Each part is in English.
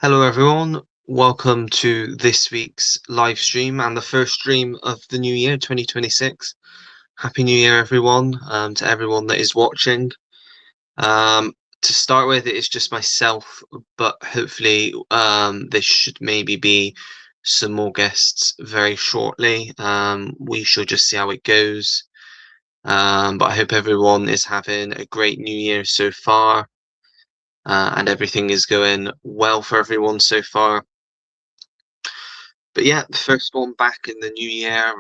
Hello, everyone. Welcome to this week's live stream and the first stream of the new year, 2026. Happy New Year, everyone, to everyone that is watching. To start with, it is just myself, but hopefully there should maybe be some more guests very shortly. We shall just see how it goes. But I hope everyone is having a great new year so far, and everything is going well for everyone so far. But yeah, the first one back in the new year,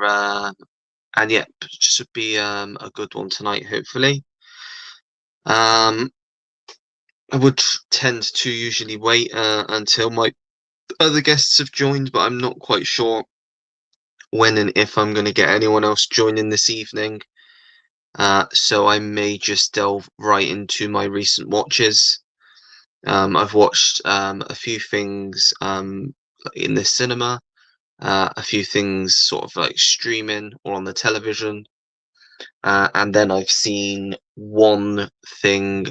and yeah, should be a good one tonight, hopefully. I would tend to usually wait until my other guests have joined, but I'm not quite sure when and if I'm going to get anyone else joining this evening. So I may just delve right into my recent watches. I've watched a few things in the cinema, a few things sort of like streaming or on the television. And then I've seen one thing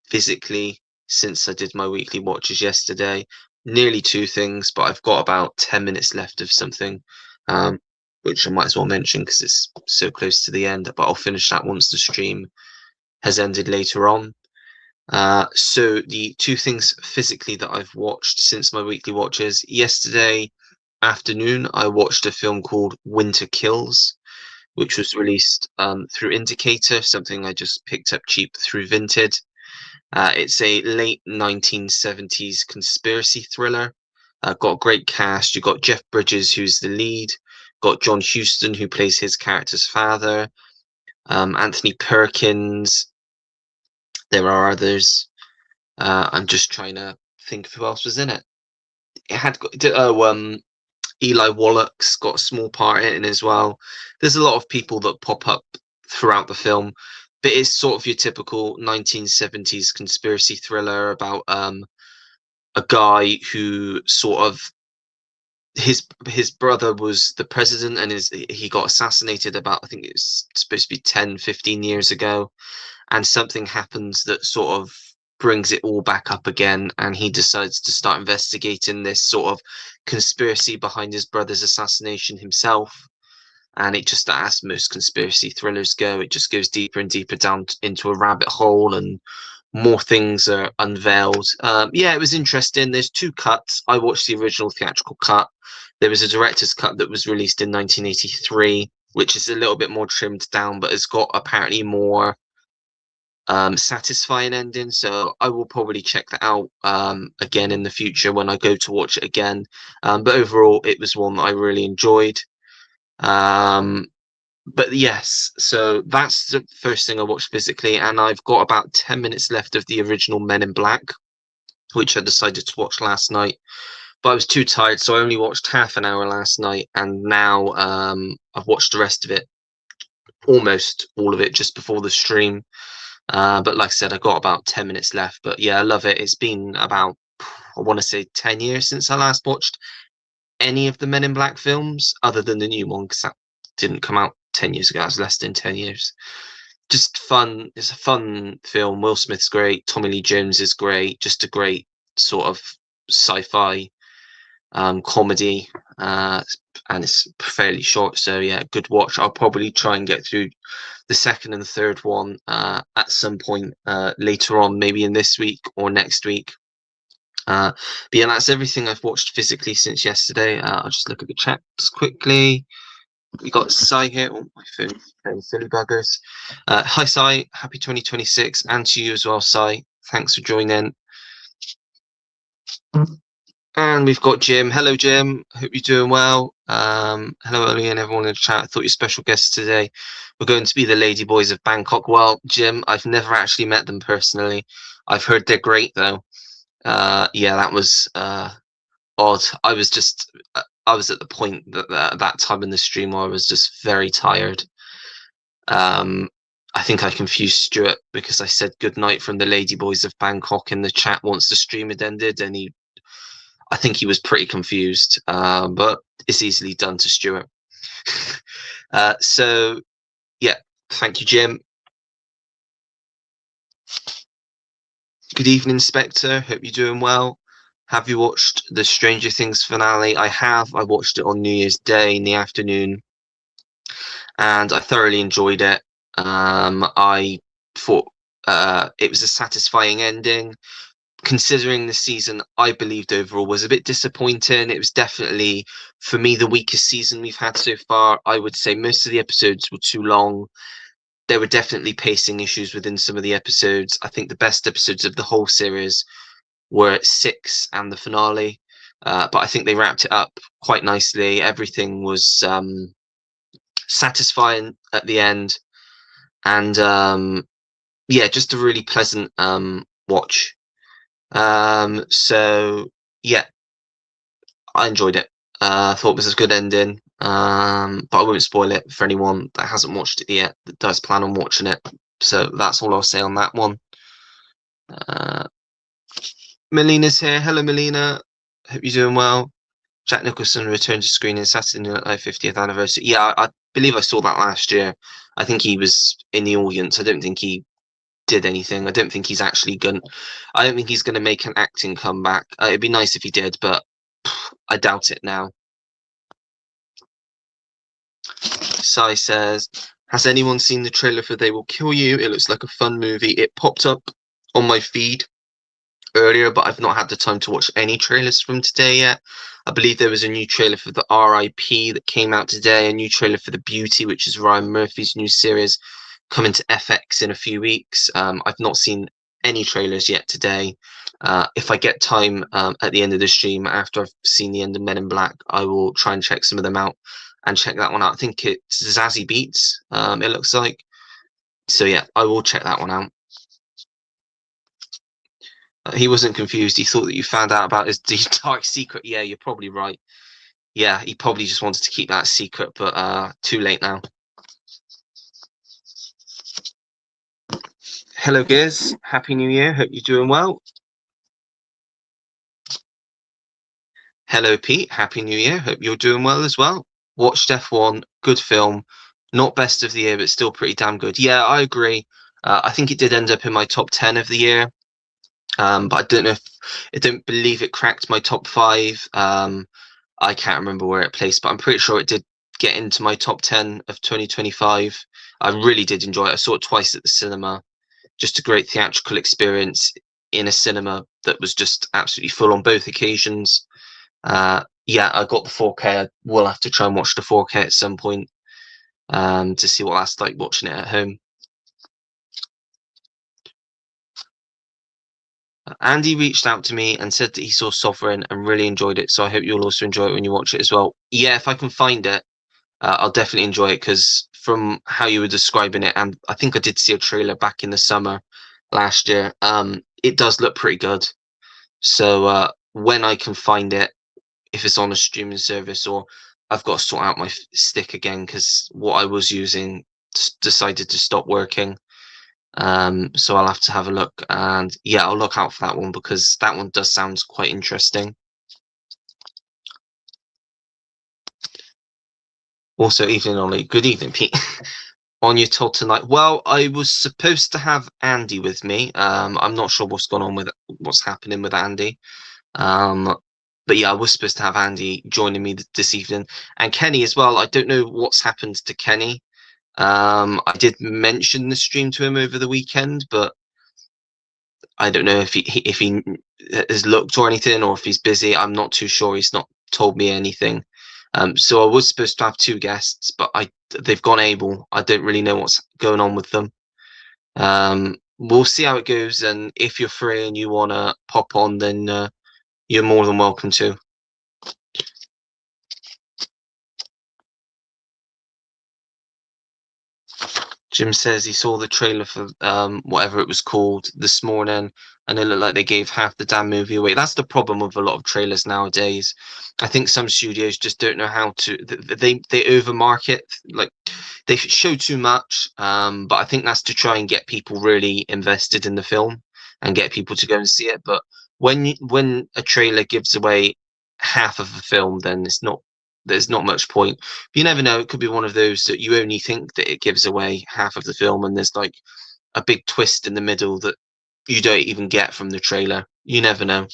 physically since I did my weekly watches yesterday. Nearly two things, but I've got about 10 minutes left of something, um, which I might as well mention because it's so close to the end. But I'll finish that once the stream has ended later on. So the two things physically that I've watched since my weekly watches. Yesterday afternoon, I watched a film called Winter Kills, which was released through Indicator, something I just picked up cheap through Vinted. It's a late 1970s conspiracy thriller. Got a great cast. You've got Jeff Bridges, who's the lead. Got John Huston, who plays his character's father. Anthony Perkins. There are others. I'm just trying to think of who else was in it. It had Eli Wallach's got a small part in it as well. There's a lot of people that pop up throughout the film, but it's sort of your typical 1970s conspiracy thriller about a guy who sort of his brother was the president and he got assassinated about, I think it was supposed to be 10-15 years ago, and something happens that sort of brings it all back up again, and he decides to start investigating this sort of conspiracy behind his brother's assassination himself. And it just, as most conspiracy thrillers go, it just goes deeper and deeper down into a rabbit hole, and more things are unveiled. Yeah, it was interesting. There's two cuts. I watched the original theatrical cut. There was a director's cut that was released in 1983, which is a little bit more trimmed down, but has got apparently more satisfying ending. So I will probably check that out again in the future when I go to watch it again. But overall, it was one that I really enjoyed. But yes, so that's the first thing I watched physically, and I've got about 10 minutes left of the original Men in Black, which I decided to watch last night. But I was too tired, so I only watched half an hour last night, and now I've watched the rest of it, almost all of it, just before the stream. But like I said, I got about 10 minutes left. But yeah, I love it. It's been about, I want to say, 10 years since I last watched any of the Men in Black films, other than the new one, because that didn't come out 10 years ago. It was less than 10 years. Just fun. It's a fun film. Will Smith's great. Tommy Lee Jones is great. Just a great sort of sci-fi comedy, and it's fairly short. So yeah, good watch. I'll probably try and get through the second and the third one at some point later on, maybe in this week or next week. But yeah, that's everything I've watched physically since yesterday. I'll just look at the chats quickly. We got Sai here. Oh, my phone. Okay, silly buggers. Hi, Sai. Happy 2026. And to you as well, Sai. Thanks for joining. And we've got Jim. Hello, Jim. Hope you're doing well. Hello, Oli, and everyone in the chat. I thought your special guests today were going to be the Lady Boys of Bangkok. Well, Jim, I've never actually met them personally. I've heard they're great, though. Yeah, that was odd. I was at the point that time in the stream where I was just very tired. I think I confused Stuart because I said good night from the Lady Boys of Bangkok in the chat once the stream had ended, and I think he was pretty confused, but it's easily done to Stuart. So, yeah, thank you, Jim. Good evening, Spectre. Hope you're doing well. Have you watched the Stranger Things finale? I have. I watched it on New Year's Day in the afternoon, and I thoroughly enjoyed it. I thought it was a satisfying ending. Considering the season, I believed overall was a bit disappointing. It was definitely, for me, the weakest season we've had so far. I would say most of the episodes were too long. There were definitely pacing issues within some of the episodes. I think the best episodes of the whole series were 6 and the finale. But I think they wrapped it up quite nicely. Everything was satisfying at the end, and yeah, just a really pleasant watch. So yeah, I enjoyed it. I thought it was a good ending. But I won't spoil it for anyone that hasn't watched it yet, that does plan on watching it. So that's all I'll say on that one. Uh, Melina's here. Hello, Melina. Hope you're doing well. Jack Nicholson returned to screen in Saturday Night Live 50th anniversary. Yeah, I believe I saw that last year. I think he was in the audience. I don't think he did anything. I don't think he's actually going. I don't think he's going to make an acting comeback. It'd be nice if he did, but I doubt it now. Sai says, "Has anyone seen the trailer for They Will Kill You? It looks like a fun movie. It popped up on my feed earlier, but I've not had the time to watch any trailers from today yet. I believe there was a new trailer for the R.I.P. that came out today, a new trailer for The Beauty, which is Ryan Murphy's new series coming to FX in a few weeks. I've not seen any trailers yet today. If I get time at the end of the stream after I've seen the end of Men in Black, I will try and check some of them out and check that one out. I think it's Zazie Beetz, it looks like. So yeah, I will check that one out. He wasn't confused. He thought that you found out about his dark secret. Yeah, you're probably right. Yeah, he probably just wanted to keep that secret, but too late now. Hello, Giz. Happy New Year. Hope you're doing well. Hello, Pete. Happy New Year. Hope you're doing well as well. Watched F1. Good film. Not best of the year, but still pretty damn good. Yeah, I agree. I think it did end up in my top 10 of the year. But I don't know if I don't believe it cracked my top 5. I can't remember where it placed, but I'm pretty sure it did get into my top 10 of 2025. I really did enjoy it. I saw it twice at the cinema. Just a great theatrical experience in a cinema that was just absolutely full on both occasions. Yeah, I got the 4K. I will have to try and watch the 4K at some point to see what that's like watching it at home. Andy reached out to me and said that he saw Sovereign and really enjoyed it. So I hope you'll also enjoy it when you watch it as well. Yeah, if I can find it, I'll definitely enjoy it, because from how you were describing it, and I think I did see a trailer back in the summer last year, it does look pretty good. So when I can find it, if it's on a streaming service, or I've got to sort out my stick again, because what I was using decided to stop working. So I'll have to have a look, and yeah, I'll look out for that one, because that one does sound quite interesting. Also, evening Ollie. Good evening, Pete. On your till tonight. Well, I was supposed to have Andy with me. I'm not sure what's gone on with what's happening with Andy. But yeah, I was supposed to have Andy joining me this evening, and Kenny as well. I don't know what's happened to Kenny. I did mention the stream to him over the weekend, but I don't know if he has looked or anything, or if he's busy. I'm not too sure. He's not told me anything. So I was supposed to have 2 guests, but they've gone able. I don't really know what's going on with them. We'll see how it goes, and if you're free and you want to pop on, then you're more than welcome to. Jim says he saw the trailer for whatever it was called this morning, and it looked like they gave half the damn movie away. That's the problem with a lot of trailers nowadays. I think some studios just don't know how to. They overmarket, like they show too much. But I think that's to try and get people really invested in the film and get people to go and see it. But when a trailer gives away half of a film, then there's not much point. You never know. It could be one of those that you only think that it gives away half of the film, and there's like a big twist in the middle that you don't even get from the trailer. You never know.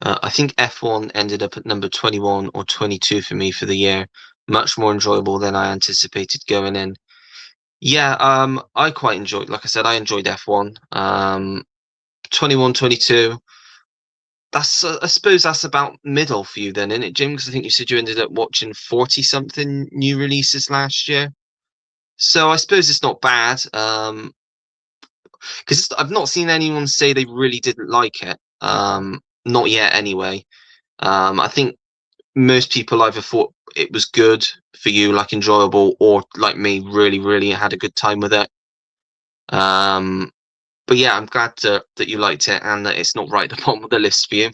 I think F1 ended up at number 21 or 22 for me for the year. Much more enjoyable than I anticipated going in. Yeah, I quite enjoyed, like I said, I enjoyed F1. 21, 22. That's, I suppose that's about middle for you then, isn't it, Jim? Because I think you said you ended up watching 40 something new releases last year. So I suppose it's not bad. Because I've not seen anyone say they really didn't like it. Not yet, anyway. I think most people either thought it was good for you, like enjoyable, or like me, really, really had a good time with it. But yeah, I'm glad that you liked it and that it's not right at the bottom of the list for you.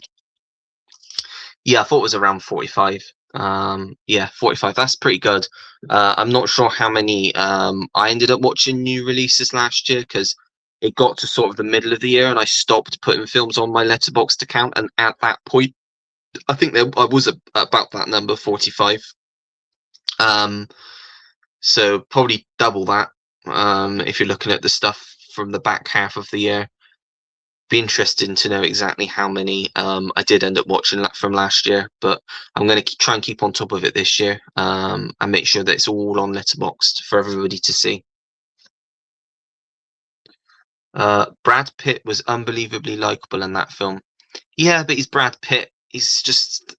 Yeah, I thought it was around 45. Yeah, 45. That's pretty good. I'm not sure how many I ended up watching new releases last year because it got to sort of the middle of the year and I stopped putting films on my Letterboxd account. And at that point, I think I was about that number, 45. So probably double that if you're looking at the stuff from the back half of the year. Be interesting to know exactly how many I did end up watching from last year, but I'm going to try and keep on top of it this year and make sure that it's all on Letterboxd for everybody to see. Brad Pitt was unbelievably likable in that film. Yeah, but he's Brad Pitt. He's just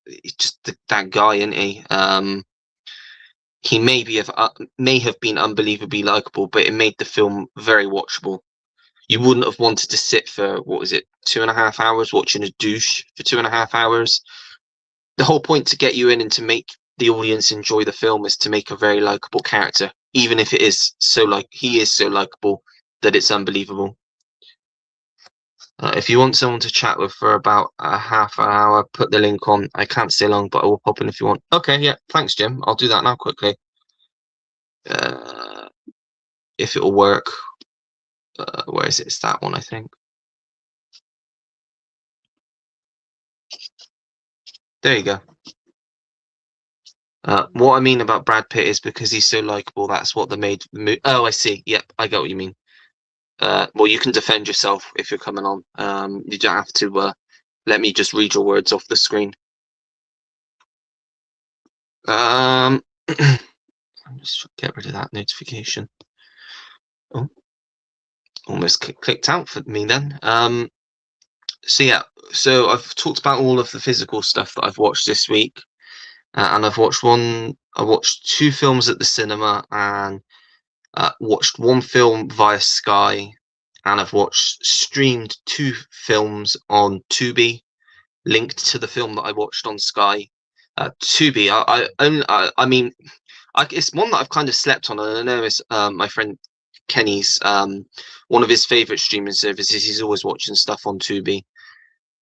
that guy, isn't he? He may have been unbelievably likable, but it made the film very watchable. You wouldn't have wanted to sit for, what was it, 2.5 hours watching a douche for 2.5 hours. The whole point to get you in and to make the audience enjoy the film is to make a very likable character, even if it is he is so likable that it's unbelievable. If you want someone to chat with for about a half an hour, put the link on. I can't stay long, but I will pop in if you want. Okay, yeah, thanks, Jim. I'll do that now quickly. If it'll work. Where is it? It's that one, I think. There you go. What I mean about Brad Pitt is because he's so likable, that's what they made the movie. Oh, I see. Yep, I get what you mean. Well, you can defend yourself if you're coming on. You don't have to let me just read your words off the screen. I'll just get rid of that notification. Oh, almost clicked out for me then. So yeah, so I've talked about all of the physical stuff that I've watched this week, and I watched 2 films at the cinema, and watched 1 film via Sky, and I've streamed 2 films on Tubi, linked to the film that I watched on Sky. Tubi, I mean, it's one that I've kind of slept on, and I know it's my friend Kenny's one of his favorite streaming services. He's always watching stuff on Tubi.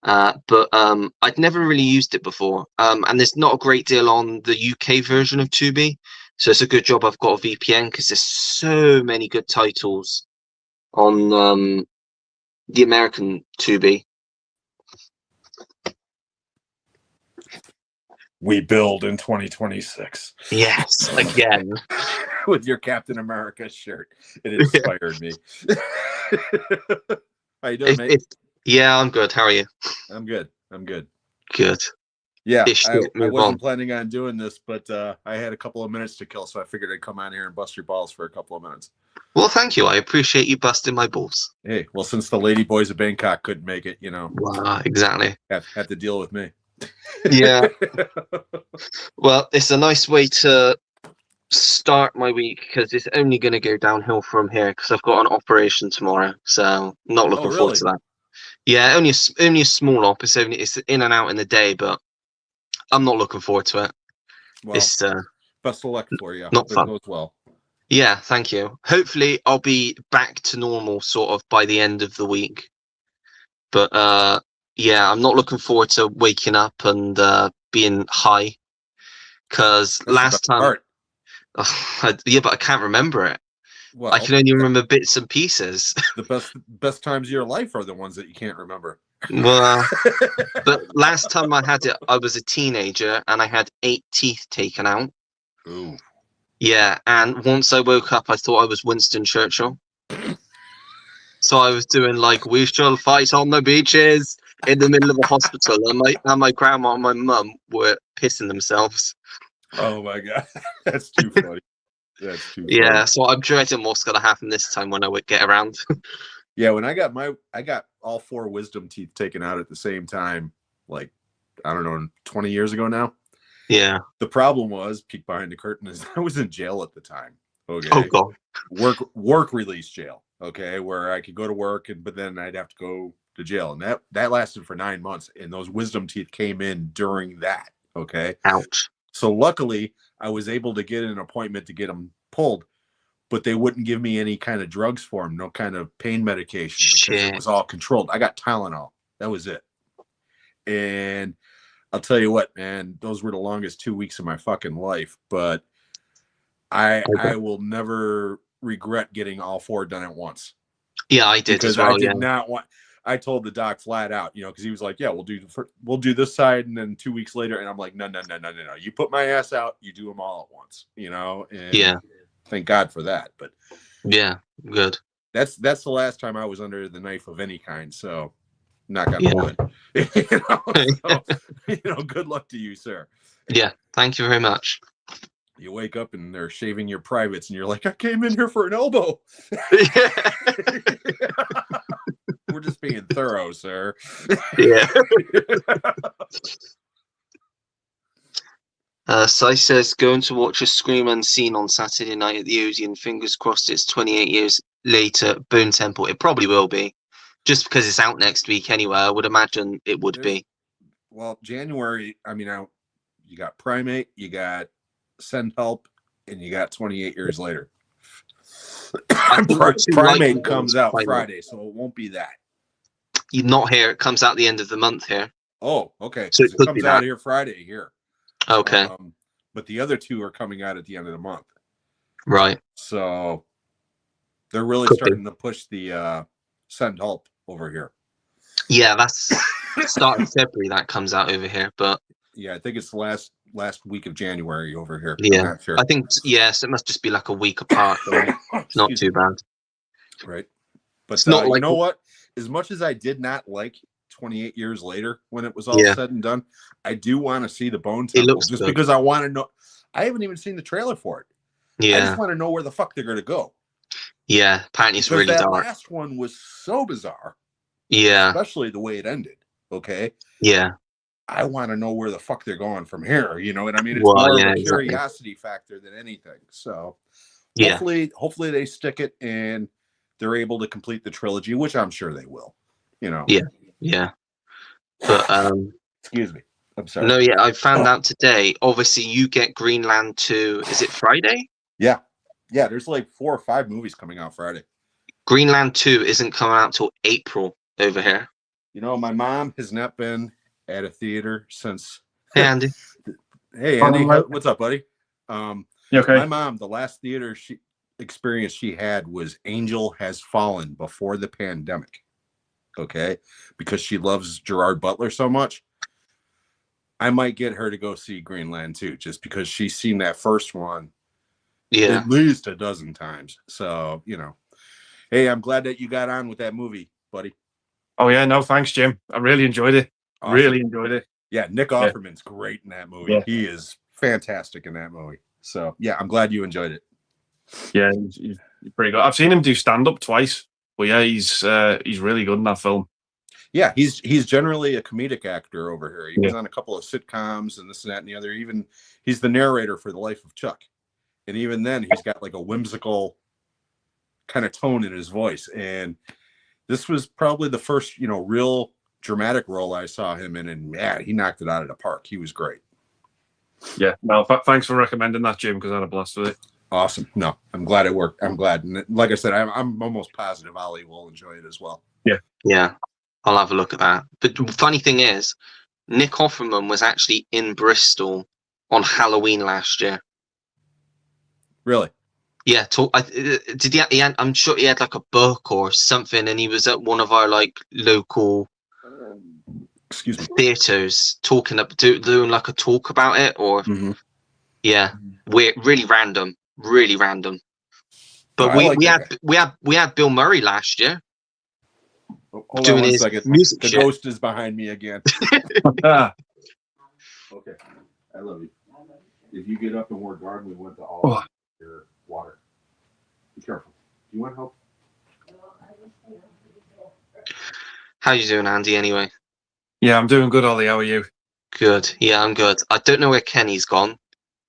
But I'd never really used it before, and there's not a great deal on the UK version of Tubi, so it's a good job I've got a VPN because there's so many good titles on the American Tubi. We build in 2026. Yes, again. With your Captain America shirt. It inspired me. How you doing, mate? Yeah, I'm good. How are you? I'm good. Good. Yeah, I wasn't planning on doing this, but I had a couple of minutes to kill, so I figured I'd come on here and bust your balls for a couple of minutes. Well, thank you. I appreciate you busting my balls. Hey, well, since the Lady Boys of Bangkok couldn't make it, Exactly. Have to deal with me. Yeah. Well, it's a nice way to start my week because it's only going to go downhill from here because I've got an operation tomorrow, so not looking forward to that. Yeah, only a small op. It's in and out in the day, but I'm not looking forward to it. Well, it's best of luck for you. Not fun. It goes well. Yeah, thank you. Hopefully, I'll be back to normal sort of by the end of the week. But yeah, I'm not looking forward to waking up and being high because last time. Yeah, but I can't remember it. Well, I can only remember bits and pieces. The best times of your life are the ones that you can't remember. Well, but last time I had it, I was a teenager and I had 8 teeth taken out. Ooh. Yeah, and once I woke up, I thought I was Winston Churchill. So I was doing like, "We shall fight on the beaches in the middle of a hospital, and my grandma and my mum were pissing themselves. Oh my god, that's too funny. That's too funny. Yeah, so I'm dreading what's gonna happen this time when I would get around. Yeah, when I got all 4 wisdom teeth taken out at the same time, like, I don't know, 20 years ago now. Yeah. The problem was, peek behind the curtain, is I was in jail at the time. Okay. Oh god. Work release jail. Okay, where I could go to work, but then I'd have to go to jail, and that lasted for 9 months. And those wisdom teeth came in during that. Okay. Ouch. So luckily, I was able to get an appointment to get them pulled, but they wouldn't give me any kind of drugs for them, no kind of pain medication, because it was all controlled. I got Tylenol. That was it. And I'll tell you what, man, those were the longest 2 weeks of my fucking life. But I will never regret getting all 4 done at once. Yeah, I did because as well. I did not want. I told the doc flat out, because he was like, "Yeah, we'll do this side," and then 2 weeks later, and I'm like, "No. You put my ass out, you do them all at once." And yeah. Thank God for that. But yeah, good. That's the last time I was under the knife of any kind. So, knock on wood. Good luck to you, sir. Yeah, thank you very much. You wake up and they're shaving your privates, and you're like, "I came in here for an elbow." We're just being thorough, sir. Yeah. Sai says, going to watch a Scream Unseen on Saturday night at the Odeon. Fingers crossed it's 28 years later. Boone Temple. It probably will be. Just because it's out next week anyway. I would imagine it would be. Well, January, you got Primate, you got Send Help, and you got 28 years later. Primate comes out Friday, so it won't be that. You're not here. It comes out the end of the month here. Oh, okay. So it comes out here Friday here. Okay. But the other 2 are coming out at the end of the month. Right. So they're really starting to push the Send Help over here. Yeah, that's starting February that comes out over here, but yeah, I think it's the last week of January over here. Yeah, I'm not sure. I think yes, it must just be like a week apart. It's not too bad, right? But it's not like, you know what? As much as I did not like 28 years later when it was all said and done, I do want to see the Bone Temple just because I want to know. I haven't even seen the trailer for it. Yeah, I just want to know where the fuck they're going to go. Yeah, apparently it's really dark. That last one was so bizarre. Yeah, especially the way it ended. Okay. Yeah. I want to know where the fuck they're going from here. You know what I mean? It's more of a curiosity factor than anything. So hopefully they stick it and they're able to complete the trilogy, which I'm sure they will. Yeah. But excuse me. I'm sorry. No, yeah, I found out today. Obviously, you get Greenland 2. Is it Friday? Yeah. There's like 4 or 5 movies coming out Friday. Greenland 2 isn't coming out till April over here. My mom has not been at a theater since. Hey, Andy. Hey, Andy. What's up, buddy? You okay? My mom, the last theater experience she had was Angel Has Fallen before the pandemic. Okay, because she loves Gerard Butler so much. I might get her to go see Greenland 2 just because she's seen that first one at least a dozen times. So, hey, I'm glad that you got on with that movie, buddy. Oh, yeah. No, thanks, Jim. I really enjoyed it. Awesome. Really enjoyed it. Yeah, Nick Offerman's great in that movie. Yeah. He is fantastic in that movie. So, yeah, I'm glad you enjoyed it. Yeah, he's pretty good. I've seen him do stand-up twice. But yeah, he's really good in that film. Yeah, he's generally a comedic actor over here. He was on a couple of sitcoms and this and that and the other. Even he's the narrator for The Life of Chuck. And even then he's got like a whimsical kind of tone in his voice. And this was probably the first, real dramatic role I saw him in, and he knocked it out of the park. He was great. Yeah, no, thanks for recommending that, Jim, because I had a blast with it. Awesome. No, I'm glad it worked. I'm glad. And like I said, I'm almost positive Ollie will enjoy it as well. Yeah, I'll have a look at that. But the funny thing is, Nick Offerman was actually in Bristol on Halloween last year. Really? Yeah. Did he? I'm sure he had like a book or something, and he was at one of our like local theaters doing like a talk about it, or we're really random. But we had Bill Murray last year. Oh, hold on doing one his second. music The shit. ghost is behind me again. Okay, I love you. If you get up and we're guarding, we went to all your water. Be careful. Do you want help? How you doing, Andy, anyway? Yeah, I'm doing good, Ollie. How are you? Good. Yeah, I'm good. I don't know where Kenny's gone.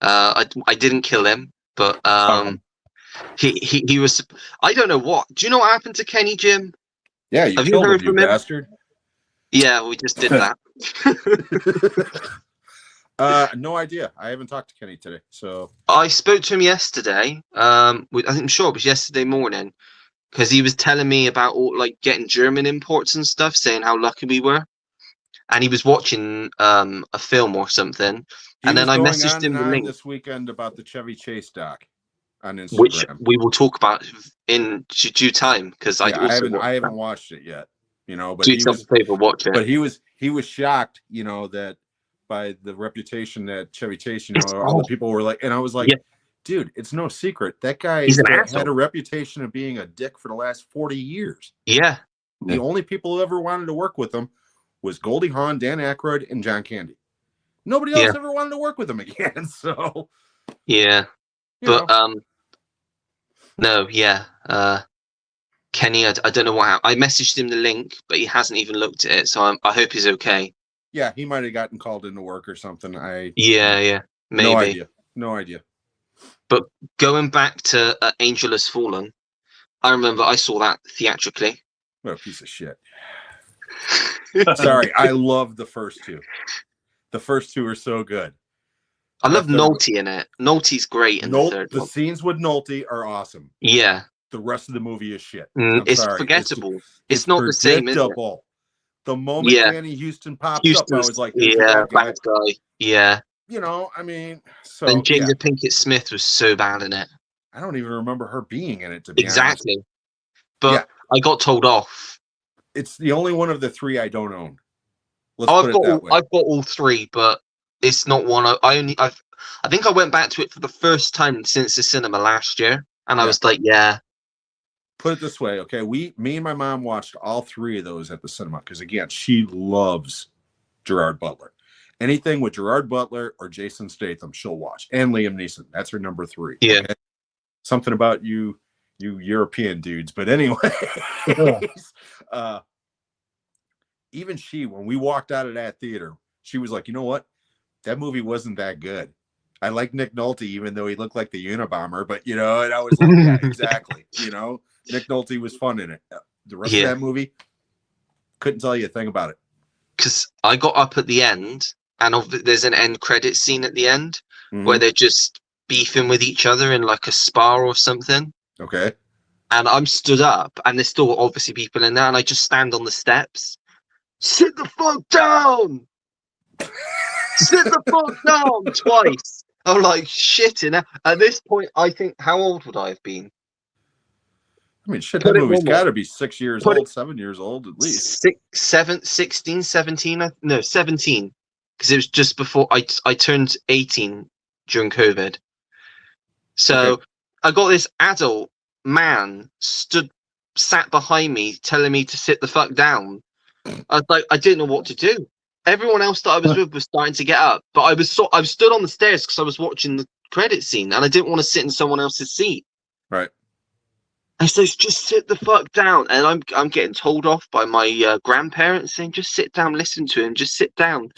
I didn't kill him, but he was. I don't know what. Do you know what happened to Kenny, Jim? Yeah, you Have you killed heard him, you from him? bastard. Yeah, we just did that. No idea. I haven't talked to Kenny today, so I spoke to him yesterday. I'm sure it was yesterday morning, because he was telling me about all like getting German imports and stuff, saying how lucky we were, and he was watching a film or something, he and was then I going messaged on him and the on link, this weekend about the Chevy Chase doc on which Instagram. we will talk about in due time, because I Yeah, also I watched haven't that. watched it yet, you know, but Do yourself a favor, watch it. but he was shocked, you know, that by the reputation that Chevy Chase, you know, all the people were like, and I was like, yeah, dude, it's no secret that guy he's an had asshole. a reputation of being a dick for the last 40 years. Yeah, The only people who ever wanted to work with him was Goldie Hawn, Dan Aykroyd, and John Candy. Nobody else ever wanted to work with him again. So yeah, but know. no, yeah, Kenny, I don't know what happened. I messaged him the link, but he hasn't even looked at it, so I hope he's okay. Yeah, he might have gotten called into work or something. Yeah, maybe. No idea. But going back to Angel Has Fallen, I remember I saw that theatrically. What a piece of shit. Sorry, I love the first two. The first two are so good. I love Nolte in it. Nolte's great in the third one. The scenes with Nolte are awesome. Yeah. The rest of the movie is shit. It's forgettable. It's not the same, is it? The moment Danny Houston popped up, I was like, yeah, bad guy. Yeah. You know, I mean, so then Jada Pinkett Smith was so bad in it. I don't even remember her being in it, to be honest. But yeah. I got told off. It's the only one of the three I don't own. I've got all three, but it's not one. I think I went back to it for the first time since the cinema last year, and I was like, yeah. Put it this way, okay? Me and my mom watched all three of those at the cinema because, again, she loves Gerard Butler. Anything with Gerard Butler or Jason Statham, she'll watch, and Liam Neeson. That's her number 3. Yeah. Okay? Something about you European dudes, but anyway. Even she, when we walked out of that theater, she was like, you know what? That movie wasn't that good. I like Nick Nolte, even though he looked like the Unabomber, but, you know, and I was like, yeah, exactly. You know, Nick Nolte was fun in it. The rest of that movie, couldn't tell you a thing about it. Because I got up at the end, and there's an end credit scene at the end where they're just beefing with each other in like a spa or something. Okay. And I'm stood up, and there's still obviously people in there, and I just stand on the steps. Sit the fuck down! Sit the fuck down twice. I'm like, shit. At this point, I think, how old would I have been? I mean, shit, that movie's got to be 6 years old, 7 years old at least. 16, 17. No, 17. Because it was just before I turned 18 during COVID. So I got this adult man sat behind me telling me to sit the fuck down. I was like, I didn't know what to do. Everyone else that I was with was starting to get up, but I was stood on the stairs because I was watching the credit scene, and I didn't want to sit in someone else's seat. Right. And so just sit the fuck down, and I'm getting told off by my grandparents saying, just sit down, listen to him, just sit down.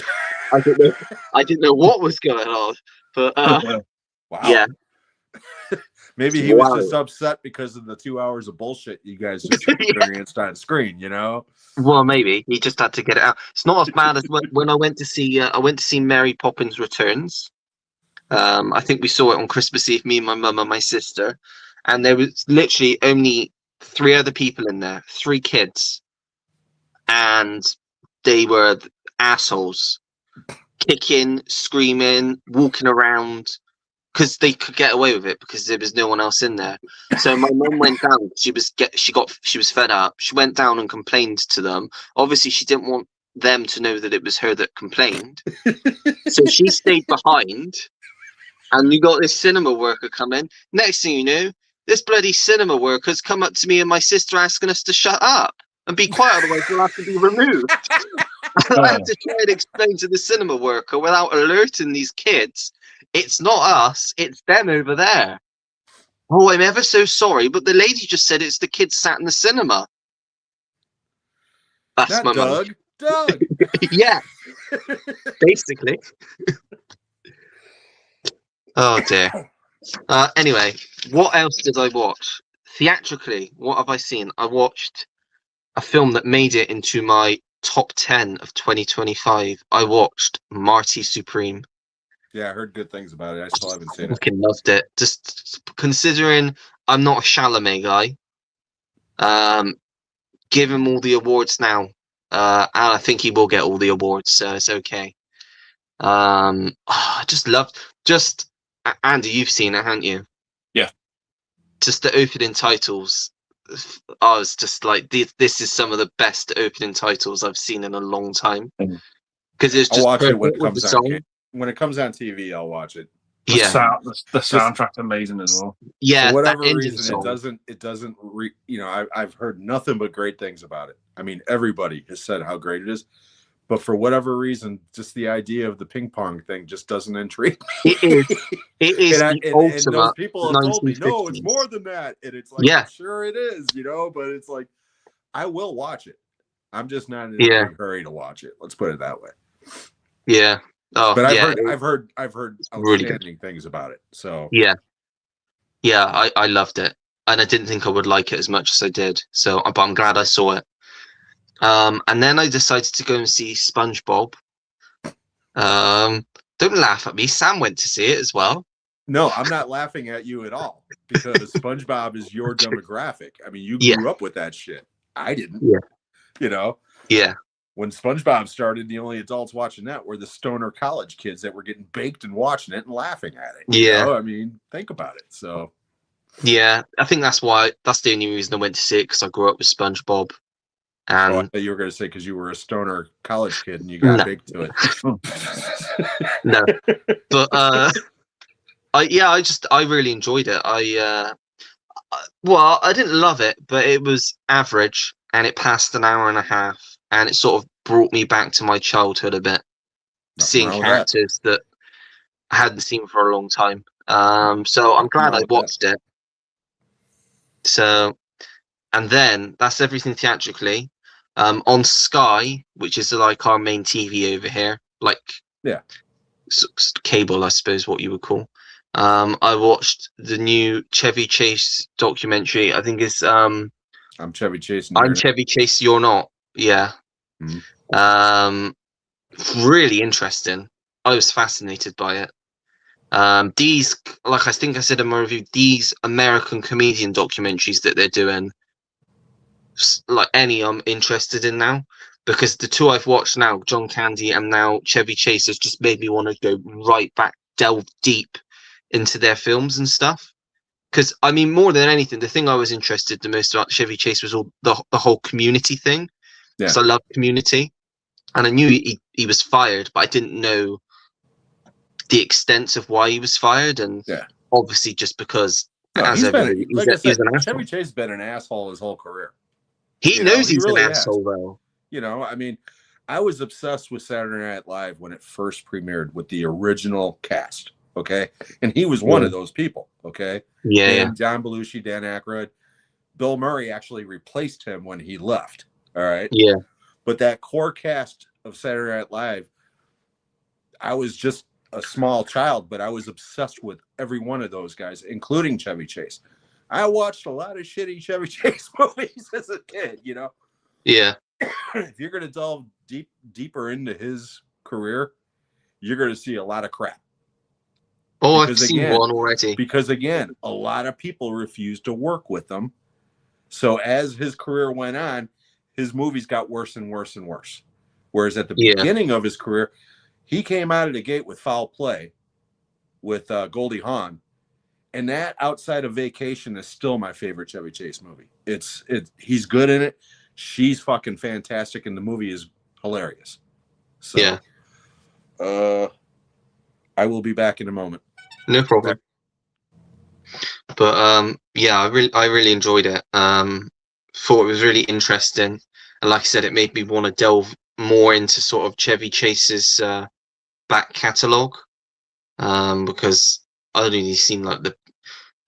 I didn't know what was going on, but wow. Yeah. Maybe he was just upset because of the 2 hours of bullshit you guys just experienced on screen, you know? Well, maybe he just had to get it out. It's not as bad as when I went to see Mary Poppins Returns. I think we saw it on Christmas Eve, me and my mum and my sister, and there was literally only 3 other people in there, 3 kids, and they were assholes, kicking, screaming, walking around. Because they could get away with it because there was no one else in there. So my mum went down. She was fed up. She went down and complained to them. Obviously, she didn't want them to know that it was her that complained. So she stayed behind. And you got this cinema worker come in. Next thing you know, this bloody cinema worker's come up to me and my sister asking us to shut up. and be quiet, otherwise you'll have to be removed. I had to try and explain to the cinema worker without alerting these kids, it's not us, it's them over there. Oh, I'm ever so sorry, but the lady just said it's the kids sat in the cinema. That's Not my Doug. mum. Doug. Yeah, basically. Oh dear. Anyway, what else did I watch? Theatrically, what have I seen? I watched a film that made it into my top 10 of 2025. I watched Marty Supreme. Yeah, I heard good things about it. I still haven't seen it. Fucking loved it. Just considering I'm not a Chalamet guy, give him all the awards now, and I think he will get all the awards, so it's okay. I just loved. Just Andy, you've seen it, haven't you? Yeah. Just the opening titles. I was just like, this is some of the best opening titles I've seen in a long time. Because it's just I'll watch it when it perfect with comes the on. song. When it comes on TV, I'll watch it. The soundtrack's amazing as well. Yeah, for whatever that ending reason, song. it doesn't. I've heard nothing but great things about it. I mean, everybody has said how great it is, but for whatever reason, just the idea of the ping pong thing just doesn't intrigue me. It is and the ultimate. those people have told me, no, 1950s. it's more than that, and it's like, Yeah. sure it is, but it's like, I will watch it. I'm just not in a big hurry to watch it. Let's put it that way. Yeah. Oh, but yeah. I've heard outstanding really things about it. So yeah, I loved it, and I didn't think I would like it as much as I did. So, but I'm glad I saw it. And then I decided to go and see SpongeBob. Don't laugh at me. Sam went to see it as well. No, I'm not laughing at you at all, because SpongeBob is your demographic. I mean, you grew up with that shit. I didn't. Yeah. Yeah. When SpongeBob started, the only adults watching that were the stoner college kids that were getting baked and watching it and laughing at it. You know? I mean, think about it. So, yeah, I think that's the only reason I went to see it, because I grew up with SpongeBob. And I thought you were going to say because you were a stoner college kid and you got baked to it. No, but I really enjoyed it. I didn't love it, but it was average, and it passed an hour and a half. And it sort of brought me back to my childhood a bit, seeing characters that I hadn't seen for a long time. So I'm glad I watched it. So, and then that's everything theatrically. On Sky, which is like our main TV over here, like cable, I suppose what you would call. I watched the new Chevy Chase documentary. I think it's I'm Chevy Chase. I'm Chevy Chase. You're not. Yeah. Mm-hmm. Really interesting. I was fascinated by it. These, like I think I said in my review, these American comedian documentaries that they're doing, like any I'm interested in now, because the two I've watched now, John Candy and now Chevy Chase, has just made me want to go right back, delve deep into their films and stuff. Because I mean, more than anything, the thing I was interested the most about Chevy Chase was all the whole Community thing. Because I love Community, and I knew he was fired, but I didn't know the extent of why he was fired, and obviously just because he's an asshole. Chevy Chase has been an asshole his whole career. He knows he's an asshole, though. I mean, I was obsessed with Saturday Night Live when it first premiered with the original cast, okay? And he was one of those people, okay? And John Belushi, Dan Aykroyd. Bill Murray actually replaced him when he left, all right? Yeah. But that core cast of Saturday Night Live, I was just a small child, but I was obsessed with every one of those guys, including Chevy Chase. I watched a lot of shitty Chevy Chase movies as a kid, Yeah. If you're going to delve deeper into his career, you're going to see a lot of crap. Oh, I've seen one already. Because again, a lot of people refused to work with him. So as his career went on, his movies got worse and worse and worse. Whereas at the beginning of his career, he came out of the gate with Foul Play with Goldie Hawn. And that, outside of Vacation, is still my favorite Chevy Chase movie. He's good in it. She's fucking fantastic, and the movie is hilarious. So, I will be back in a moment. No problem. But I really enjoyed it. Thought it was really interesting. And like I said, it made me want to delve more into sort of Chevy Chase's back catalogue, because I've only seen like I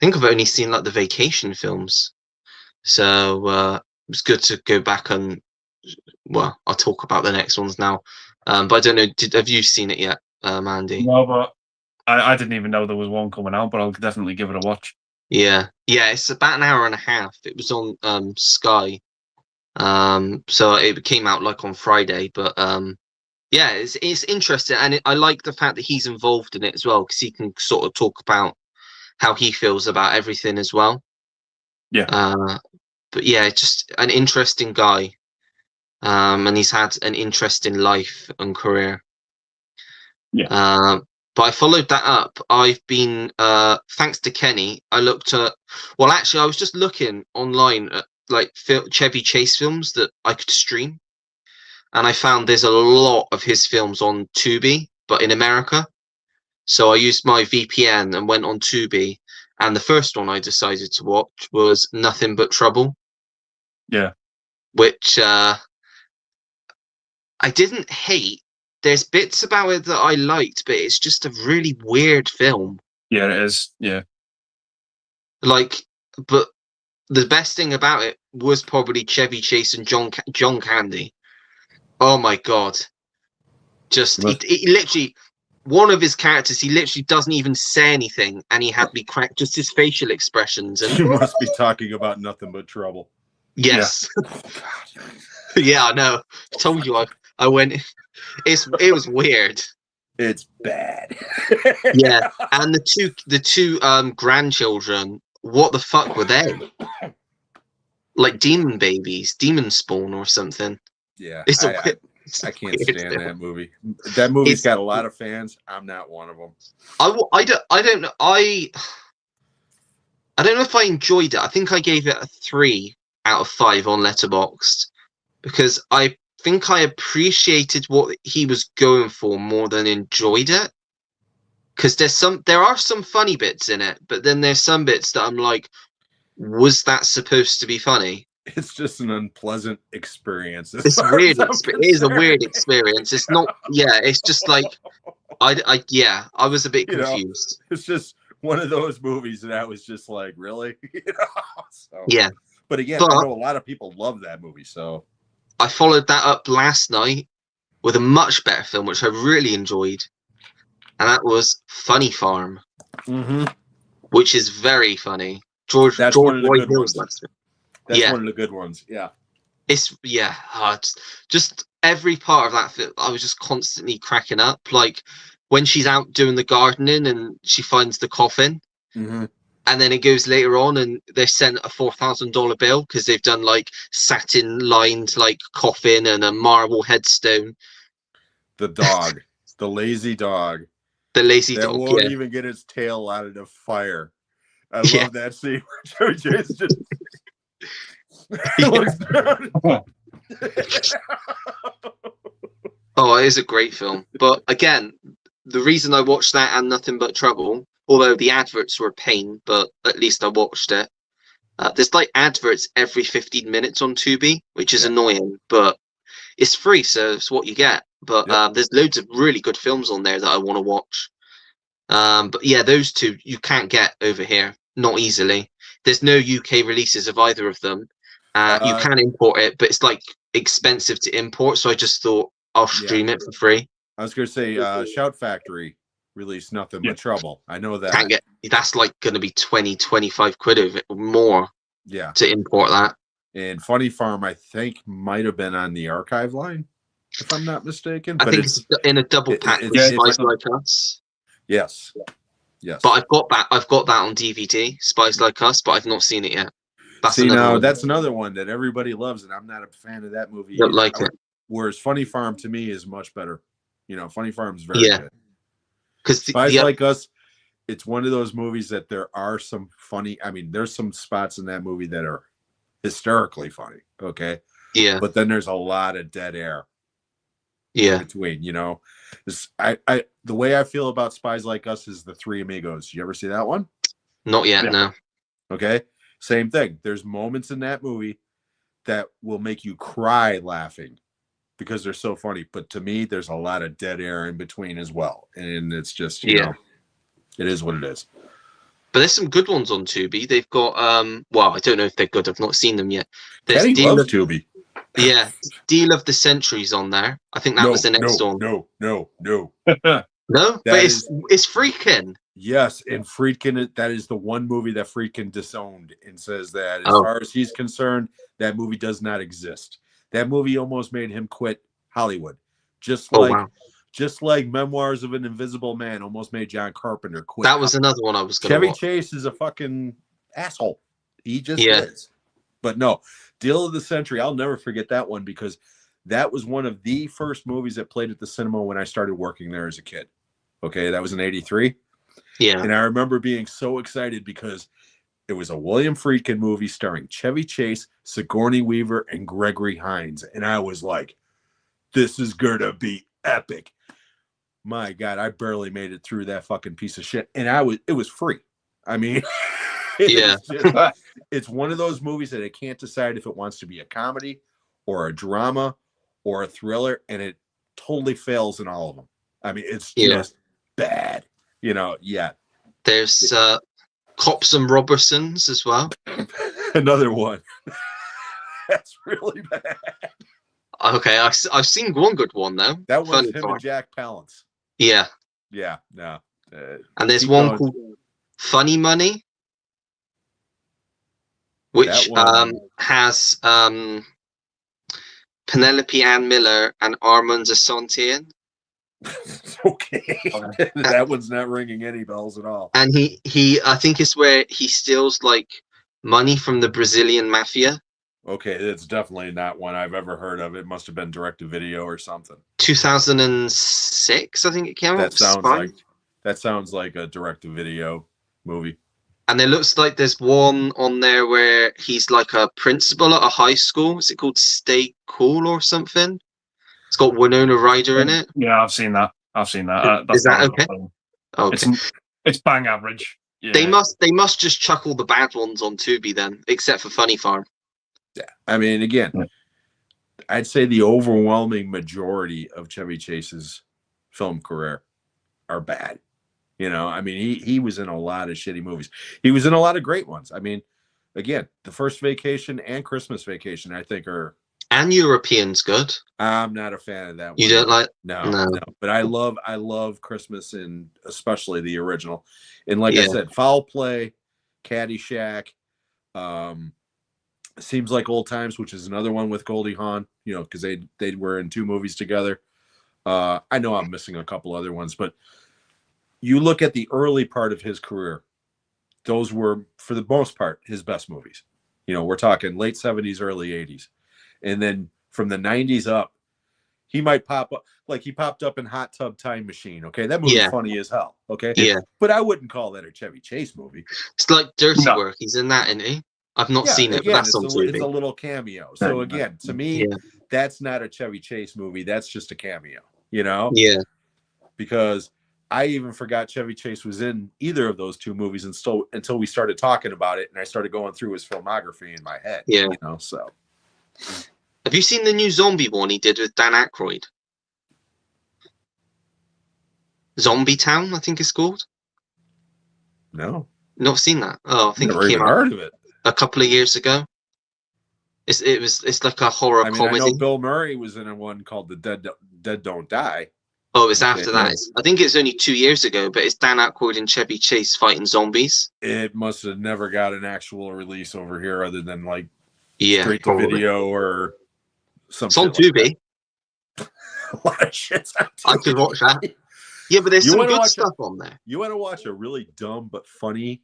think I've only seen like the vacation films. So it's good to go back and, well, I'll talk about the next ones now. But I don't know, have you seen it yet, Andy? No, but I didn't even know there was one coming out, but I'll definitely give it a watch. Yeah, it's about an hour and a half. It was on Sky. So it came out like on Friday, but yeah, it's interesting, and I like the fact that he's involved in it as well, because he can sort of talk about how he feels about everything as well. Yeah. But yeah, just an interesting guy, and he's had an interesting life and career. Yeah. But I followed that up. I've been, thanks to Kenny, I looked at, well, actually, I was just looking online at like Chevy Chase films that I could stream, and I found there's a lot of his films on Tubi, but in America. So I used my VPN and went on Tubi, and the first one I decided to watch was Nothing But Trouble. Yeah. Which I didn't hate. There's bits about it that I liked, but it's just a really weird film. Yeah, it is. Yeah. Like, but the best thing about it was probably Chevy Chase and John Candy. Oh my god! Just he literally, one of his characters, he literally doesn't even say anything, and he had me crack just his facial expressions. And you must be talking about Nothing But Trouble. Yes. Yeah, yeah, I know. I told you I went. It was weird. It's bad. Yeah, and the two grandchildren. What the fuck were they? Like demon babies, demon spawn or something. Yeah, I can't stand that movie. That movie's got a lot of fans. I'm not one of them. I don't know. I don't know if I enjoyed it. I think I gave it a 3 out of 5 on Letterboxd, because I think I appreciated what he was going for more than enjoyed it. Because there are some funny bits in it, but then there's some bits that I'm like, was that supposed to be funny? It's just an unpleasant experience. It's weird. It is a weird experience. It's not. Yeah, it's just like I was a bit confused. It's just one of those movies that I was just like, really? So, yeah. But again, I know a lot of people love that movie, so I followed that up last night with a much better film, which I really enjoyed, and that was Funny Farm, which is very funny. George Roy Hill's last film. That's one of the good ones. Yeah. It's just every part of that film, I was just constantly cracking up. Like when she's out doing the gardening and she finds the coffin, and then it goes later on and they're sent a $4,000 bill because they've done like satin lined like coffin and a marble headstone. The dog, the lazy dog, that won't even get its tail out of the fire. I love that scene where Joe just Oh, it is a great film. But again, the reason I watched that and Nothing But Trouble, although the adverts were a pain, but at least I watched it. There's like adverts every 15 minutes on Tubi, which is annoying, but it's free, so it's what you get. But there's loads of really good films on there that I want to watch. But yeah, those two you can't get over here, not easily. There's no UK releases of either of them. You can import it, but it's like expensive to import, so I just thought I'll stream it for free. I was gonna say Shout Factory released Nothing But Trouble. I know that. Can't get, that's like gonna be 20-25 quid of it or more. Yeah. To import that. And Funny Farm, I think, might have been on the archive line, if I'm not mistaken. I think it's in a double pack with Spies Like Us. Yes. Yes. But I've got that on DVD, Spies Like Us, but I've not seen it yet. That's another one that everybody loves, and I'm not a fan of that movie. Don't like it. Whereas Funny Farm to me is much better. Funny Farm's very good. Because Spies Like Us, it's one of those movies that there are some funny. I mean, there's some spots in that movie that are hysterically funny. Okay. Yeah. But then there's a lot of dead air. Yeah. Between, the way I feel about Spies Like Us is The Three Amigos. You ever see that one? Not yet, no. Okay. Same thing. There's moments in that movie that will make you cry laughing because they're so funny. But to me, there's a lot of dead air in between as well. And it's just, you know, it is what it is. But there's some good ones on Tubi. They've got, well, I don't know if they're good. I've not seen them yet. There's Kenny loves Tubi. Yeah, Deal of the Century's on there. I think that was the next one. No. No, but it's Friedkin. Yes, and Friedkin, that is the one movie that Friedkin disowned and says that as far as he's concerned, that movie does not exist. That movie almost made him quit Hollywood. Just like Memoirs of an Invisible Man almost made John Carpenter quit. That was another one I was going to Chevy watch. Chase is a fucking asshole. He just is. But no, Deal of the Century, I'll never forget that one because that was one of the first movies that played at the cinema when I started working there as a kid. Okay, that was in '83. Yeah. And I remember being so excited because it was a William Friedkin movie starring Chevy Chase, Sigourney Weaver, and Gregory Hines. And I was like, this is going to be epic. My God, I barely made it through that fucking piece of shit. And it was free. I mean, it's one of those movies that it can't decide if it wants to be a comedy or a drama or a thriller. And it totally fails in all of them. I mean, it's just bad. You know, There's Cops and Robertsons as well. Another one. That's really bad. Okay, I've seen one good one though. That one's him and Jack Palance. Yeah. Yeah, no. And there's one called Funny Money, which has Penelope Ann Miller and Armand Assante in. Okay. That one's not ringing any bells at all. And he I think it's where he steals like money from the Brazilian mafia. Okay, it's definitely not one I've ever heard of. It must have been direct to video or something. 2006, I think it came out. That sounds like a direct to video movie. And it looks like there's one on there where he's like a principal at a high school. Is it called Stay Cool or something? It's got Winona Ryder in it. Yeah, I've seen that. Is that okay? Okay. It's bang average. Yeah. They must just chuck all the bad ones on Tubi then, except for Funny Farm. Yeah, I mean, again, I'd say the overwhelming majority of Chevy Chase's film career are bad. You know, I mean, he was in a lot of shitty movies. He was in a lot of great ones. I mean, again, The First Vacation and Christmas Vacation, I think, are. And European's good. I'm not a fan of that one. You don't like? No. But I love Christmas, and especially the original. And like I said, Foul Play, Caddyshack, Seems Like Old Times, which is another one with Goldie Hawn, you know, because they were in 2 movies together. I know I'm missing a couple other ones, but you look at the early part of his career, those were, for the most part, his best movies. You know, we're talking late 70s, early 80s. And then from the 90s up, he might pop up, like he popped up in Hot Tub Time Machine. Okay, that movie's funny as hell. Okay, but I wouldn't call that a Chevy Chase movie. It's like Dirty Work. He's in that, isn't he? I've not seen it, but that's on TV. It's a little cameo. So again, to me, that's not a Chevy Chase movie. That's just a cameo. You know? Yeah. Because I even forgot Chevy Chase was in either of those 2 movies until we started talking about it, and I started going through his filmography in my head. Yeah. You know, so. Have you seen the new zombie one he did with Dan Aykroyd? Zombie Town, I think it's called. No. Not seen that? Oh, I think Never even heard of it. A couple of years ago. It's like a horror comedy. I know Bill Murray was in one called The Dead Don't Die. Oh, it's after that. I think it's only 2 years ago, but it's Dan Aykroyd and Chevy Chase fighting zombies. It must have never got an actual release over here other than like straight to probably. video or something. It's on Tubi. A lot of shit's on Tubi. I could watch that. Yeah, but there's some good stuff on there. You want to watch a really dumb but funny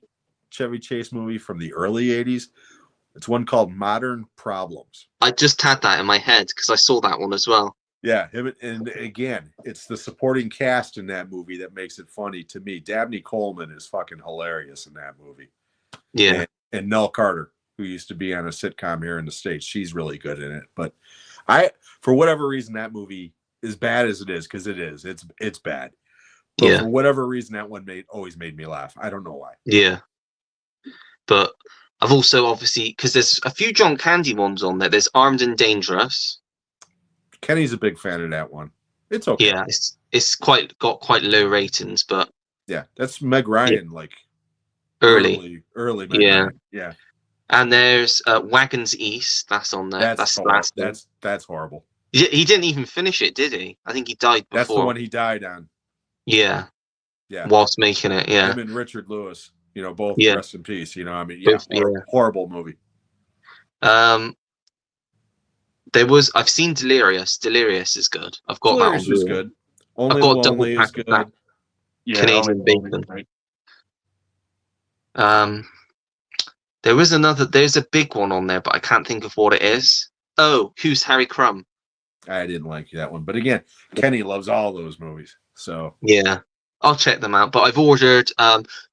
Chevy Chase movie from the early 80s? It's one called Modern Problems. I just had that in my head because I saw that one as well. Yeah, and again, it's the supporting cast in that movie that makes it funny to me. Dabney Coleman is fucking hilarious in that movie. Yeah. And Nell Carter, who used to be on a sitcom here in the States, she's really good in it. But for whatever reason, that movie, as bad as it is, because it's bad. But for whatever reason, that one always made me laugh. I don't know why. Yeah. But I've also obviously, because there's a few John Candy ones on there. There's Armed and Dangerous. Kenny's a big fan of that one. It's okay. Yeah, it's got quite low ratings, but yeah, that's Meg Ryan, like early Meg Ryan. Yeah. And there's Wagons East. That's on there. That's the last one. That's horrible. He didn't even finish it, did he? I think he died before. That's the one he died on. Yeah. Yeah. Whilst making it, yeah. Him and Richard Lewis, both rest in peace. I mean, horrible movie. I've seen Delirious. Delirious is good. I've got Delirious that one. Is good. Only I've got Lonely double is good. That. Yeah, Canadian Bacon. Right. There's a big one on there, but I can't think of what it is. Oh, Who's Harry Crumb? I didn't like that one. But again, Kenny loves all those movies. So yeah. I'll check them out. But I've ordered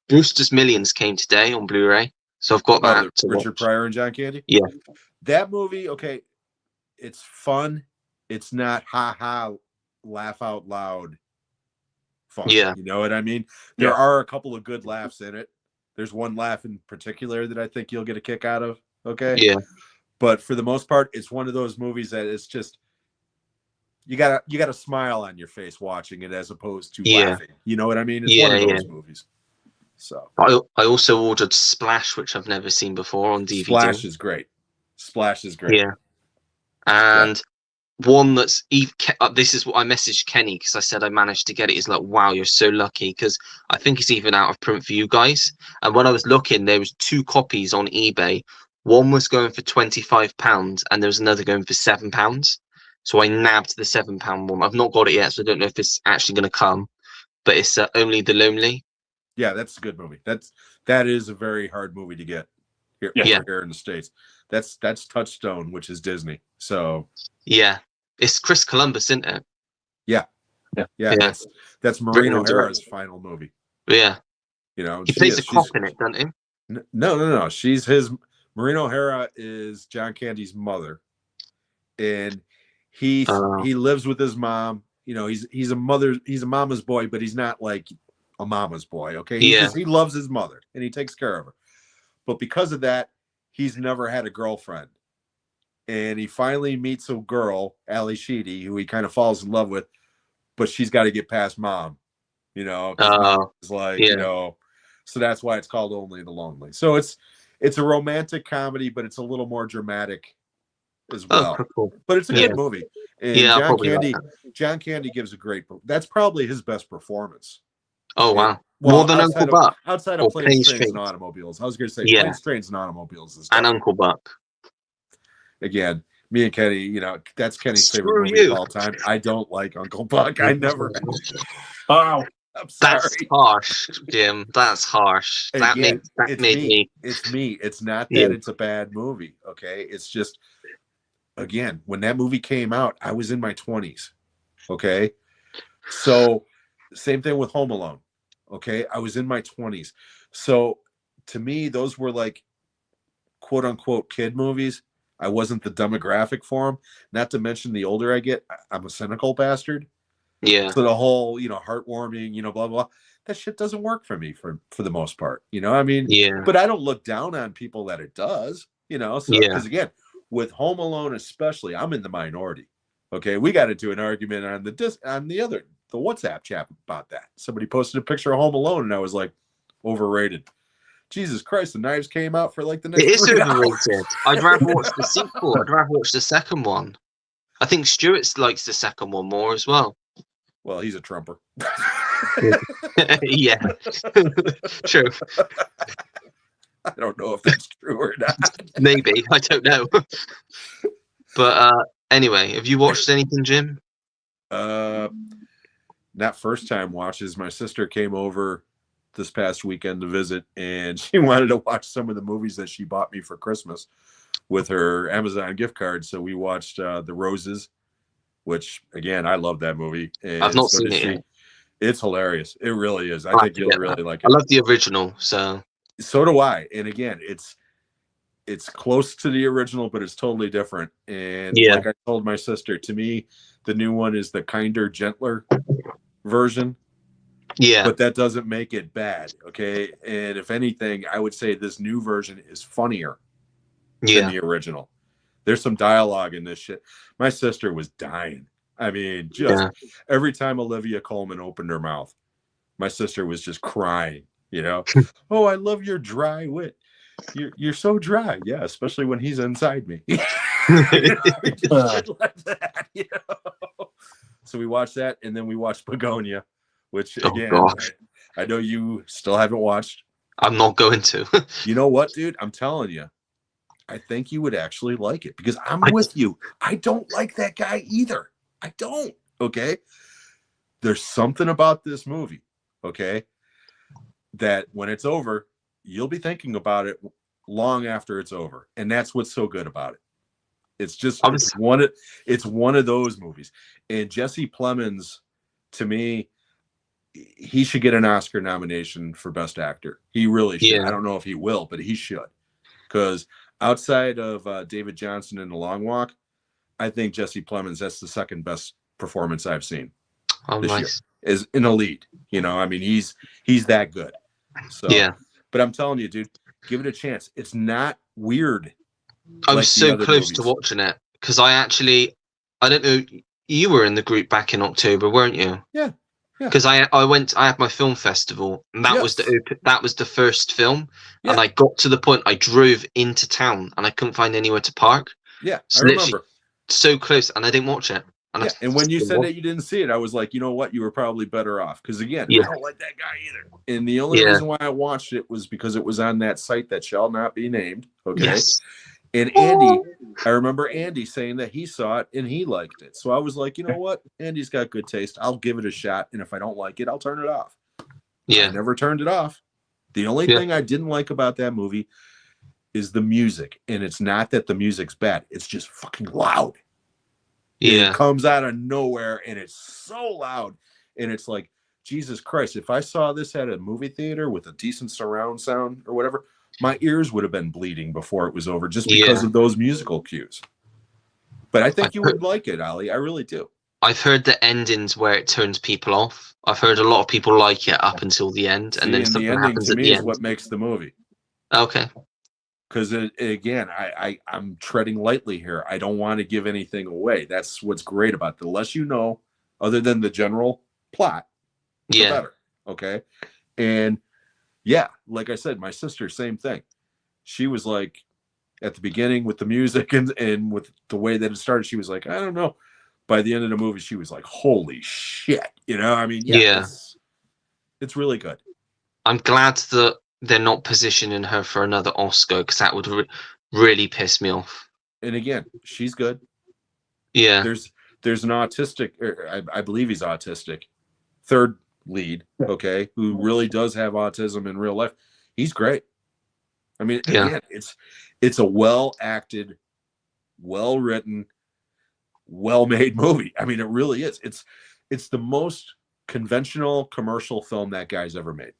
Brewster's Millions came today on Blu-ray. So I've got that. Richard Pryor and John Candy? Yeah. That movie, okay, it's fun. It's not ha-ha, laugh out loud fun. Yeah. You know what I mean? There are a couple of good laughs in it. There's one laugh in particular that I think you'll get a kick out of. Okay. Yeah. But for the most part, it's one of those movies that it's just you gotta smile on your face watching it as opposed to laughing. You know what I mean? It's one of those movies. So I also ordered Splash, which I've never seen before on DVD. Splash is great. Yeah. And one that's this is what I messaged Kenny because I said I managed to get it. He's like, wow, you're so lucky, because I think it's even out of print for you guys. And when I was looking, there was 2 copies on eBay. One was going for £25 and there was another going for £7. So I nabbed the £7 one. I've not got it yet, so I don't know if it's actually going to come. But it's Only the Lonely. Yeah, that's a good movie. That is a very hard movie to get here in the States. That's Touchstone, which is Disney. So yeah, it's Chris Columbus, isn't it? Yeah. That's Maureen O'Hara's final movie. Yeah, he plays a cop in it, doesn't he? No. She's his. Maureen O'Hara is John Candy's mother, and he lives with his mom. He's a mama's boy, but he's not like a mama's boy. Okay, he loves his mother and he takes care of her. But because of that, he's never had a girlfriend. And he finally meets a girl, Ali Sheedy, who he kind of falls in love with, but she's got to get past mom, it's like, so that's why it's called Only the Lonely. So it's a romantic comedy, but it's a little more dramatic as well. Cool. But it's a good movie. And John Candy gives a great, that's probably his best performance. Oh, wow. More than Uncle Buck. Outside of Planes, Trains, and Automobiles. I was going to say Planes, Trains, and Automobiles. And Uncle Buck. Again, me and Kenny, that's Kenny's favorite movie of all time. I don't like Uncle Buck. I never. Wow. I'm sorry. That's harsh, Jim. That's harsh. That made me. It's me. It's not that it's a bad movie. Okay. It's just, again, when that movie came out, I was in my 20s. Okay. So same thing with Home Alone. Okay. I was in my 20s. So to me, those were like quote unquote kid movies. I wasn't the demographic for them. Not to mention the older I get, I'm a cynical bastard. Yeah. So the whole, heartwarming, blah, blah, that shit doesn't work for me for the most part. I mean, but I don't look down on people that it does, so, because again, with Home Alone, especially, I'm in the minority. Okay. We got into an argument on the WhatsApp chat about that. Somebody posted a picture of Home Alone and I was like, overrated. Jesus Christ, the knives came out for like the next. It is overrated. I'd rather watch the sequel. I'd rather watch the second one. I think Stuart likes the second one more as well. Well, he's a Trumper. Yeah, true. I don't know if that's true or not. Maybe, I don't know. But anyway, have you watched anything, Jim? Not first time watches. My sister came over this past weekend to visit, and she wanted to watch some of the movies that she bought me for Christmas with her Amazon gift card. So we watched The Roses, which again, I love that movie. And I've not seen it yet. It's hilarious. It really is. I think you'll really like it. I love the original, so do I. And again, it's close to the original, but it's totally different. And like I told my sister, to me, the new one is the kinder, gentler version. Yeah. But that doesn't make it bad, okay? And if anything, I would say this new version is funnier than the original. There's some dialogue in this shit. My sister was dying. I mean, just every time Olivia Colman opened her mouth, my sister was just crying, you know? Oh, I love your dry wit. You're so dry. Yeah, especially when he's inside me. Shit like that, you know? So we watched that, and then we watched Begonia, which, again, I know you still haven't watched. I'm not going to. You know what, dude? I'm telling you. I think you would actually like it because I'm with you. I don't like that guy either. I don't. Okay. There's something about this movie. Okay. That when it's over, you'll be thinking about it long after it's over. And that's what's so good about it. It's just, it's one of those movies. And Jesse Plemons, to me, he should get an Oscar nomination for Best Actor. He really should. I don't know if he will, but he should. Because outside of David Johnson in The Long Walk, I think Jesse Plemons, that's the second best performance I've seen this year, is in a lead. You know, I mean, he's that good. So, but I'm telling you, dude, give it a chance. It's not weird. I was so close to watching it because I don't know, you were in the group back in October, weren't you? Yeah. Because I had my film festival, and that was the first film, and I got to the point I drove into town and I couldn't find anywhere to park. Yeah, so I remember. So close, and I didn't watch it. And when you said that you didn't see it, I was like, you know what, you were probably better off. Because again, I don't like that guy either. And the only reason why I watched it was because it was on that site that shall not be named. Okay. Yes. And Andy, I remember Andy saying that he saw it and he liked it. So I was like, you know what? Andy's got good taste. I'll give it a shot. And if I don't like it, I'll turn it off. I never turned it off. The only thing I didn't like about that movie is the music. And it's not that the music's bad. It's just fucking loud. It comes out of nowhere and it's so loud. And it's like, Jesus Christ, if I saw this at a movie theater with a decent surround sound or whatever, my ears would have been bleeding before it was over just because of those musical cues. But I think you would like it, Ali. I really do. I've heard the endings where it turns people off. I've heard a lot of people like it up until the end, and then something happens at the end. Is what makes the movie. Okay. Because again, I'm treading lightly here. I don't want to give anything away. That's what's great about it. The less you know, other than the general plot, the better. Okay. And yeah, like I said, my sister, same thing. She was like, at the beginning with the music and with the way that it started, she was like, I don't know. By the end of the movie, she was like, holy shit. You know, I mean, it's really good. I'm glad that they're not positioning her for another Oscar, because that would really piss me off. And again, she's good. Yeah. There's an autistic, I believe he's autistic, third lead, okay, who really does have autism in real life. He's great. I mean, again, it's a well-acted, well-written, well-made movie. I mean, it really is. It's the most conventional commercial film that guy's ever made.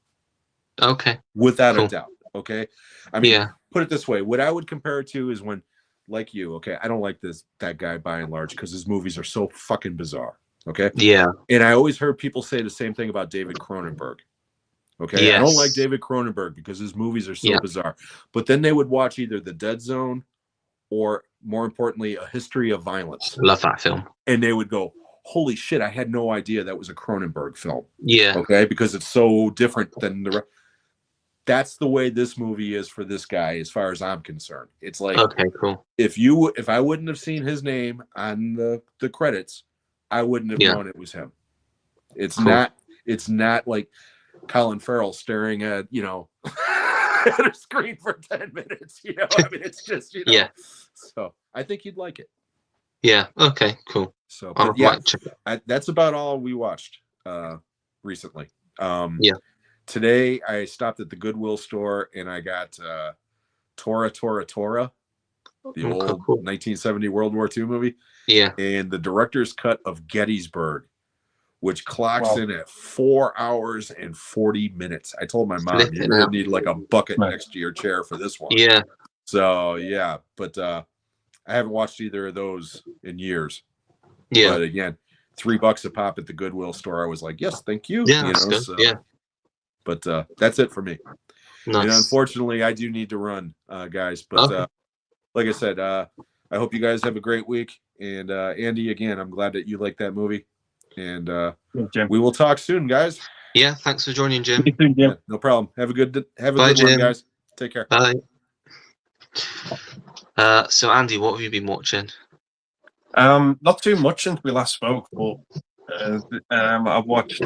Okay. Without a doubt. Okay. I mean, put it this way. What I would compare it to is when, like you, okay, I don't like that guy by and large because his movies are so fucking bizarre. Okay. Yeah. And I always heard people say the same thing about David Cronenberg. Okay. Yes. I don't like David Cronenberg because his movies are so bizarre. But then they would watch either The Dead Zone or, more importantly, A History of Violence. Love that film. And they would go, holy shit, I had no idea that was a Cronenberg film. Yeah. Okay. Because it's so different than the rest. That's the way this movie is for this guy, as far as I'm concerned. It's like, okay, cool. If I wouldn't have seen his name on the credits, I wouldn't have known it was him. It's cool. It's not like Colin Farrell staring at, at a screen for 10 minutes. I mean, it's just, So I think you'd like it. Yeah. Okay, cool. So, but that's about all we watched recently. Today I stopped at the Goodwill store and I got Tora, the old 1970 World War II movie. Yeah. And the director's cut of Gettysburg, which clocks in at 4 hours and 40 minutes. I told my mom, you need like a bucket next to your chair for this one. Yeah. So, yeah. But I haven't watched either of those in years. Yeah. But again, $3 a pop at the Goodwill store, I was like, yes, thank you. Yeah, that's good. So, yeah, but that's it for me. nice. And unfortunately, I do need to run, guys. But Okay. like I said, I hope you guys have a great week. And Andy, again, I'm glad that you like that movie. And we will talk soon, guys. Yeah, thanks for joining, Jim. Yeah, no problem. Have a good Bye, one, Jim. guys. Take care. Bye. So Andy, what have you been watching? Not too much since we last spoke, but I've watched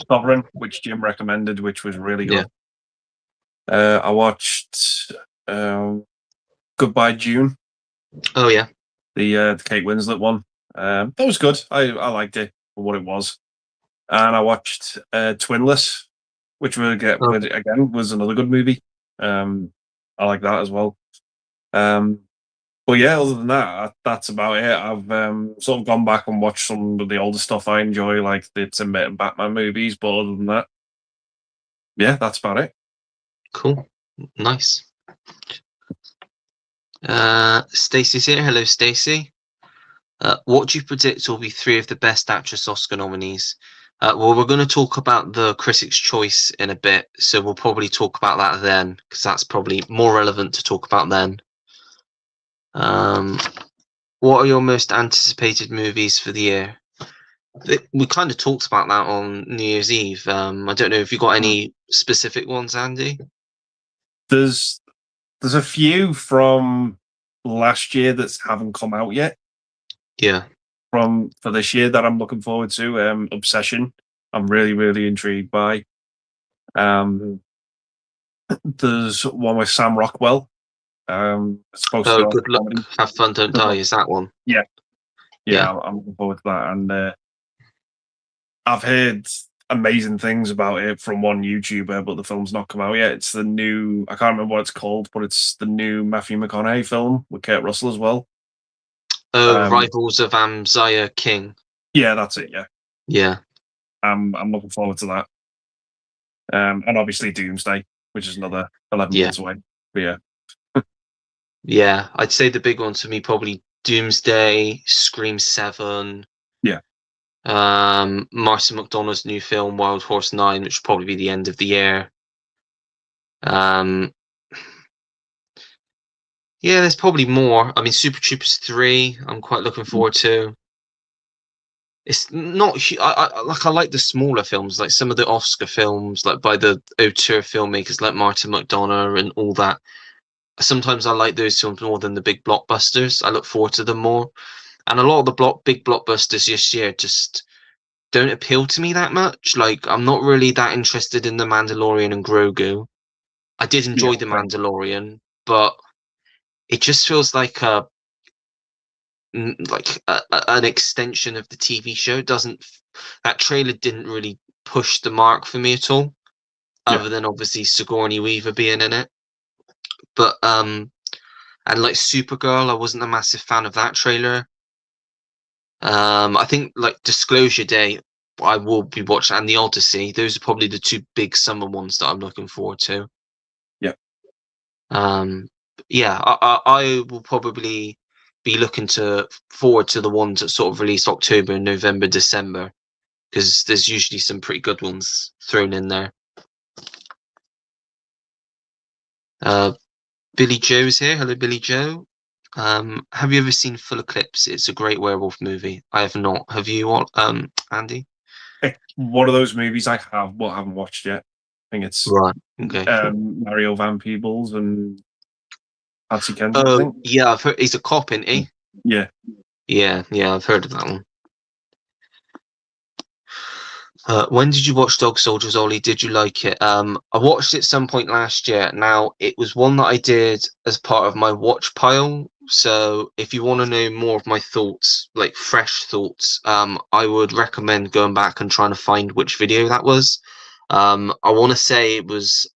Sovereign, which Jim recommended, which was really good. I watched Goodbye June. Oh yeah, the Kate Winslet one. That was good. I liked it for what it was. And I watched Twinless, which again was another good movie. I like that as well. But yeah, other than that, that's about it. I've sort of gone back and watched some of the older stuff I enjoy, like the Tim Burton Batman movies. But other than that, yeah, that's about it. Cool, nice. Stacey's here. Hello, Stacey. What do you predict will be 3 of the Best Actress Oscar nominees? Well, we're going to talk about the Critics' Choice in a bit, so we'll probably talk about that then, because that's probably more relevant to talk about then. What are your most anticipated movies for the year? We kind of talked about that on New Year's Eve. I don't know if you got any specific ones, Andy. There's a few from last year that haven't come out yet. Yeah. For this year that I'm looking forward to. Obsession, I'm really intrigued by. There's one with Sam Rockwell. It's supposed to be Good luck, comedy. Have Fun, Don't Die. Is that one? Yeah. Yeah. I'm looking forward to that, and I've heard amazing things about it from one YouTuber, but the film's not come out yet. It's the new, I can't remember what it's called, but it's the new Matthew McConaughey film with Kurt Russell as well. Rivals of Amziah King. Yeah, that's it. Yeah. Yeah. I'm looking forward to that. And obviously Doomsday, which is another 11 months away. But yeah. Yeah, I'd say the big ones for me probably Doomsday, Scream 7. Yeah. Martin McDonagh's new film Wild Horse 9, which will probably be the end of the year. Yeah, there's probably more. I mean, Super Troopers 3, I'm quite looking forward to. It's not I like the smaller films, like some of the Oscar films, like by the auteur filmmakers like Martin McDonagh and all that. Sometimes I like those films more than the big blockbusters. I look forward to them more. And a lot of the big blockbusters this year just don't appeal to me that much. Like, I'm not really that interested in The Mandalorian and Grogu. I did enjoy The Mandalorian, but it just feels like an extension of the TV show. That trailer didn't really push the mark for me at all, other than obviously Sigourney Weaver being in it. But and like Supergirl, I wasn't a massive fan of that trailer. I think like Disclosure Day, I will be watching, and The Odyssey. Those are probably the 2 big summer ones that I'm looking forward to. Yeah. Yeah, I will probably be looking forward to the ones that sort of release October, November, December, because there's usually some pretty good ones thrown in there. Billy Joe's here. Hello, Billy Joe. Have you ever seen Full Eclipse? It's a great werewolf movie. I have not. Have you, Andy? One of those movies I have, but haven't watched yet. I think it's right. Okay. Mario Van Peebles and Patsy Kensit. Oh, yeah, I've heard he's a cop, isn't he? Yeah. Yeah, I've heard of that one. When did you watch Dog Soldiers, Ollie? Did you like it? I watched it some point last year. Now, it was one that I did as part of my watch pile. So if you want to know more of my thoughts, like fresh thoughts, I would recommend going back and trying to find which video that was. I want to say it was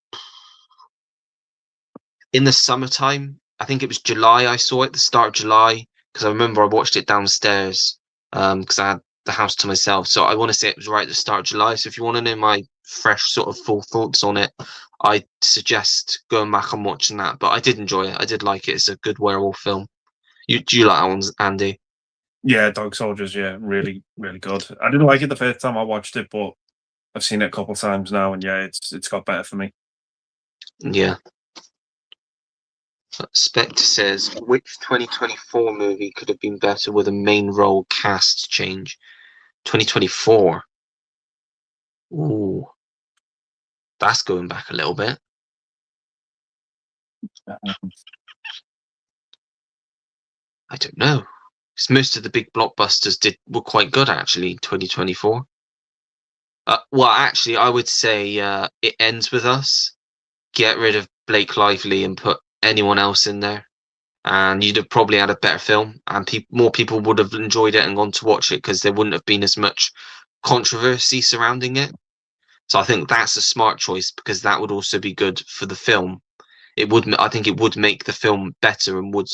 in the summertime. I think it was July I saw it, the start of July, because I remember I watched it downstairs because I had the house to myself. So I want to say it was right at the start of July. So if you want to know my fresh sort of full thoughts on it, I suggest going back and watching that. But I did enjoy it. I did like it. It's a good werewolf film. Do you like that one, Andy? Yeah, Dog Soldiers. Yeah, really, really good. I didn't like it the first time I watched it, but I've seen it a couple times now, and yeah, it's got better for me. Yeah. Spectre says, which 2024 movie could have been better with a main role cast change? 2024. Ooh, that's going back a little bit. I don't know. 'Cause most of the big blockbusters were quite good actually. 2024. Well, actually, I would say It Ends With Us. Get rid of Blake Lively and put anyone else in there, and you'd have probably had a better film, and more people would have enjoyed it and gone to watch it because there wouldn't have been as much controversy surrounding it. So I think that's a smart choice because that would also be good for the film. I think it would make the film better and would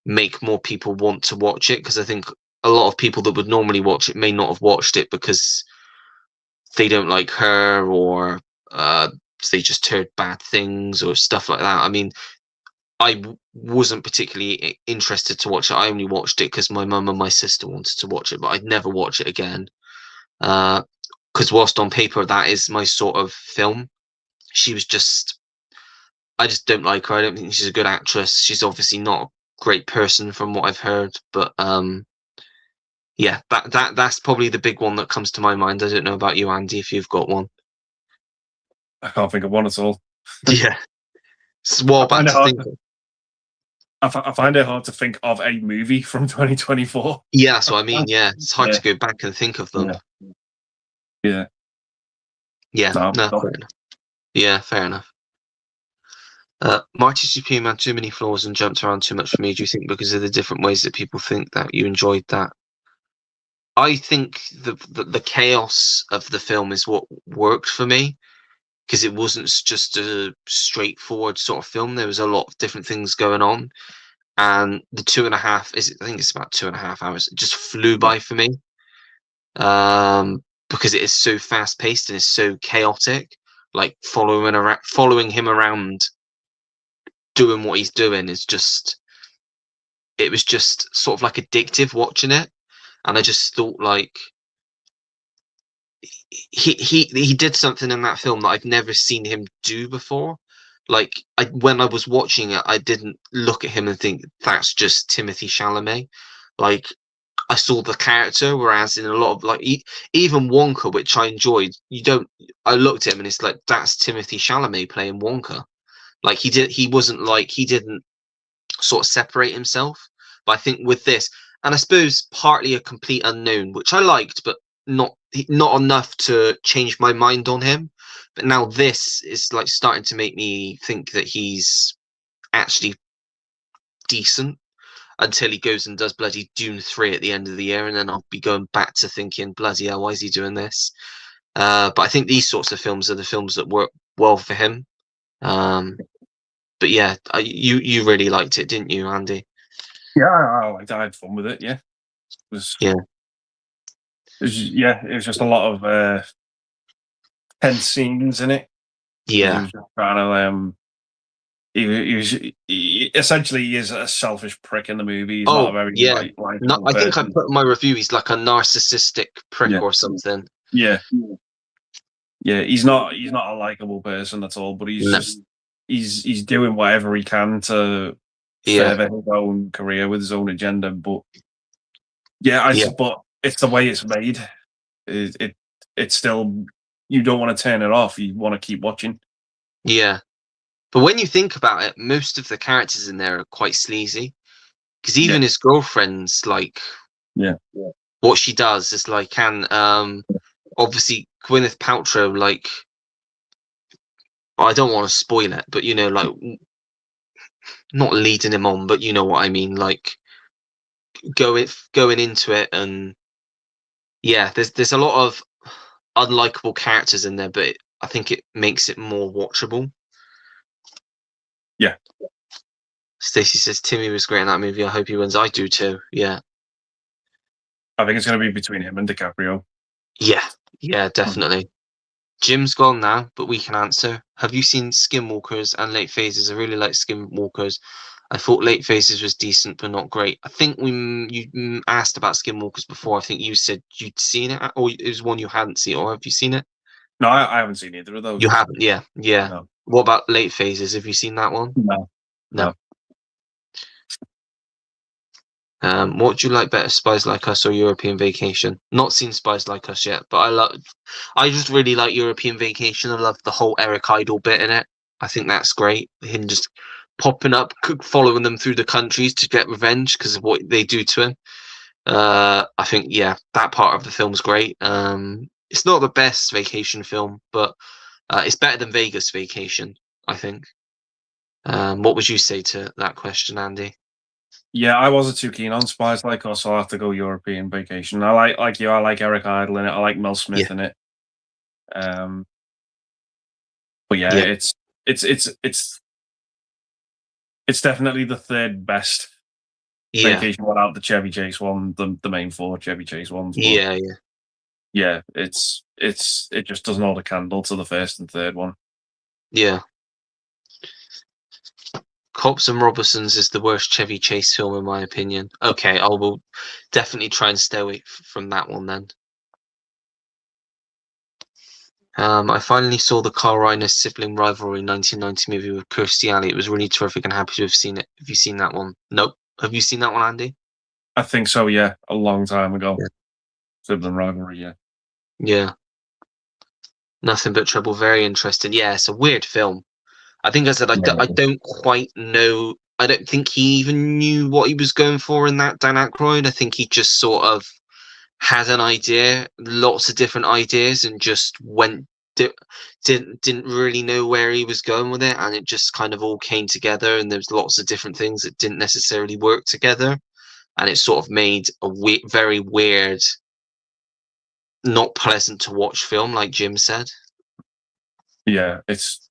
make more people want to watch it, because I think a lot of people that would normally watch it may not have watched it because they don't like her, or they just heard bad things or stuff like that. I mean, wasn't particularly interested to watch it. I only watched it because my mum and my sister wanted to watch it, but I'd never watch it again. Because whilst on paper that is my sort of film, I just don't like her. I don't think she's a good actress. She's obviously not a great person from what I've heard, but yeah, that's probably the big one that comes to my mind. I don't know about you, Andy, if you've got one. I can't think of one at all. Yeah, it's what about to think of. I find it hard to think of a movie from 2024. Yeah, that's what I mean. Yeah, it's hard to go back and think of them. Yeah. Yeah. No, fair enough. Yeah, fair enough. Mighty Supreme had too many flaws and jumped around too much for me. Do you think because of the different ways that people think that you enjoyed that? I think the chaos of the film is what worked for me, because it wasn't just a straightforward sort of film. There was a lot of different things going on, and the 2.5 I think it's about 2.5 hours. It just flew by for me, because it is so fast paced and it's so chaotic. Like following him around, doing what he's doing it was just sort of like addictive watching it. And I just thought, like, he did something in that film that I've never seen him do before. Like, when I was watching it, I didn't look at him and think that's just Timothy Chalamet. Like, I saw the character, whereas in a lot of, like, even Wonka, which I enjoyed, I looked at him and it's like, that's Timothy Chalamet playing Wonka. Like, he didn't sort of separate himself. But I think with this, and I suppose partly a complete unknown, which I liked, but not enough to change my mind on him. But now this is like starting to make me think that he's actually decent, until he goes and does bloody Dune 3 at the end of the year, and then I'll be going back to thinking, bloody hell, why is he doing this? But I think these sorts of films are the films that work well for him. But yeah, you really liked it, didn't you, Andy? Yeah, I liked it. I had fun with it. Yeah, it was just a lot of tense scenes in it. Yeah, he was just trying to he essentially is a selfish prick in the movie. He's not a very I think I put in my review he's like a narcissistic prick or something. Yeah, he's not a likable person at all, but he's doing whatever he can to further his own career with his own agenda. But but it's the way it's made. It's still, you don't want to turn it off. You want to keep watching. Yeah. But when you think about it, most of the characters in there are quite sleazy. Because even his girlfriend's like, what she does is like, and obviously Gwyneth Paltrow, like, I don't want to spoil it, but you know, like, not leading him on, but you know what I mean, like, going into it, and yeah, there's a lot of unlikable characters in there, but I think it makes it more watchable. Yeah. Stacey says Timmy was great in that movie. I hope he wins. I do too. Yeah. I think it's going to be between him and DiCaprio. Yeah, definitely. Jim's gone now, but we can answer. Have you seen Skinwalkers and Late Phases? I really like Skinwalkers. I thought Late Phases was decent, but not great. I think you asked about Skinwalkers before. I think you said you'd seen it, or it was one you hadn't seen, or have you seen it? No, I haven't seen either of those. You haven't, yeah. No. What about Late Phases? Have you seen that one? No. What do you like better, Spies Like Us or European Vacation? Not seen Spies Like Us yet, but I just really like European Vacation. I love the whole Eric Idle bit in it. I think that's great. Him just popping up, following them through the countries to get revenge because of what they do to him. I think, yeah, that part of the film's great. It's not the best vacation film, but it's better than Vegas Vacation, I think. What would you say to that question, Andy? Yeah, I wasn't too keen on Spies Like Us, so I'll have to go European Vacation. I like you. I like Eric Idle in it. I like Mel Smith in it. But yeah, it's definitely the third best vacation without the Chevy Chase one, the main four Chevy Chase ones. But yeah, it just doesn't hold a candle to the first and third one. Yeah. Cops and Robertsons is the worst Chevy Chase film in my opinion. Okay, I will definitely try and stay away from that one then. I finally saw the Carl Reiner sibling rivalry 1990 movie with Kirstie Alley. It was really terrific and happy to have seen it. Have you seen that one? Nope. Have you seen that one, Andy? I think so, yeah. A long time ago. Yeah. Sibling rivalry, yeah. Yeah. Nothing But Trouble. Very interesting. Yeah, it's a weird film. I think I said I don't quite know. I don't think he even knew what he was going for in that, Dan Aykroyd. I think he just sort of had an idea, lots of different ideas, and just didn't really know where he was going with it, and it just kind of all came together. And there's lots of different things that didn't necessarily work together, and it sort of made a very weird, not pleasant to watch film, like Jim said. Yeah, it's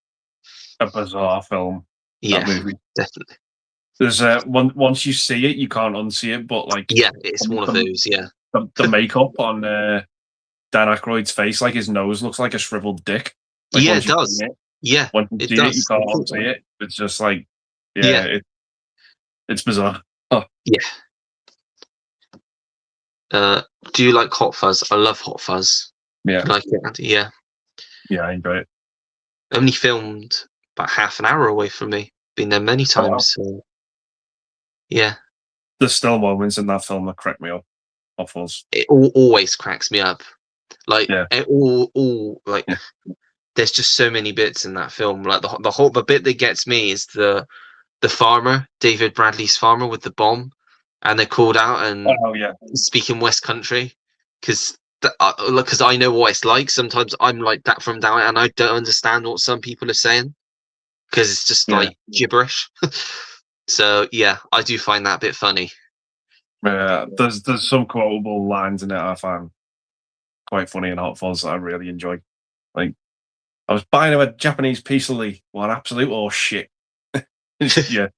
a bizarre film. Yeah, movie. Definitely. There's once you see it, you can't unsee it. But like, yeah, it's one of those. Yeah, the makeup on Dan Aykroyd's face, like his nose looks like a shriveled dick. Like, yeah, it does. Yeah, once you see it, you can't unsee it. It's just like, it's bizarre. Oh. Yeah. Do you like Hot Fuzz? I love Hot Fuzz. Yeah. You like it, Andy? Yeah. Yeah, I enjoy it. Only filmed about half an hour away from me. Been there many times. So, yeah. There's still moments in that film that crack me up. Hot Fuzz. It always cracks me up. Like it all like. Yeah. There's just so many bits in that film. Like the bit that gets me is the farmer, David Bradley's farmer with the bomb, and they're called out and speaking West Country because I know what it's like. Sometimes I'm like that from down, and I don't understand what some people are saying because it's just like gibberish. So yeah, I do find that a bit funny. Yeah, there's some quotable lines in it I find quite funny in Hot Fuzz that I really enjoy. Like, I was buying him a Japanese piece of Lee. What absolute shit. Yeah.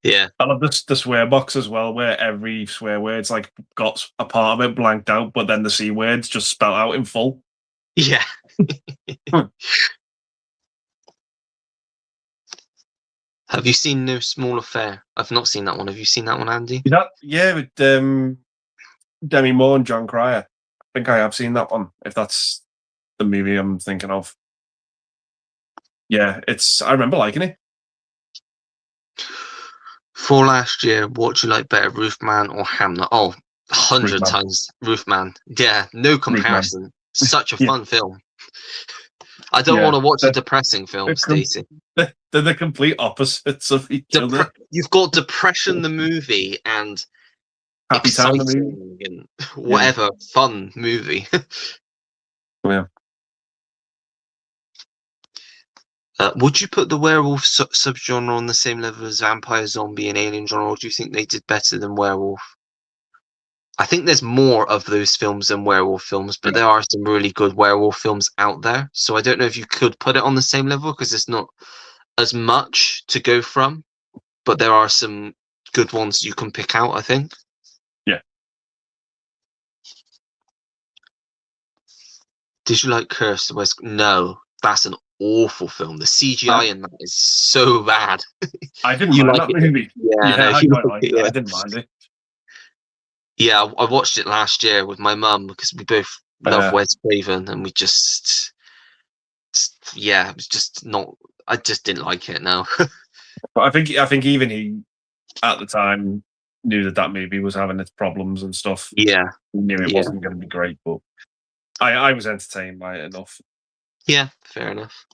Yeah. I love the swear box as well, where every swear word's like got a part of it blanked out, but then the C words just spelled out in full. Yeah. Have you seen No Small Affair? I've not seen that one. Have you seen that one, Andy? Yeah, with Demi Moore and John Cryer. I think I have seen that one, if that's the movie I'm thinking of. Yeah, I remember liking it. For last year, what do you like better, Roofman or Hamlet? Oh, 100 times Roofman. Yeah, no comparison. Roofman. Such a fun film. I don't want to watch a depressing film, Stacey. They're the complete opposites of each other. You've got Depression the movie and Happy Time the movie. And whatever fun movie. Yeah. Would you put the werewolf subgenre on the same level as vampire, zombie, and alien genre, or do you think they did better than werewolf? I think there's more of those films than werewolf films, but there are some really good werewolf films out there. So I don't know if you could put it on the same level because there's not as much to go from, but there are some good ones you can pick out, I think. Yeah. Did you like Curse? No, that's an awful film. The CGI in that is so bad. I didn't You mind like that it? movie. Yeah, no, I you quite like liked it, it. yeah. I didn't mind it. Yeah, I watched it last year with my mum because we both love Wes Craven, and we just yeah, it was just not. I just didn't like it. No. But I think even he at the time knew that movie was having its problems and stuff. Yeah, He knew it yeah, wasn't going to be great, but I was entertained by it enough. yeah. Fair enough.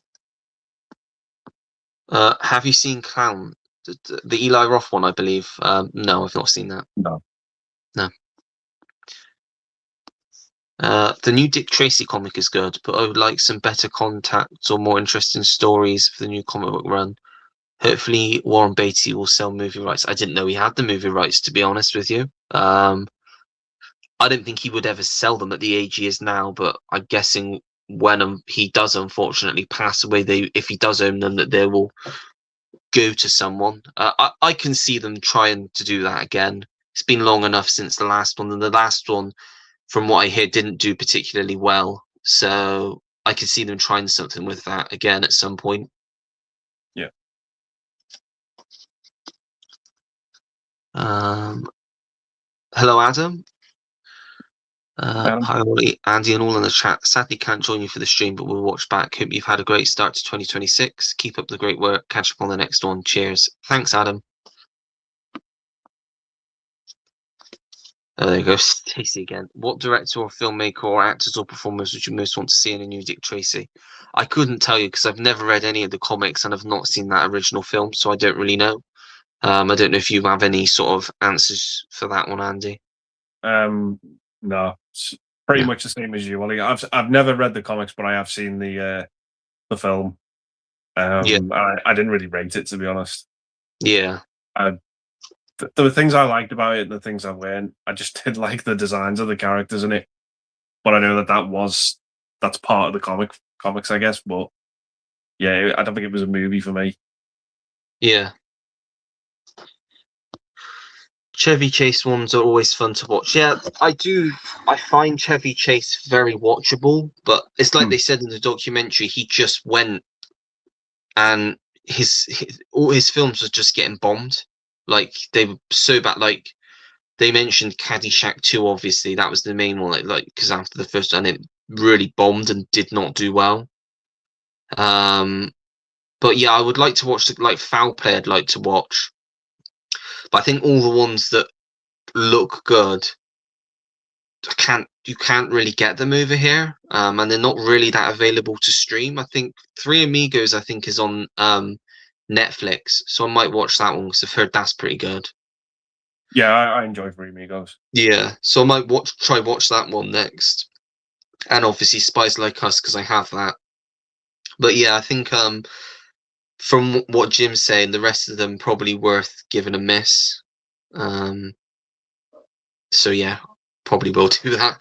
Have you seen Clown, the Eli Roth one? I believe. No, I've not seen that. No. No. The new Dick Tracy comic is good, but I would like some better contacts or more interesting stories for the new comic book run. Hopefully, Warren Beatty will sell movie rights. I didn't know he had the movie rights, to be honest with you. I don't think he would ever sell them at the age he is now, but I'm guessing when he does unfortunately pass away, if he does own them, that they will go to someone. I can see them trying to do that again. It's been long enough since the last one, and the last one, from what I hear, didn't do particularly well. So I could see them trying something with that again at some point. Yeah. Hello, Adam. Adam? Hi, Ollie, Andy, and all in the chat. Sadly, can't join you for the stream, but we'll watch back. Hope you've had a great start to 2026. Keep up the great work. Catch up on the next one. Cheers. Thanks, Adam. There you go, Stacey again. What director or filmmaker or actors or performers would you most want to see in a new Dick Tracy? I couldn't tell you because I've never read any of the comics and I've not seen that original film, so I don't really know. I don't know if you have any sort of answers for that one, Andy. No, it's pretty much the same as you, Ollie. I've never read the comics, but I have seen the film. Yeah. I didn't really rate it, to be honest. Yeah. There were things I liked about it and the things I weren't. I just did like the designs of the characters in it. But I know that's part of the comics, I guess. But yeah, I don't think it was a movie for me. Yeah. Chevy Chase ones are always fun to watch. Yeah, I do. I find Chevy Chase very watchable, but it's like they said in the documentary, he just went and all his films was just getting bombed. Like they were so bad. Like they mentioned Caddyshack 2, obviously that was the main one. Like because after the first one, it really bombed and did not do well. But yeah, I would like to watch like Foul Play. I'd like to watch, but I think all the ones that look good, you can't really get them over here, and they're not really that available to stream. I think Three Amigos is on Netflix, so I might watch that one because I've heard that's pretty good. Yeah, I enjoy Three Amigos. Yeah, so I might try watch that one next, and obviously Spies Like Us because I have that. But yeah, I think from what Jim's saying, the rest of them probably worth giving a miss. So yeah, probably will do that.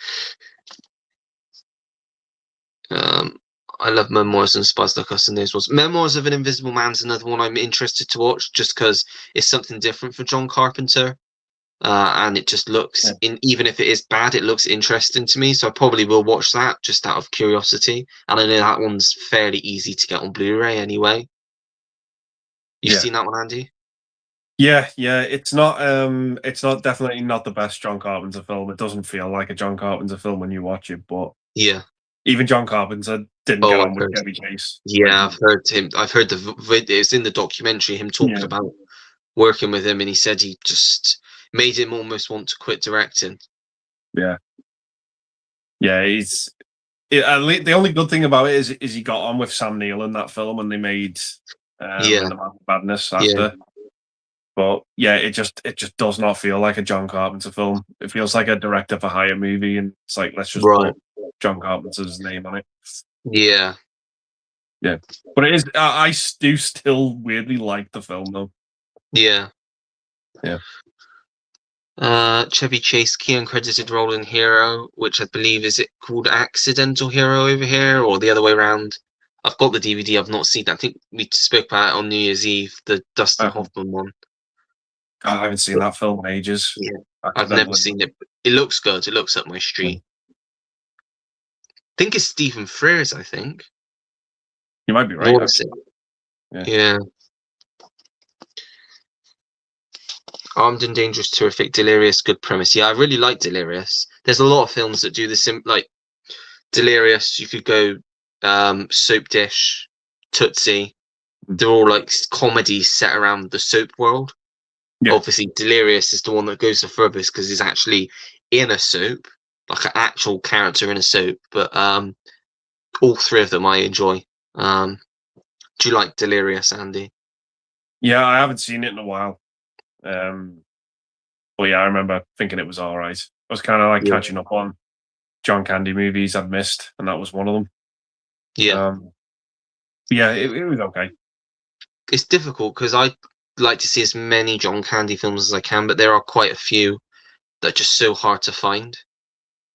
I love Memoirs and Spies Like Us and those ones. Memoirs of an Invisible Man's another one I'm interested to watch just because it's something different for John Carpenter. And it just looks, even if it is bad, it looks interesting to me. So I probably will watch that just out of curiosity. And I know that one's fairly easy to get on Blu-ray anyway. You've seen that one, Andy? Yeah, it's not definitely not the best John Carpenter film. It doesn't feel like a John Carpenter film when you watch it, but yeah, even John Carpenter didn't get on with Chevy Chase. Yeah, I've heard the it's in the documentary him talking about working with him, and he said he just made him almost want to quit directing. Yeah, the only good thing about it is he got on with Sam Neill in that film, and they made The Man of Madness after. But yeah, it just does not feel like a John Carpenter film. It feels like a director for hire movie, and it's like let's just put John Carpenter's name on it. Yeah, but it is. I do still weirdly like the film though. Yeah. Chevy Chase key uncredited role in Hero, which I believe is it called Accidental Hero over here, or the other way around. I've got the DVD. I've not seen that. I think we spoke about it on New Year's Eve, the Dustin Hoffman one. I haven't seen that film in ages. Yeah, I've never seen it. It looks good. It looks up my street. I think it's Stephen Frears, I think. You might be right. What is it? Yeah. Armed and Dangerous, terrific. Delirious, good premise. Yeah, I really like Delirious. There's a lot of films that do this, like Delirious. You could go Soap Dish, Tootsie. They're all like comedies set around the soap world. Yeah. Obviously, Delirious is the one that goes the furthest because he's actually in a soap, like an actual character in a soap. But all three of them I enjoy. Do you like Delirious, Andy? Yeah, I haven't seen it in a while. But yeah, I remember thinking it was all right. I was kind of like catching up on John Candy movies I'd missed, and that was one of them. Yeah. Yeah, it was okay. It's difficult because I like to see as many John Candy films as I can, but there are quite a few that are just so hard to find.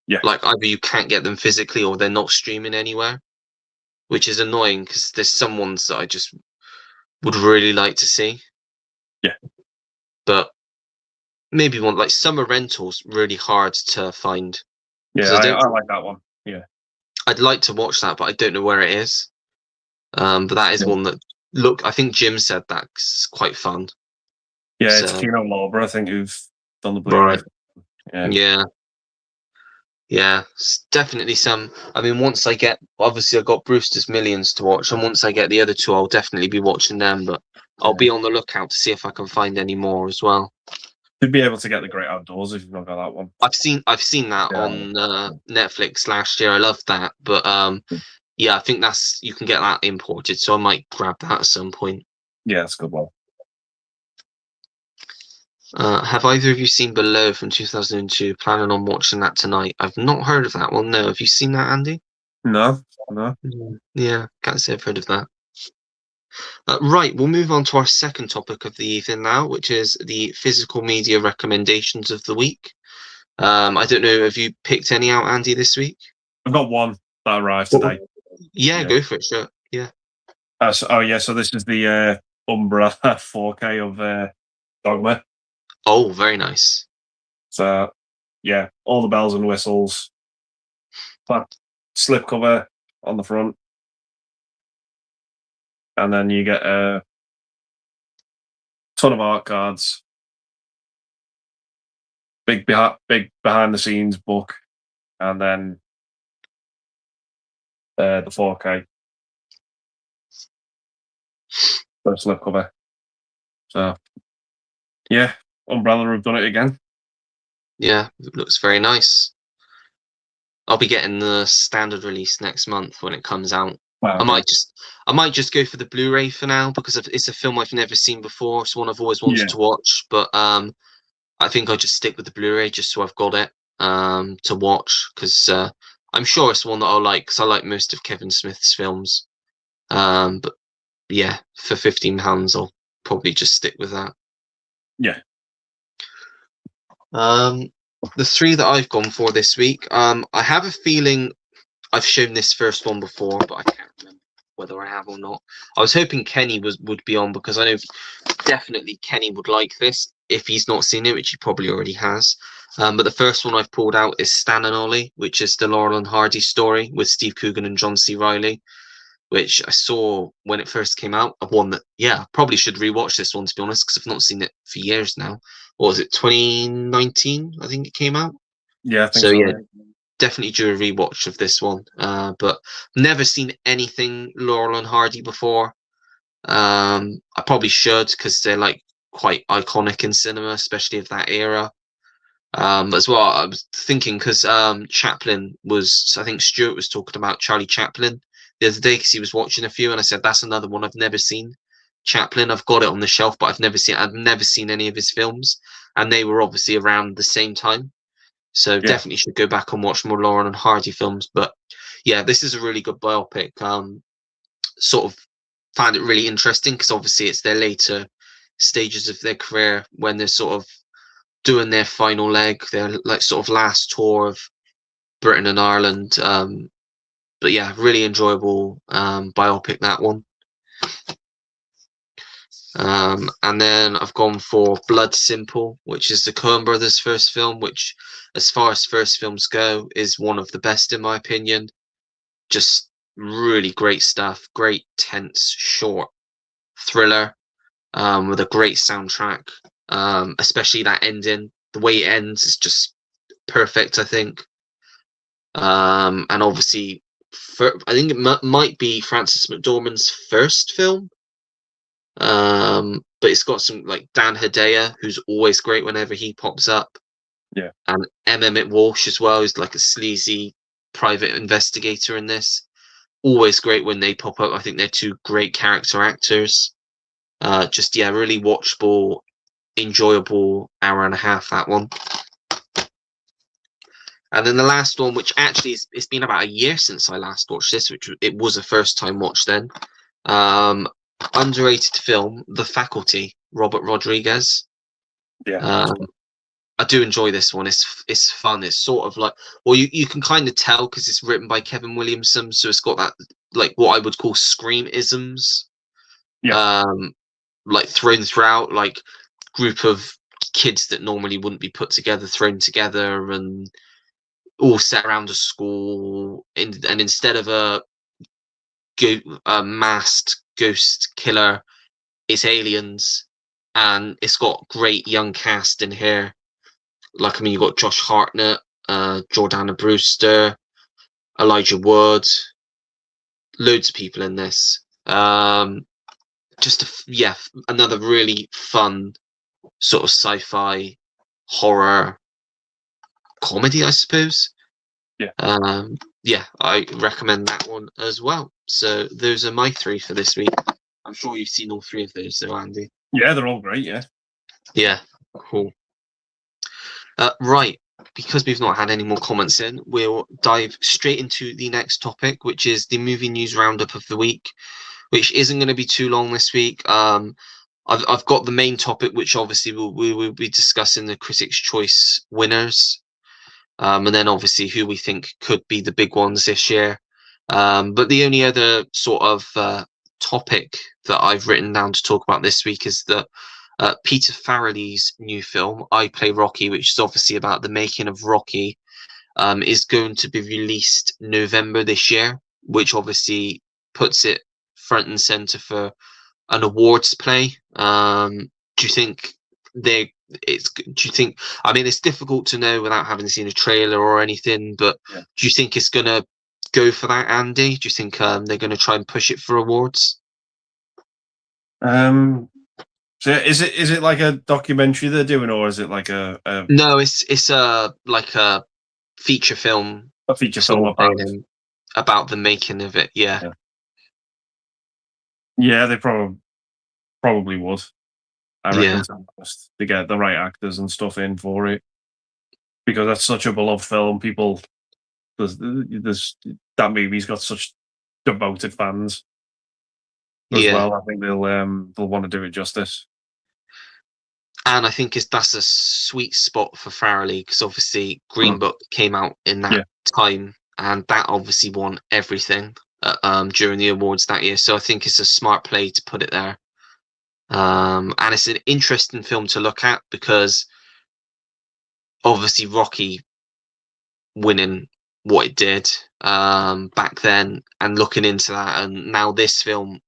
Yeah. Like either you can't get them physically or they're not streaming anywhere, which is annoying because there's some ones that I just would really like to see. Yeah. But maybe one like Summer Rental's really hard to find. Yeah, I like that one. Yeah. I'd like to watch that, but I don't know where it is. But that is one that I think Jim said that's quite fun. Yeah, it's Kino Lorber, I think, who've done the Blu-ray. Right. Yeah, it's definitely some. I mean, once I get, obviously, I got Brewster's Millions to watch, and once I get the other two, I'll definitely be watching them. But I'll be on the lookout to see if I can find any more as well. You'd be able to get The Great Outdoors if you've not got that one. I've seen that on Netflix last year. I love that, but yeah, I think you can get that imported, so I might grab that at some point. Yeah, it's a good one. Have either of you seen Below from 2002? Planning on watching that tonight. I've not heard of that one. No, have you seen that, Andy? No. Yeah, can't say I've heard of that. Right, we'll move on to our second topic of the evening now, which is the physical media recommendations of the week. I don't know, have you picked any out, Andy, this week? I've got one that arrived today. Yeah, go for it, sure. Yeah. So this is the Umbrella 4K of Dogma. Oh, very nice. So, yeah, all the bells and whistles. Slipcover on the front. And then you get a ton of art cards. Big behind the scenes book. And then the 4K. For a slipcover. So, yeah, Umbrella have done it again. Yeah, it looks very nice. I'll be getting the standard release next month when it comes out. Wow. I might just go for the Blu-ray for now because it's a film I've never seen before. It's one I've always wanted to watch, but I think I'll just stick with the Blu-ray just so I've got it to watch because I'm sure it's one that I'll like because I like most of Kevin Smith's films. But yeah, for £15, I'll probably just stick with that. Yeah. The three that I've gone for this week, I have a feeling I've shown this first one before, but I can't remember whether I have or not. I was hoping Kenny would be on because I know definitely Kenny would like this if he's not seen it, which he probably already has. But the first one I've pulled out is Stan and Ollie, which is the Laurel and Hardy story with Steve Coogan and John C. Reilly, which I saw when it first came out. One that, I probably should rewatch this one, to be honest, because I've not seen it for years now. What was it, 2019, I think it came out? Yeah, I think so. Yeah, definitely do a rewatch of this one. But never seen anything Laurel and Hardy before. I probably should because they're like quite iconic in cinema, especially of that era. As well, I was thinking because Chaplin was, I think Stuart was talking about Charlie Chaplin the other day because he was watching a few, and I said that's another one I've never seen. Chaplin, I've got it on the shelf, but I've never seen any of his films, and they were obviously around the same time. So definitely should go back and watch more Laurel and Hardy films. But yeah, this is a really good biopic. Sort of found it really interesting because obviously it's their later stages of their career when they're sort of doing their final leg, their like sort of last tour of Britain and Ireland. But yeah, really enjoyable biopic, that one. And then I've gone for Blood Simple, which is the Coen brothers' first film, which, as far as first films go, is one of the best in my opinion. Just really great stuff. Great, tense, short thriller with a great soundtrack. Especially that ending. The way it ends is just perfect, I think. And obviously, I think it might be Francis McDormand's first film. But it's got some like Dan Hedaya, who's always great whenever he pops up. Yeah. And M. Emmett Walsh as well, who's like a sleazy private investigator in this. Always great when they pop up. I think they're two great character actors. Just really watchable, enjoyable hour and a half, that one. And then the last one, which actually it's been about a year since I last watched this, which it was a first time watch then. Underrated film, The Faculty, Robert Rodriguez. Yeah. I do enjoy this one. It's fun. It's sort of like, well, you can kind of tell because it's written by Kevin Williamson, so it's got that like what I would call scream-isms. Yeah. Like thrown throughout, like group of kids that normally wouldn't be put together, thrown together, and all set around a school. And instead of a masked ghost killer, it's aliens, and it's got great young cast in here. Like, I mean, you got Josh Hartnett, Jordana Brewster, Elijah Wood, loads of people in this. Just another really fun sort of sci-fi horror comedy, I suppose. Yeah. I recommend that one as well. So those are my three for this week. I'm sure you've seen all three of those, though, Andy. Yeah, they're all great. Yeah. Yeah. Cool. Right. Because we've not had any more comments in, we'll dive straight into the next topic, which is the movie news roundup of the week, which isn't going to be too long this week. I've got the main topic, which obviously we will be discussing the Critics' Choice winners, and then obviously who we think could be the big ones this year. But the only other sort of topic that I've written down to talk about this week is the Peter Farrelly's new film, I Play Rocky, which is obviously about the making of Rocky, is going to be released November this year, which obviously puts it front and center for an awards play. Do you think do you think, I mean, it's difficult to know without having seen a trailer or anything, but Yeah. do you think it's going to go for that, Andy? Do you think they're going to try and push it for awards? So is it like a documentary they're doing, or is it like a No, it's like a feature film. A feature film about the making of it. Yeah. Yeah, they probably would. I reckon to get the right actors and stuff in for it, because that's such a beloved film. People, there's that movie's got such devoted fans as well. I think they'll want to do it justice. And I think that's a sweet spot for Farrelly, because obviously Green Book came out in that time, and that obviously won everything during the awards that year. So I think it's a smart play to put it there. And it's an interesting film to look at, because obviously Rocky winning what it did back then, and looking into that, and now this film,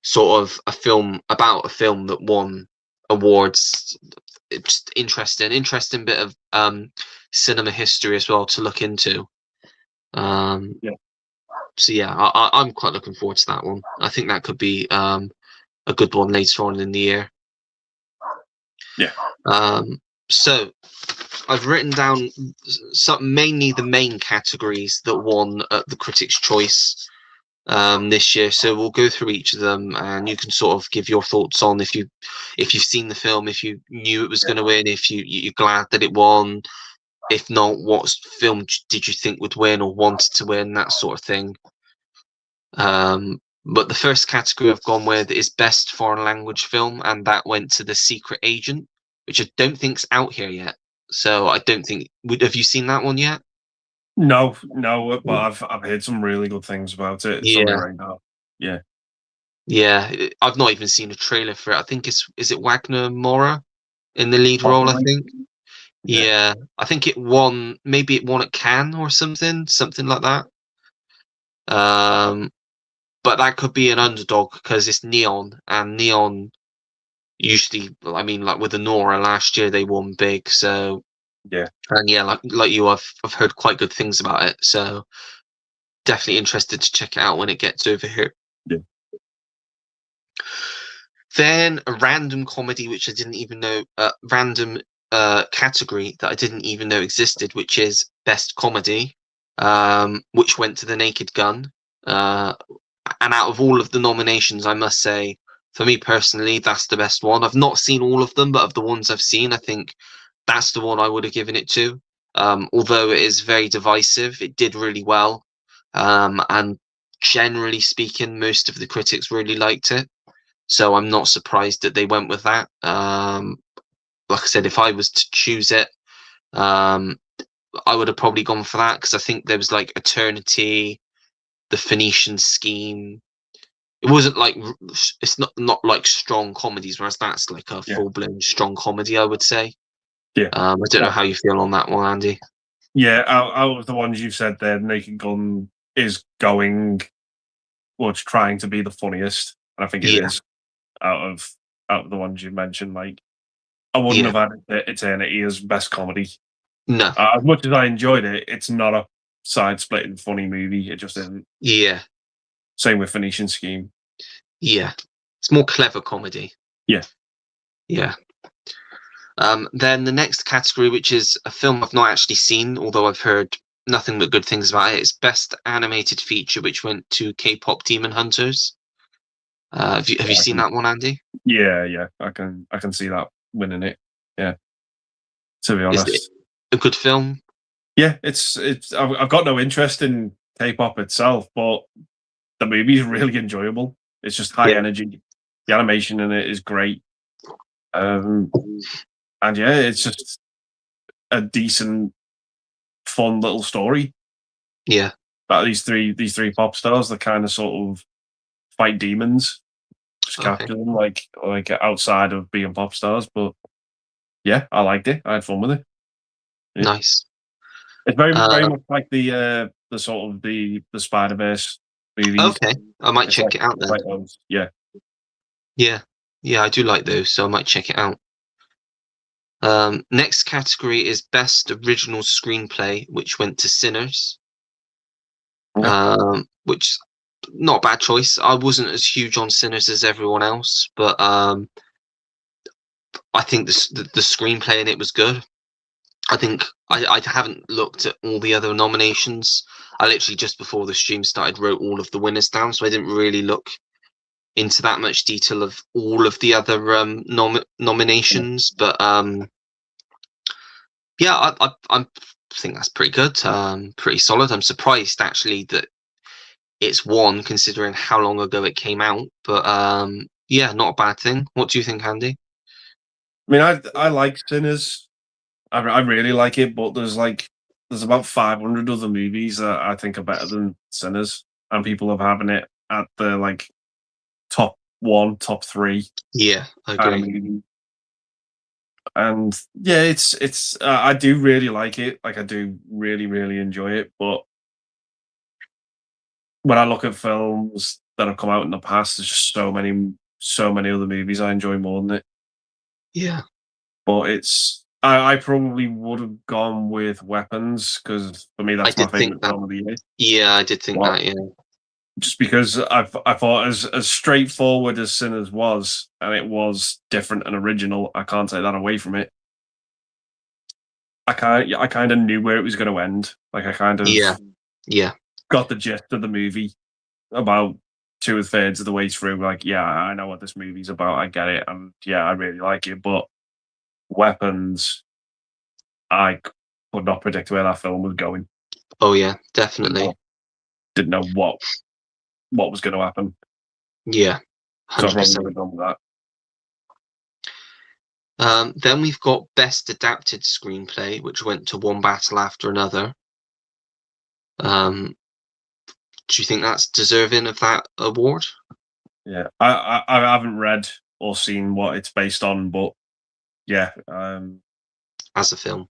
sort of a film about a film that won awards. It's interesting bit of cinema history as well to look into. So I'm quite looking forward to that one. I think that could be a good one later on in the year. So I've written down mainly the main categories that won at the Critics' Choice this year. So we'll go through each of them, and you can sort of give your thoughts on if you've seen the film, if you knew it was going to win, if you're glad that it won, if not, what film did you think would win or wanted to win, that sort of thing. But the first category I've gone with is Best Foreign Language Film, and that went to The Secret Agent, which I don't think's out here yet. So I don't think. Have you seen that one yet? No, but I've heard some really good things about it. It's on right now. Yeah, I've not even seen a trailer for it. I think is it Wagner Moura in the lead role? I think. Yeah, I think it won. Maybe it won at Cannes or something like that. But that could be an underdog because it's Neon, and Neon usually, I mean, like with the Nora last year, they won big. So Yeah. and yeah, like you, I've heard quite good things about it. So definitely interested to check it out when it gets over here. Yeah. Then a random comedy which I didn't even know, random category that I didn't even know existed, which is best comedy, which went to The Naked Gun. And out of all of the nominations, I must say, for me personally, that's the best one. I've not seen all of them, but of the ones I've seen, I think that's the one I would have given it to. Although it is very divisive, it did really well. And generally speaking, most of the critics really liked it. So I'm not surprised that they went with that. Like I said, if I was to choose it, I would have probably gone for that because I think there was like Eternity, The Phoenician Scheme. It wasn't like it's not like strong comedies, whereas that's like a full blown strong comedy, I would say. Yeah. I don't know how you feel on that one, Andy. Yeah, out of the ones you've said there, Naked Gun is going, well, it's trying to be the funniest, and I think it is. Out of the ones you mentioned, like I wouldn't have had Eternity as best comedy. No. As much as I enjoyed it, it's not a side-splitting funny movie. It just isn't. Yeah. Same with Phoenician Scheme. Yeah. It's more clever comedy. Yeah. Yeah. Then the next category, which is a film I've not actually seen, although I've heard nothing but good things about it, is Best Animated Feature, which went to K-pop Demon Hunters. Have you seen that one, Andy? Yeah, I can see that winning it. Yeah, to be honest, is it a good film? Yeah, it's. I've got no interest in K-pop itself, but the movie is really enjoyable. It's just high energy. The animation in it is great, and yeah, it's just a decent, fun little story. Yeah, about these three pop stars that kind of sort of fight demons, just capture them like outside of being pop stars. But yeah, I liked it. I had fun with it. Yeah. Nice. It's very much like the sort of the Spider-Verse movies. Okay, I might check it out then. Like yeah. Yeah, I do like those, so I might check it out. Next category is Best Original Screenplay, which went to Sinners. Which not a bad choice. I wasn't as huge on Sinners as everyone else, but I think the screenplay in it was good. I think I haven't looked at all the other nominations. I literally just before the stream started wrote all of the winners down, so I didn't really look into that much detail of all of the other nominations. But yeah, I think that's pretty good. Pretty solid. I'm surprised actually that it's won considering how long ago it came out. But yeah, not a bad thing. What do you think, Andy? I mean, I like Sinners. I really like it, but there's about 500 other movies that I think are better than Sinners, and people are having it at the top 1, top 3. Yeah, I agree. And yeah, it's I do really like it. Like I do really enjoy it. But when I look at films that have come out in the past, there's just so many other movies I enjoy more than it. Yeah, but I probably would have gone with Weapons because for me that's my favorite film of the year. Yeah, I did think that. Yeah, just because I thought as straightforward as Sinners was, and it was different and original, I can't take that away from it. I kind of knew where it was going to end. Like I kind of got the gist of the movie about 2/3 of the way through. Like, yeah, I know what this movie's about. I get it, and yeah, I really like it. But Weapons, I could not predict where that film was going. Oh yeah, definitely. Didn't know what was going to happen. Yeah, 100%. So I'm with that. Then we've got Best Adapted Screenplay, which went to One Battle After Another. Do you think that's deserving of that award? Yeah, I haven't read or seen what it's based on, but yeah, as a film,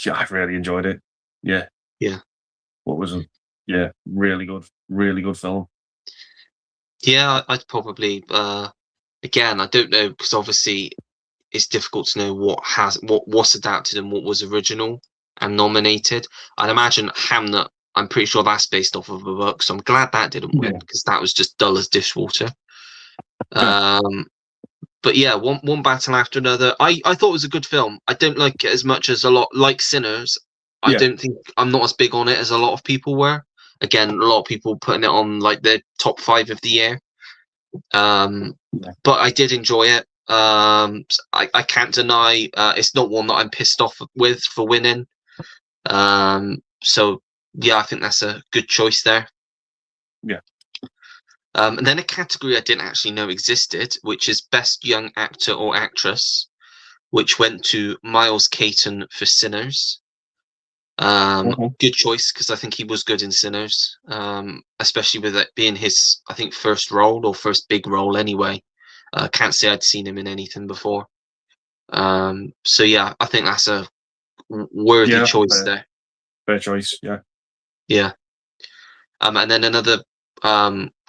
yeah, I really enjoyed it. Yeah. what was it? Yeah, really good film. Yeah, I'd probably again, I don't know, because obviously it's difficult to know what was adapted and what was original and nominated. I'd imagine Hamnet. I'm pretty sure that's based off of a book, so I'm glad that didn't win, because that was just dull as dishwater. But yeah, one battle after another. I thought it was a good film. I don't like it as much as a lot like Sinners. I don't think I'm not as big on it as a lot of people were. Again, a lot of people putting it on like their top 5 of the year. But I did enjoy it. I can't deny it's not one that I'm pissed off with for winning. So yeah, I think that's a good choice there. Yeah. And then a category I didn't actually know existed, which is Best Young Actor or Actress, which went to Miles Caton for Sinners. Good choice, because I think he was good in Sinners, especially with it being his, I think, first role or first big role anyway. Can't say I'd seen him in anything before. So yeah, I think that's a worthy choice there. Fair choice, yeah. Yeah. And then another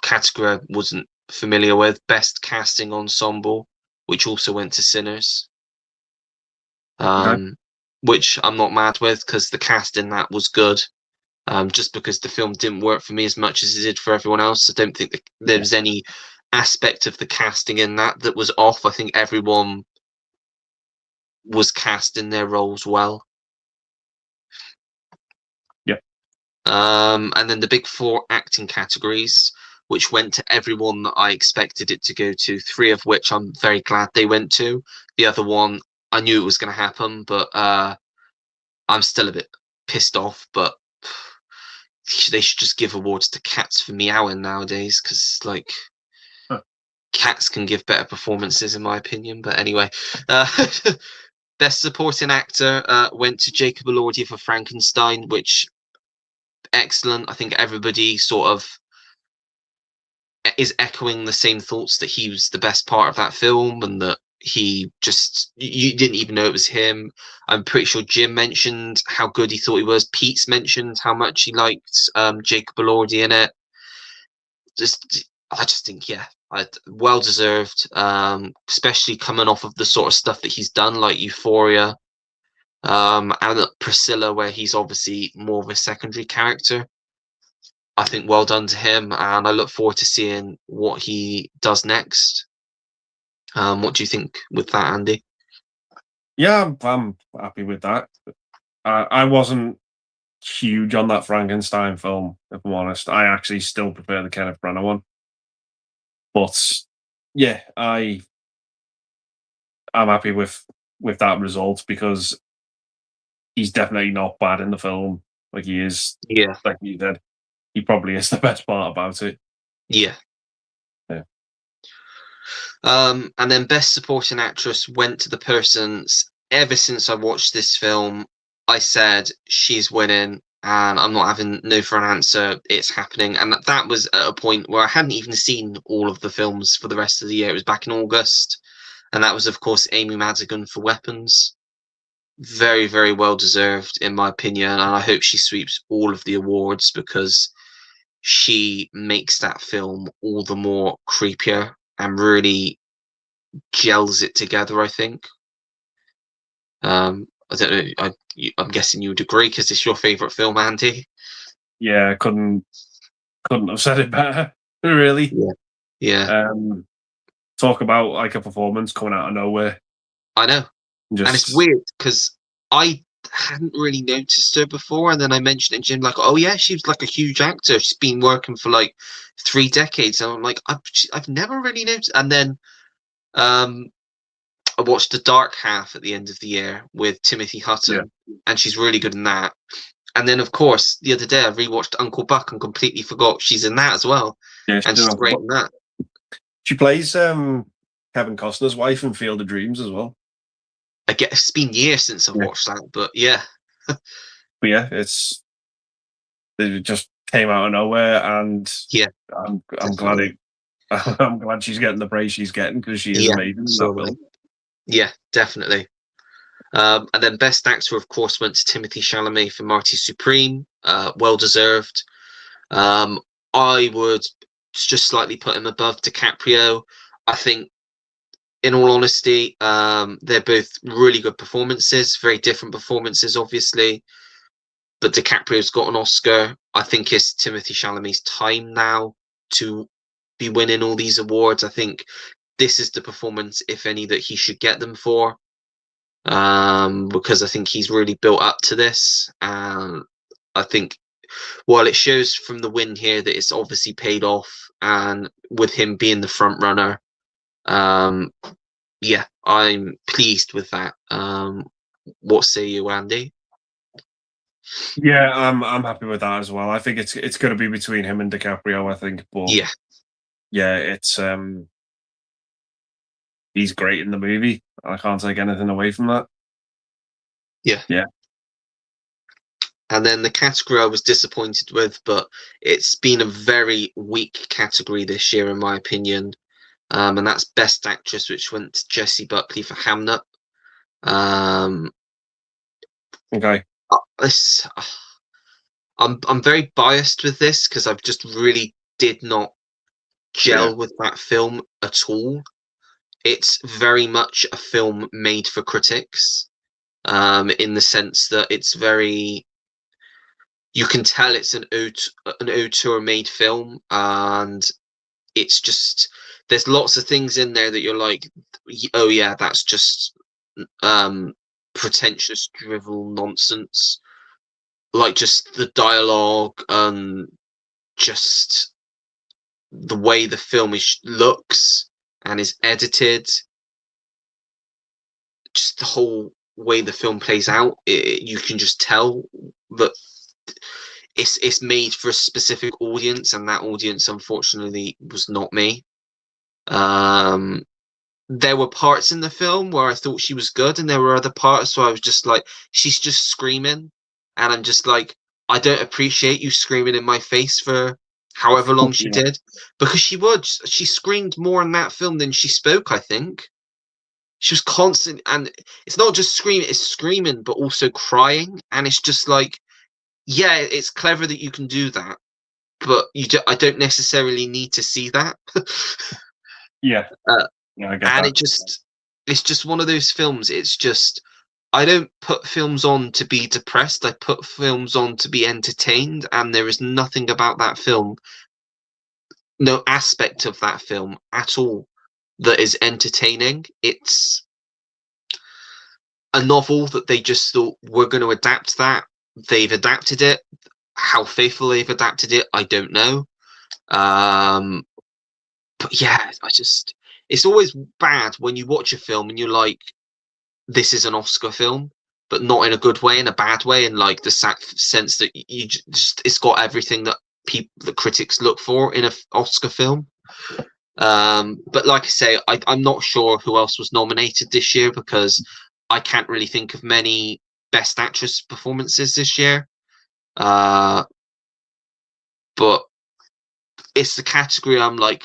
category I wasn't familiar with, Best Casting Ensemble, which also went to Sinners. Which I'm not mad with, because the cast in that was good. Just because the film didn't work for me as much as it did for everyone else. I don't think there was any aspect of the casting in that was off. I think everyone was cast in their roles well. And then the big 4 acting categories, which went to everyone that I expected it to go to, 3 of which I'm very glad they went to. The other one, I knew it was going to happen, but I'm still a bit pissed off. But they should just give awards to cats for meowing nowadays, because like cats can give better performances in my opinion. But anyway, Best Supporting Actor went to Jacob Elordi for Frankenstein, which excellent. I think everybody sort of is echoing the same thoughts, that he was the best part of that film, and that he just, you didn't even know it was him. I'm pretty sure Jim mentioned how good he thought he was. Pete's mentioned how much he liked Jacob Elordi in it. I just think, yeah, well deserved, especially coming off of the sort of stuff that he's done, like Euphoria, and Priscilla, where he's obviously more of a secondary character. I think well done to him, and I look forward to seeing what he does next. What do you think with that, Andy? Yeah, I'm happy with that. I wasn't huge on that Frankenstein film, if I'm honest. I actually still prefer the Kenneth Branagh one. But yeah, I'm happy with that result, because he's definitely not bad in the film. Like he is, like you said, he probably is the best part about it. Yeah. And then Best Supporting Actress went to the persons. Ever since I watched this film, I said she's winning, and I'm not having no for an answer. It's happening. And that was at a point where I hadn't even seen all of the films for the rest of the year. It was back in August, and that was, of course, Amy Madigan for Weapons. Very, very well deserved, in my opinion, and I hope she sweeps all of the awards, because she makes that film all the more creepier and really gels it together, I think. I don't know. I'm guessing you would agree, because it's your favourite film, Andy. Yeah, couldn't have said it better. Really. Yeah. Talk about like a performance coming out of nowhere. I know. And it's weird, because I hadn't really noticed her before, and then I mentioned it to Jim, like, oh yeah, she was like a huge actor. She's been working for like 3 decades. And I'm like, I've never really noticed. And then I watched The Dark Half at the end of the year with Timothy Hutton, and she's really good in that. And then, of course, the other day I rewatched Uncle Buck and completely forgot she's in that as well. Yeah, and she's great in that. She plays Kevin Costner's wife in Field of Dreams as well. I guess it's been years since I've watched that, but yeah. But yeah, it just came out of nowhere, and yeah, I'm glad I'm glad she's getting the praise she's getting, because she is amazing in that film. Yeah, definitely. And then Best Actor, of course, went to Timothy Chalamet for Marty Supreme. Well deserved. I would just slightly put him above DiCaprio. I think, in all honesty, they're both really good performances, very different performances, obviously. But DiCaprio's got an Oscar. I think it's Timothy Chalamet's time now to be winning all these awards. I think this is the performance, if any, that he should get them for. Because I think he's really built up to this. I think while it shows from the win here that it's obviously paid off, and with him being the front runner, yeah, I'm pleased with that. What say you, Andy? Yeah, I'm happy with that as well. I think it's going to be between him and DiCaprio. I think, but yeah, it's he's great in the movie. I can't take anything away from that. Yeah. And then the category I was disappointed with, but it's been a very weak category this year, in my opinion. And that's Best Actress, which went to Jessie Buckley for Hamnet. Okay. I'm very biased with this because I've just really did not gel with that film at all. It's very much a film made for critics, in the sense that it's very. You can tell it's an auteur-made film, and it's just there's lots of things in there that you're like, oh yeah, that's just pretentious drivel nonsense. Like just the dialogue and just the way the film looks and is edited, just the whole way the film plays out, you can just tell that it's made for a specific audience, and that audience unfortunately was not me. There were parts in the film where I thought she was good, and there were other parts where I was just like, she's just screaming, and I'm just like, I don't appreciate you screaming in my face for however long she did, because she screamed more in that film than she spoke. I think she was constant, and it's not just screaming, it's screaming but also crying, and it's just like, yeah, it's clever that you can do that, but I don't necessarily need to see that. Yeah, I get that. And it's just one of those films. It's just, I don't put films on to be depressed. I put films on to be entertained, and there is nothing about that film, no aspect of that film at all, that is entertaining. It's a novel that they just thought, we're going to adapt that. They've adapted it. How faithful they've adapted it, I don't know. But yeah, it's always bad when you watch a film and you're like, this is an Oscar film, but not in a good way, in a bad way, in like the sense that you just, it's got everything that the critics look for in an Oscar film. But like I say, I'm not sure who else was nominated this year, because I can't really think of many Best Actress performances this year. But it's the category I'm like,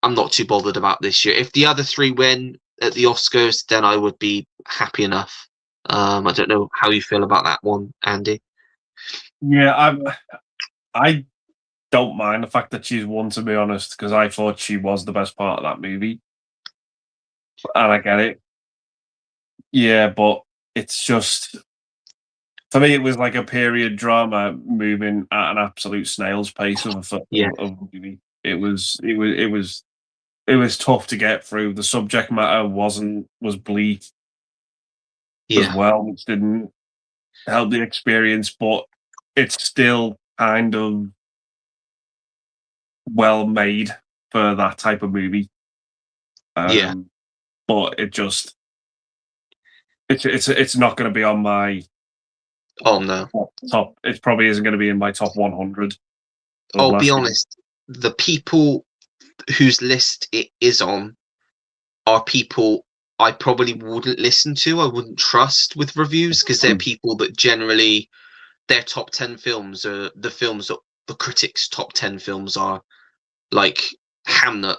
I'm not too bothered about this year. If the other three win at the Oscars, then I would be happy enough. I don't know how you feel about that one, Andy. Yeah, I don't mind the fact that she's won, to be honest, because I thought she was the best part of that movie, and I get it. Yeah, but it's just, for me, it was like a period drama moving at an absolute snail's pace of a movie. It was tough to get through. The subject matter was bleak as well, which didn't help the experience, but it's still kind of well made for that type of movie. But it just it's not going to be on my top. It probably isn't going to be in my top 100. I'll be honest, the people whose list it is on are people I probably wouldn't listen to, I wouldn't trust with reviews, because they're people that generally, their top 10 films are the films that the critics' top 10 films are, like Hamnet,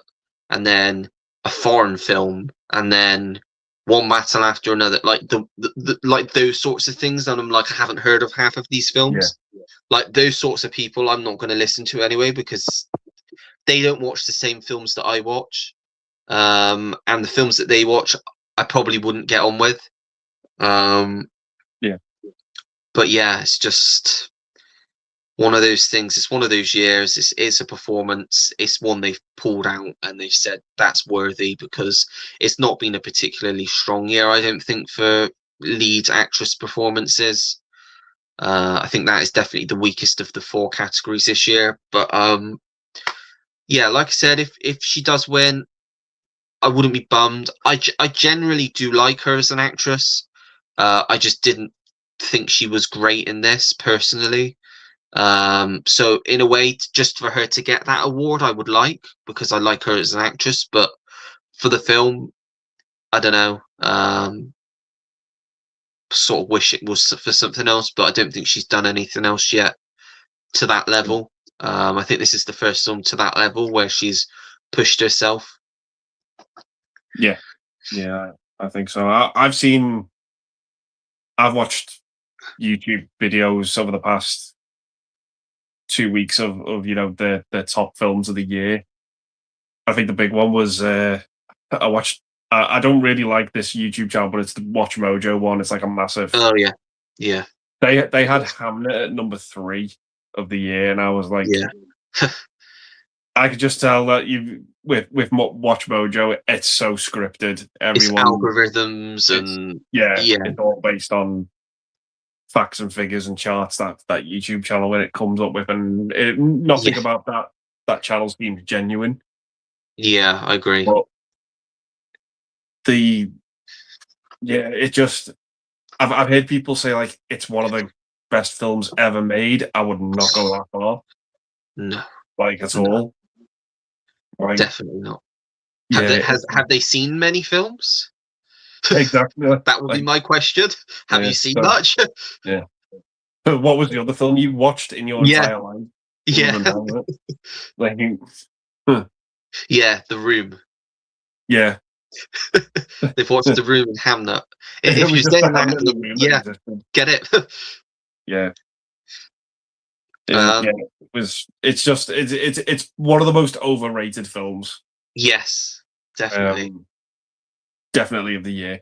and then a foreign film, and then one battle after another, like like those sorts of things. And I'm like, I haven't heard of half of these films. Like those sorts of people, I'm not going to listen to anyway because they don't watch the same films that I watch, and the films that they watch, I probably wouldn't get on with. Yeah. But yeah, it's just one of those things. It's one of those years. It's a performance. It's one they've pulled out and they've said that's worthy, because it's not been a particularly strong year, I don't think, for lead actress performances. I think that is definitely the weakest of the 4 categories this year. But yeah, like I said, if she does win, I wouldn't be bummed. I generally do like her as an actress. I just didn't think she was great in this personally. So in a way, just for her to get that award, I would like, because I like her as an actress. But for the film, I don't know. Sort of wish it was for something else, but I don't think she's done anything else yet to that level. I think this is the first film to that level where she's pushed herself. Yeah, I think so. I've watched YouTube videos over the past 2 weeks of the top films of the year. I think the big one was I watched. I don't really like this YouTube channel, but it's the Watch Mojo one. It's like a massive. Oh yeah, yeah. They had Hamlet at number 3 of the year, and I was like, yeah. I could just tell that with Watch Mojo, it's so scripted. Everyone, it's algorithms and it's all based on facts and figures and charts that YouTube channel when it comes up with, and nothing about that channel seems genuine. Yeah, I agree. But it just I've heard people say like it's one of the best films ever made. I would not go that far. No, like at all. Right. Definitely not. Yeah, have they seen many films? Exactly. That would be my question. Have you seen much? Yeah. What was the other film you watched in your entire life? Yeah. Like, yeah, The Room. Yeah. They've watched The Room and Hamlet. If you're saying that, get it. Yeah. It's one of the most overrated films. Yes, definitely. Definitely of the year.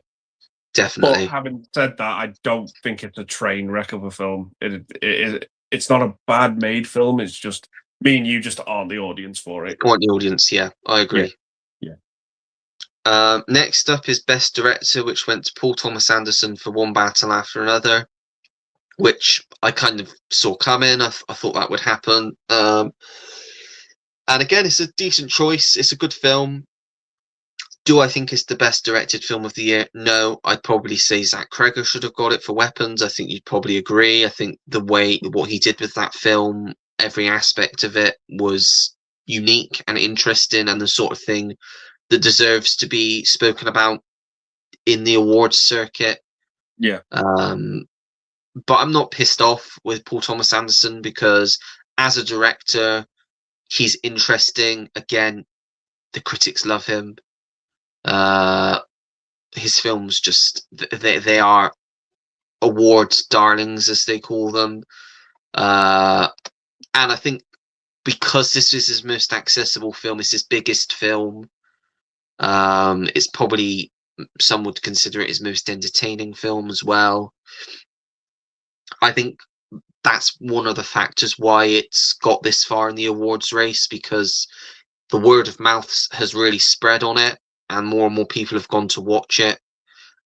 Definitely. But having said that, I don't think it's a train wreck of a film. It's not a bad made film. It's just me and you just aren't the audience for it. Aren't the audience? Yeah, I agree. Yeah. Next up is Best Director, which went to Paul Thomas Anderson for One Battle After Another, which I kind of saw coming. I thought that would happen. And again, it's a decent choice. It's a good film. Do I think it's the best directed film of the year? No, I'd probably say Zach Cregger should have got it for Weapons. I think you'd probably agree. I think what he did with that film, every aspect of it was unique and interesting, and the sort of thing that deserves to be spoken about in the awards circuit. Yeah. But I'm not pissed off with Paul Thomas Anderson, because as a director, he's interesting. Again, the critics love him. His films just they are awards darlings, as they call them. And I think because this is his most accessible film, it's his biggest film, it's probably, some would consider it his most entertaining film as well. I think that's one of the factors why it's got this far in the awards race, because the word of mouth has really spread on it, and more people have gone to watch it.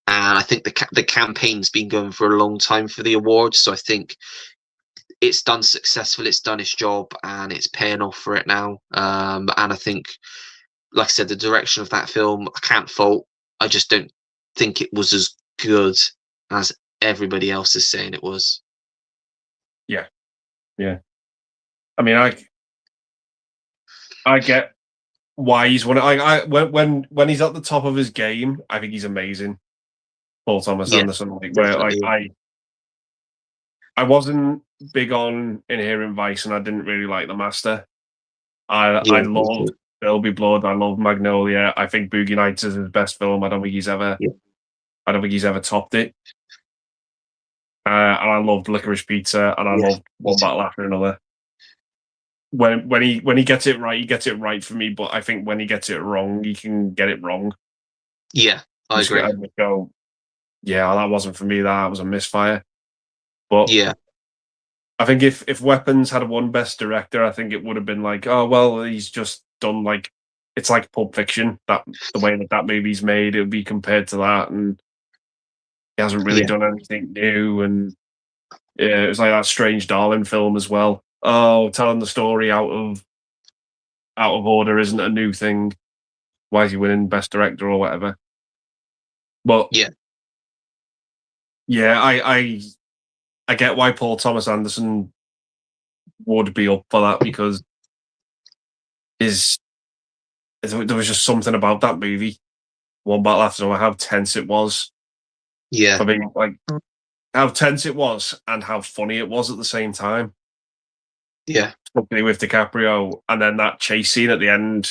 And I think the campaign's been going for a long time for the awards, so I think it's done successful. It's done its job, and it's paying off for it now. And I think, like I said, the direction of that film, I can't fault. I just don't think it was as good as everybody else is saying it was. Yeah. I mean, I get why he's one. When he's at the top of his game, I think he's amazing. Paul Thomas Anderson, I wasn't big on Inherent Vice, and I didn't really like The Master. I love There'll Be Blood. I love Magnolia. I think Boogie Nights is his best film. I don't think he's ever I don't think he's ever topped it. And I loved Licorice Pizza, and I loved One Battle After Another. When he gets it right, he gets it right for me. But I think when he gets it wrong, he can get it wrong. Yeah, I agree. I would go, yeah, that wasn't for me. That was a misfire. But yeah, I think if Weapons had won Best Director, I think it would have been like, oh well, he's just done like it's like Pulp Fiction. That the way that movie's made, it would be compared to that, and he hasn't really done anything new. And yeah, it was like that Strange Darling film as well. Oh, telling the story out of order isn't a new thing. Why is he winning Best Director or whatever? But yeah, I get why Paul Thomas Anderson would be up for that, because there was just something about that movie, One Battle After Another, how tense it was. Yeah. I mean, like how tense it was and how funny it was at the same time. Yeah. Especially with DiCaprio, and then that chase scene at the end.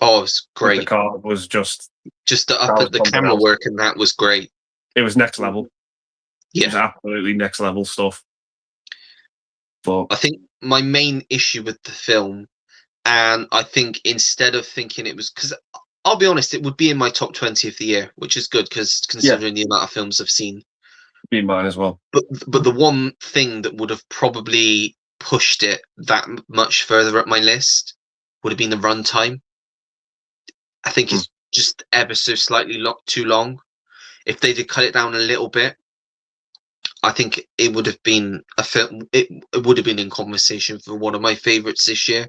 Oh, it was great. The car was just the camera work, and that was great. It was next level. Yeah, it was absolutely next level stuff. But I think my main issue with the film, and I think instead of thinking it was, because I'll be honest, it would be in my top 20 of the year, which is good because considering the amount of films I've seen. Be mine as well. But the one thing that would have probably pushed it that much further up my list would have been the runtime. I think it's just ever so slightly too long. If they did cut it down a little bit, I think it would have been a film. It would have been in conversation for one of my favorites this year.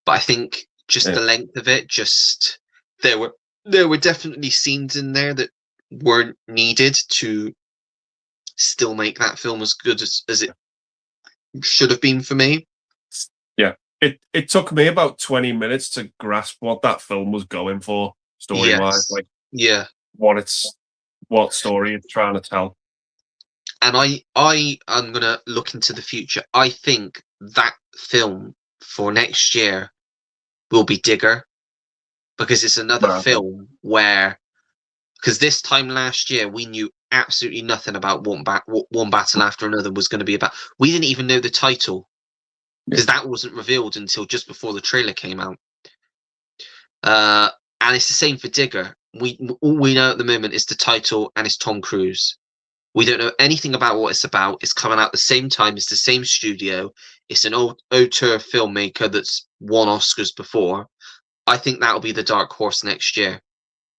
But I think just the length of it, just there were definitely scenes in there that weren't needed to still make that film as good as it should have been for me. Yeah, it took me about 20 minutes to grasp what that film was going for, story wise. Like, what story it's trying to tell. And I am gonna look into the future. I think that film for next year will be Digger, because it's another film where, because this time last year we knew absolutely nothing about One Battle After Another was going to be about. We didn't even know the title, because that wasn't revealed until just before the trailer came out. And it's the same for Digger. All we know at the moment is the title, and it's Tom Cruise. We don't know anything about what it's about. It's coming out the same time. It's the same studio. It's an auteur filmmaker that's won Oscars before. I think that'll be the dark horse next year.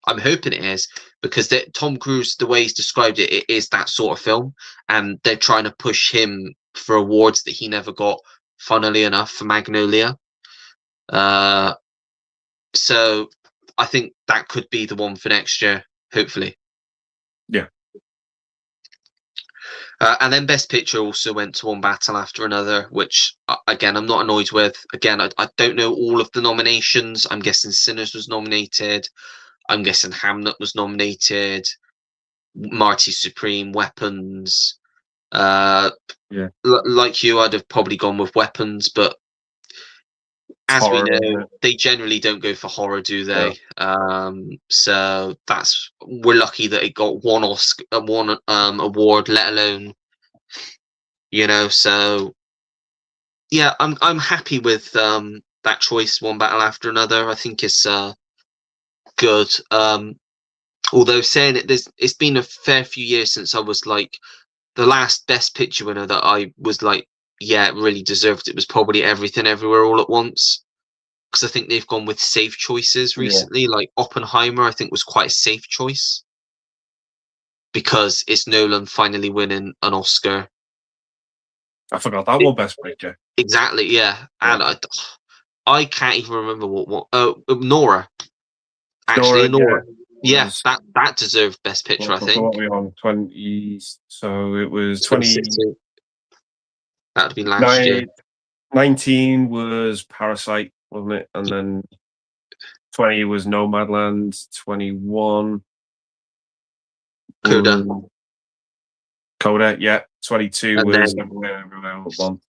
I'm hoping it is, because Tom Cruise, the way he's described it, it is that sort of film, and they're trying to push him for awards that he never got, funnily enough, for Magnolia. So I think that could be the one for next year, hopefully. Yeah. And then Best Picture also went to One Battle After Another, which, again, I'm not annoyed with. Again, I don't know all of the nominations. I'm guessing Sinners was nominated. I'm guessing Hamlet was nominated. Marty Supreme, Weapons. Like you, I'd have probably gone with Weapons, but as we know, they generally don't go for horror, do they? So we're lucky that it got one Oscar, one award, let alone, So yeah, I'm happy with that choice, One Battle After Another. I think it's good. Although saying it, it's been a fair few years since I was like, the last Best Picture winner that I was like, yeah, it really deserved it was probably Everything Everywhere All at Once. Because I think they've gone with safe choices recently. Like Oppenheimer, I think, was quite a safe choice, because it's Nolan finally winning an Oscar. I forgot that one Best Picture. Exactly, yeah. And I can't even remember what. Nora. Actually, Nora. Yeah, that deserved Best Picture, I think. What were we on? 20. So it was 20. That would have been last year. 19 was Parasite, wasn't it? And then 20 was Nomadland. 21. Coda, yeah. 22 and was Everywhere One.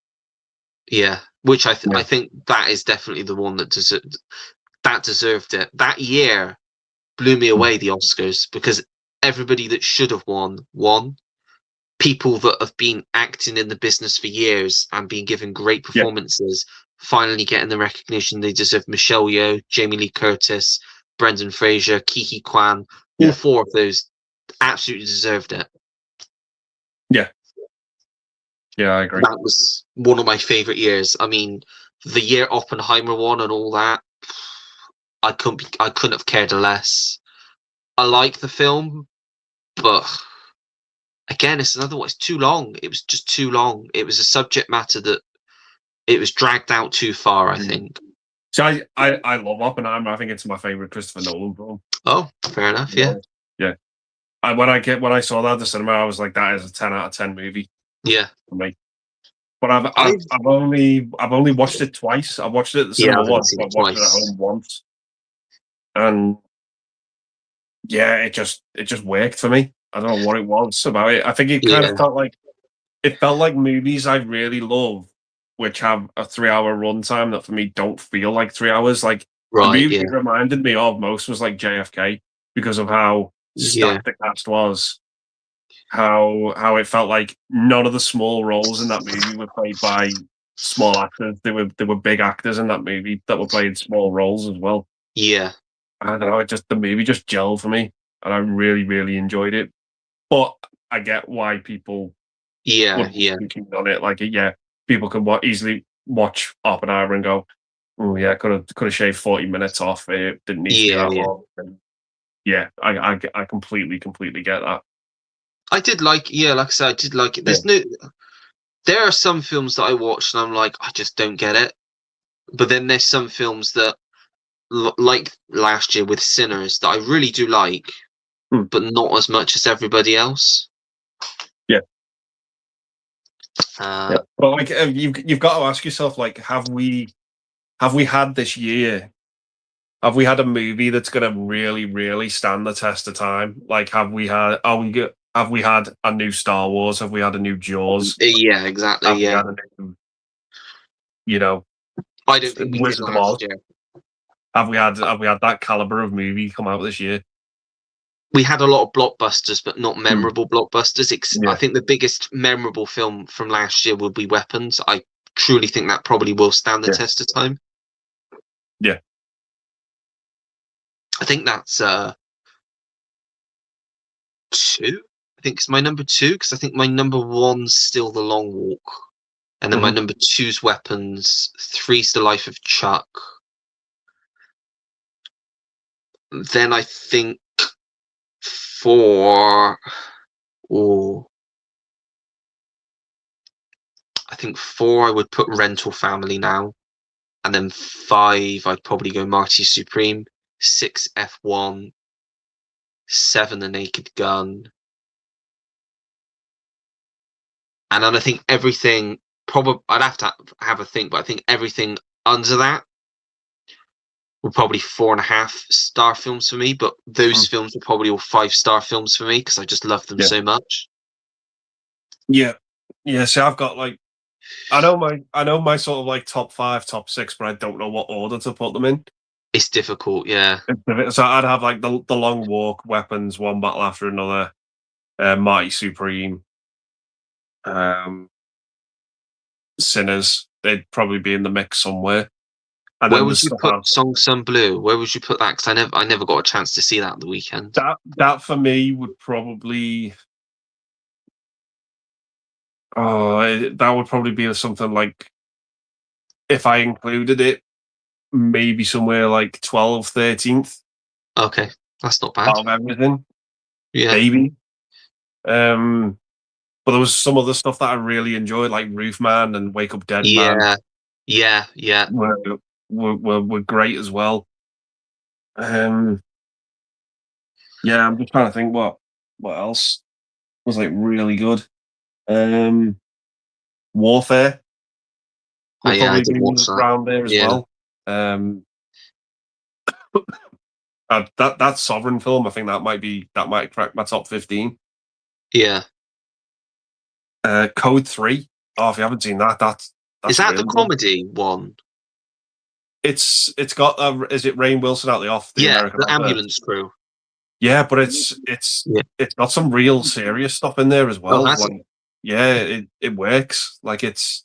Yeah, which I think that is definitely the one that deserved it. That year blew me away, the Oscars, because everybody that should have won. People that have been acting in the business for years and been given great performances finally getting the recognition they deserve. Michelle Yeoh, Jamie Lee Curtis, Brendan Fraser, Kiki Kwan, all four of those absolutely deserved it. Yeah, I agree. That was one of my favorite years. I mean, the year Oppenheimer won and all that, I couldn't have cared less. I like the film, but again, it's another one. It's too long. It was just too long. It was a subject matter that it was dragged out too far, I think. So I love Oppenheimer. I think it's my favorite Christopher Nolan film. Oh, fair enough. Yeah. Yeah. When I saw that at the cinema, I was like, that is a 10 out of 10 movie. Yeah. For me. But I've only watched it twice. I watched it at the cinema once, but I watched it at home once. And yeah, it just worked for me. I don't know what it was about it. I think it kind of felt like movies I really love, which have a 3-hour runtime that for me don't feel like 3 hours. Like the movie it reminded me of most was like JFK because of how stacked the cast was. How it felt like none of the small roles in that movie were played by small actors. There were big actors in that movie that were playing small roles as well. Yeah. I don't know, the movie just gelled for me and I really, really enjoyed it. But I get why people thinking on it. Like people can easily watch Oppenheimer and go, oh yeah, could have shaved 40 minutes off. It didn't need to be that long. And I completely get that. I did like I said, I did like it. There are some films that I watched and I'm like, I just don't get it. But then there's some films that, like last year with Sinners, that I really do like, but not as much as everybody else. Yeah. But like, you've got to ask yourself, like, have we had this year? Have we had a movie that's going to really, really stand the test of time? Like, have we had a new Star Wars? Have we had a new Jaws? Yeah, exactly. Have we had a new, I don't think we did last year. Have we had that caliber of movie come out this year? We had a lot of blockbusters, but not memorable blockbusters. I think the biggest memorable film from last year would be Weapons. I truly think that probably will stand the test of time. Yeah. I think that's 2. I think it's my number 2 because I think my number 1's still The Long Walk, and then my number 2's Weapons. 3's The Life of Chuck. Then I think 4. I think 4 I would put Rental Family now, and then 5 I'd probably go Marty Supreme. 6 F1, 7 The Naked Gun, and then I think everything I'd have to have a think, but I think everything under that were probably 4.5-star films for me. But those films were probably all 5-star films for me because I just love them so much. Yeah. So I've got like, I know my sort of like top 5, top 6, but I don't know what order to put them in. It's difficult, yeah. So I'd have like the Long Walk, Weapons, One Battle After Another, Marty Supreme, Sinners. They'd probably be in the mix somewhere. And where would you put Song Sun Blue? Where would you put that? Because I never got a chance to see that at the weekend. That for me would probably. That would probably be something like, if I included it, maybe somewhere like 12th, 13th. Okay, that's not bad. Out of everything. Yeah. Maybe. But there was some other stuff that I really enjoyed, like Roofman and Wake Up Dead Man. Yeah. Were great as well. I'm just trying to think what else was like really good. Warfare. I did watch that. Around there as well. That Sovereign film, I think that might crack my top 15. Yeah. Code 3. Oh, if you haven't seen that, that's is that really the comedy one? It's got is it Rainn Wilson out the American the ambulance crew. Yeah, but it's got some real serious stuff in there as well. has Like, yeah, it works. Like it's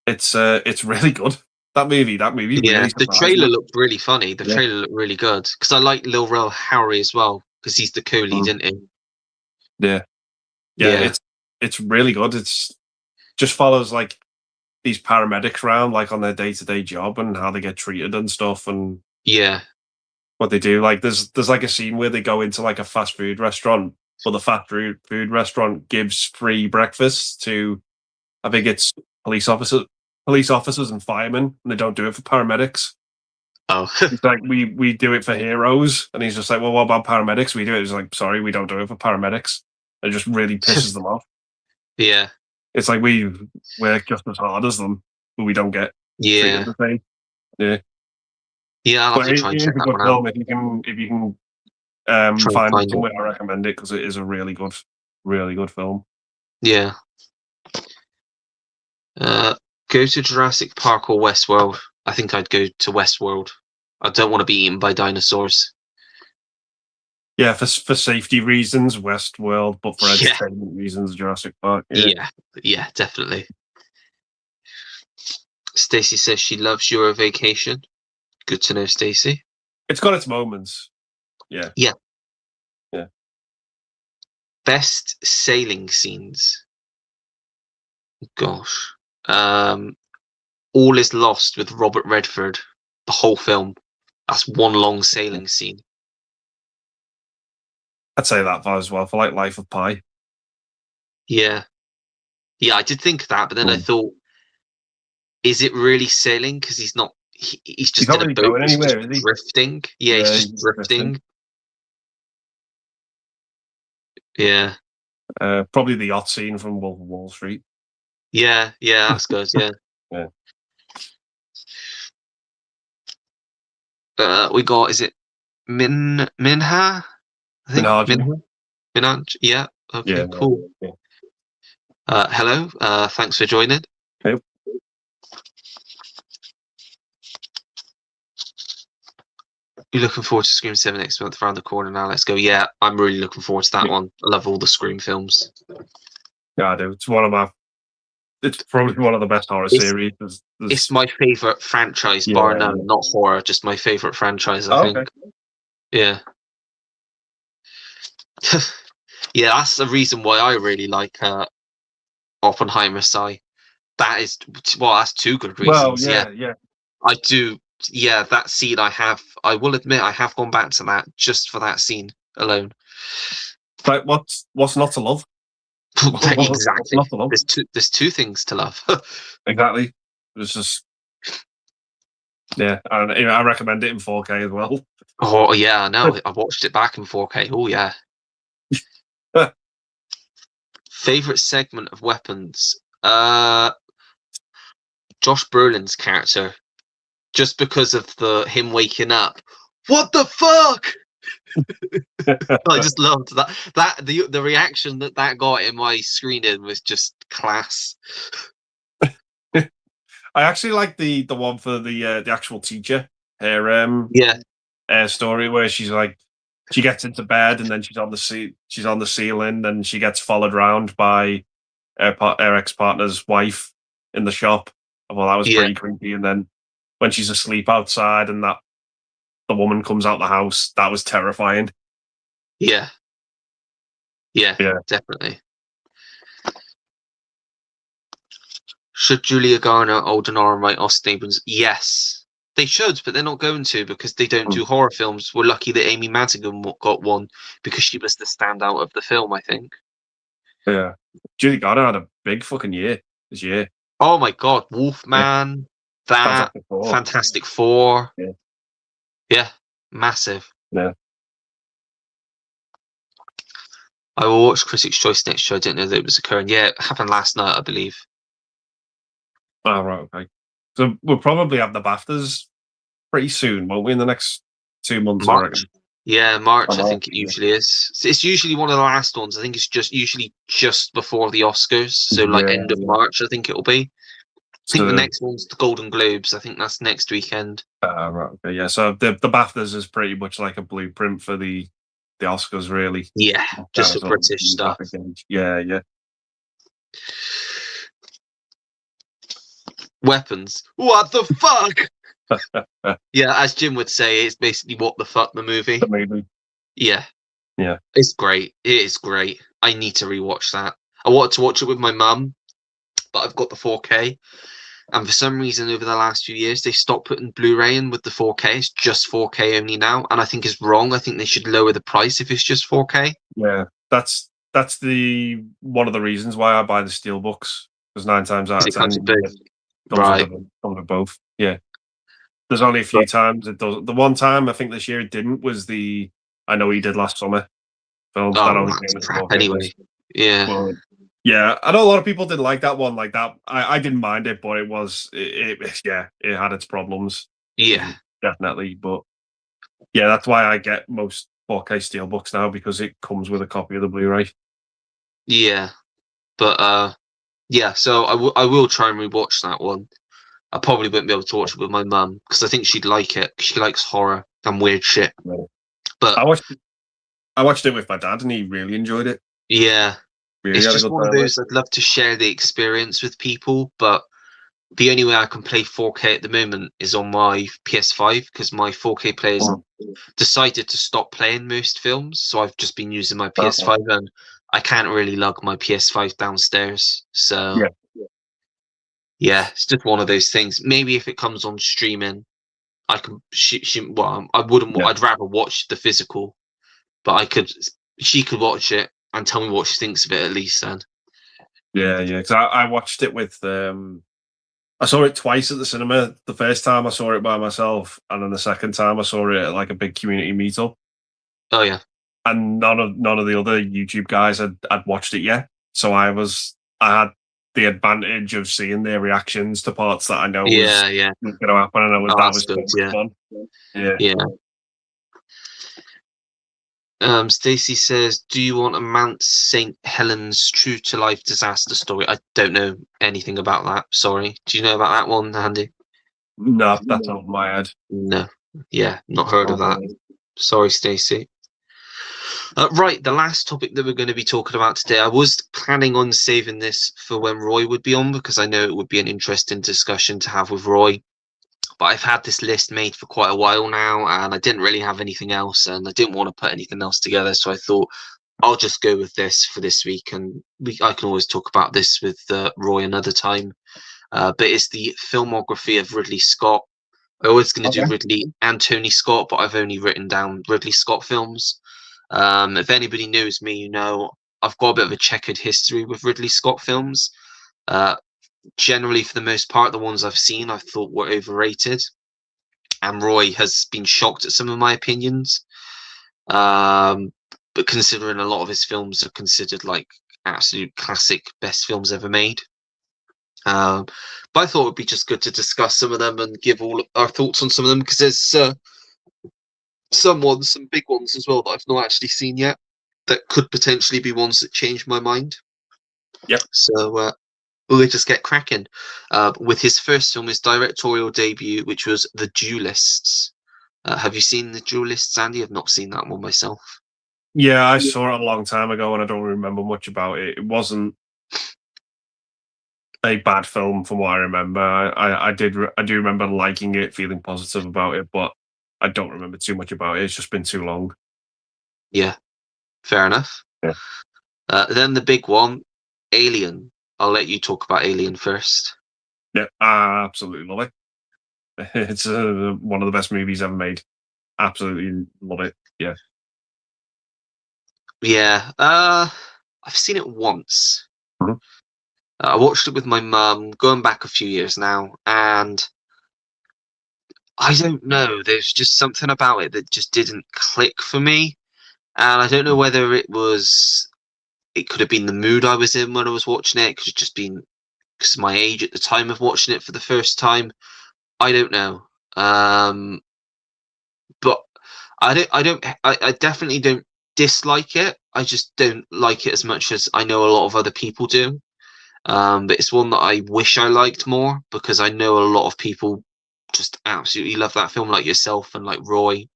really good. That movie Yeah, really the surprised trailer me. looked really funny. The trailer looked really good because I like Lil Rel Howery as well because he's the co-lead, isn't he? Yeah, Yeah, it's really good. It's just follows like these paramedics around like on their day-to-day job and how they get treated and stuff and yeah. what they do. Like there's like a scene where they go into like a fast food restaurant, but the fast food restaurant gives free breakfast to, I think it's police officers and firemen, and they don't do it for paramedics. Oh, It's like we do it for heroes, and he's just like, well, what about paramedics? We do it. He's like, sorry, we don't do it for paramedics. It just really pisses them off. yeah, It's like we work just as hard as them, but we don't get treated yeah, the same. Yeah, yeah. I'll have but to try and it is check a that good one out. film if you can Try and find it find it. somewhere. I recommend it because it is a really good film. Yeah. Go to Jurassic Park or Westworld. I think I'd go to Westworld. I don't want to be eaten by dinosaurs. Yeah, for safety reasons, Westworld, but for Yeah. entertainment reasons, Jurassic Park. Yeah, definitely. Stacey says she loves Euro Vacation. Good to know, Stacey. It's got its moments. Yeah. Yeah. Yeah. Best sailing scenes. Gosh. All is Lost with Robert Redford. The whole film. That's one long sailing scene. I'd say that as well for like Life of Pi. Yeah. Yeah, I did think that, but then I thought, is it really sailing? Because he's not. He's just not in a really boat. going He's just anywhere, is he? drifting. Yeah, he's just drifting. Yeah. Probably the yacht scene from Wolf of Wall Street. Yeah, that's good. Yeah. Yeah. We got, is it Minha? I think Minaj. Yeah. Okay. Cool. Yeah. Hello. Thanks for joining. Hey. You're looking forward to Scream 7 next month around the corner now. Let's go. Yeah, I'm really looking forward to that one. I love all the Scream films. Yeah, I do. It's probably one of the best horror series. It's my favorite franchise, bar none. Not horror, just my favorite franchise, I think. Okay. Yeah. Yeah, that's the reason why I really like Oppenheimer. That's two good reasons. Well, yeah. I do. Yeah, that scene I will admit I have gone back to that just for that scene alone. But what's not to love? Exactly. Not to love? There's two things to love. Exactly. It's just, yeah, I recommend it in 4K as well. Oh yeah, I know. I watched it back in 4K. Oh yeah. Favorite segment of Weapons? Josh Brolin's character. Just because of him waking up. What the fuck? I just loved that. The reaction that got in my screening was just class. I actually like the one for the actual teacher. Her story where she's like, she gets into bed and then she's on the ceiling and she gets followed around by her ex-partner's wife in the shop. Well, that was pretty creepy. And then when she's asleep outside and the woman comes out the house, that was terrifying. Yeah, definitely. Should Julia Garner, Aldenor, write Austin Abrams? Yes, they should, but they're not going to because they don't do horror films. We're lucky that Amy Madigan got one because she was the standout of the film, I think. Yeah, Julia Garner had a big fucking year this year. Oh my god, Wolfman, that Fantastic Four. Yeah, massive. Yeah. I will watch Critics' Choice next show. I didn't know that it was occurring. Yeah, it happened last night, I believe. Oh, right, okay. So we'll probably have the BAFTAs pretty soon, won't we, in the next 2 months? March. Yeah, March, I think it usually is. It's usually one of the last ones. I think it's usually just before the Oscars. So, end of March, I think it'll be. think the next one's the Golden Globes. I think that's next weekend. Right, okay, yeah. So the BAFTAs is pretty much like a blueprint for the Oscars, really. Yeah, just for British stuff. Yeah, yeah. Weapons. What the fuck? Yeah, as Jim would say, it's basically what the fuck the movie. Maybe. Yeah. Yeah. It's great. It is great. I need to rewatch that. I wanted to watch it with my mum, but I've got the 4K. And for some reason, over the last few years, they stopped putting Blu-ray in with the 4K. It's just 4K only now, and I think it's wrong. I think they should lower the price if it's just 4K. Yeah, that's the one of the reasons why I buy the steelbooks, because 9 times out of 10 comes with both. Yeah, there's only a few times it does. The one time I think this year it didn't was the I Know He Did Last Summer film. Oh, that only that's came with crap 4K. anyway. Yeah. But, yeah, I know a lot of people didn't like that one. Like that, I didn't mind it, but it had its problems. Yeah, definitely. But yeah, that's why I get most 4K steelbooks now, because it comes with a copy of the Blu-ray. Yeah, but yeah. So I will try and rewatch that one. I probably won't be able to watch it with my mum because I think she'd like it. She likes horror and weird shit. Right. But I watched it with my dad, and he really enjoyed it. Yeah. Really It's just one of those, I'd love to share the experience with people, but the only way I can play 4K at the moment is on my PS5 because my 4K players decided to stop playing most films, so I've just been using my PS5 and I can't really lug my PS5 downstairs. So yeah, it's just one of those things. Maybe if it comes on streaming, I can. I wouldn't. Yeah. I'd rather watch the physical, but she could watch it and tell me what she thinks of it at least. Then. Yeah. Because I watched it with. I saw it twice at the cinema. The first time I saw it by myself, and then the second time I saw it at like a big community meetup. Oh yeah. And none of the other YouTube guys had watched it yet, so I had the advantage of seeing their reactions to parts that I know was going to happen, and that was good, fun. Yeah. Stacey says, "Do you want a Mount St. Helens true to life disaster story?" I don't know anything about that. Sorry. Do you know about that one, Andy? No, that's off my head. No. Yeah, not heard of that. Sorry, Stacey. Right, the last topic that we're going to be talking about today, I was planning on saving this for when Roy would be on because I know it would be an interesting discussion to have with Roy. But I've had this list made for quite a while now, and I didn't really have anything else, and I didn't want to put anything else together, so I thought I'll just go with this for this week, and I can always talk about this with Roy another time. But it's the filmography of Ridley Scott. I was going to do Ridley and Tony Scott, but I've only written down Ridley Scott films. If anybody knows me, you know I've got a bit of a checkered history with Ridley Scott films. Generally, for the most part, the ones I've seen I thought were overrated, and Roy has been shocked at some of my opinions. But considering a lot of his films are considered like absolute classic, best films ever made. But I thought it would be just good to discuss some of them and give all our thoughts on some of them because there's some big ones as well that I've not actually seen yet that could potentially be ones that change my mind. Yep. So we'll just get cracking with his first film, his directorial debut, which was The Duelists. Have you seen The Duelists, Andy? I've not seen that one myself. Yeah, I saw it a long time ago and I don't remember much about it. It wasn't a bad film from what I remember. I do remember liking it, feeling positive about it, but I don't remember too much about it. It's just been too long. Yeah, fair enough. Yeah. Then the big one, Alien. I'll let you talk about Alien first. Yeah, I absolutely love it. It's one of the best movies ever made. Absolutely love it. Yeah. Yeah. I've seen it once. Mm-hmm. I watched it with my mum, going back a few years now, and I don't know. There's just something about it that just didn't click for me, and I don't know whether it could have been the mood I was in when I was watching it. It could have just been because my age at the time of watching it for the first time. I don't know. But I definitely don't dislike it. I just don't like it as much as I know a lot of other people do. but it's one that I wish I liked more because I know a lot of people just absolutely love that film, like yourself and like Roy.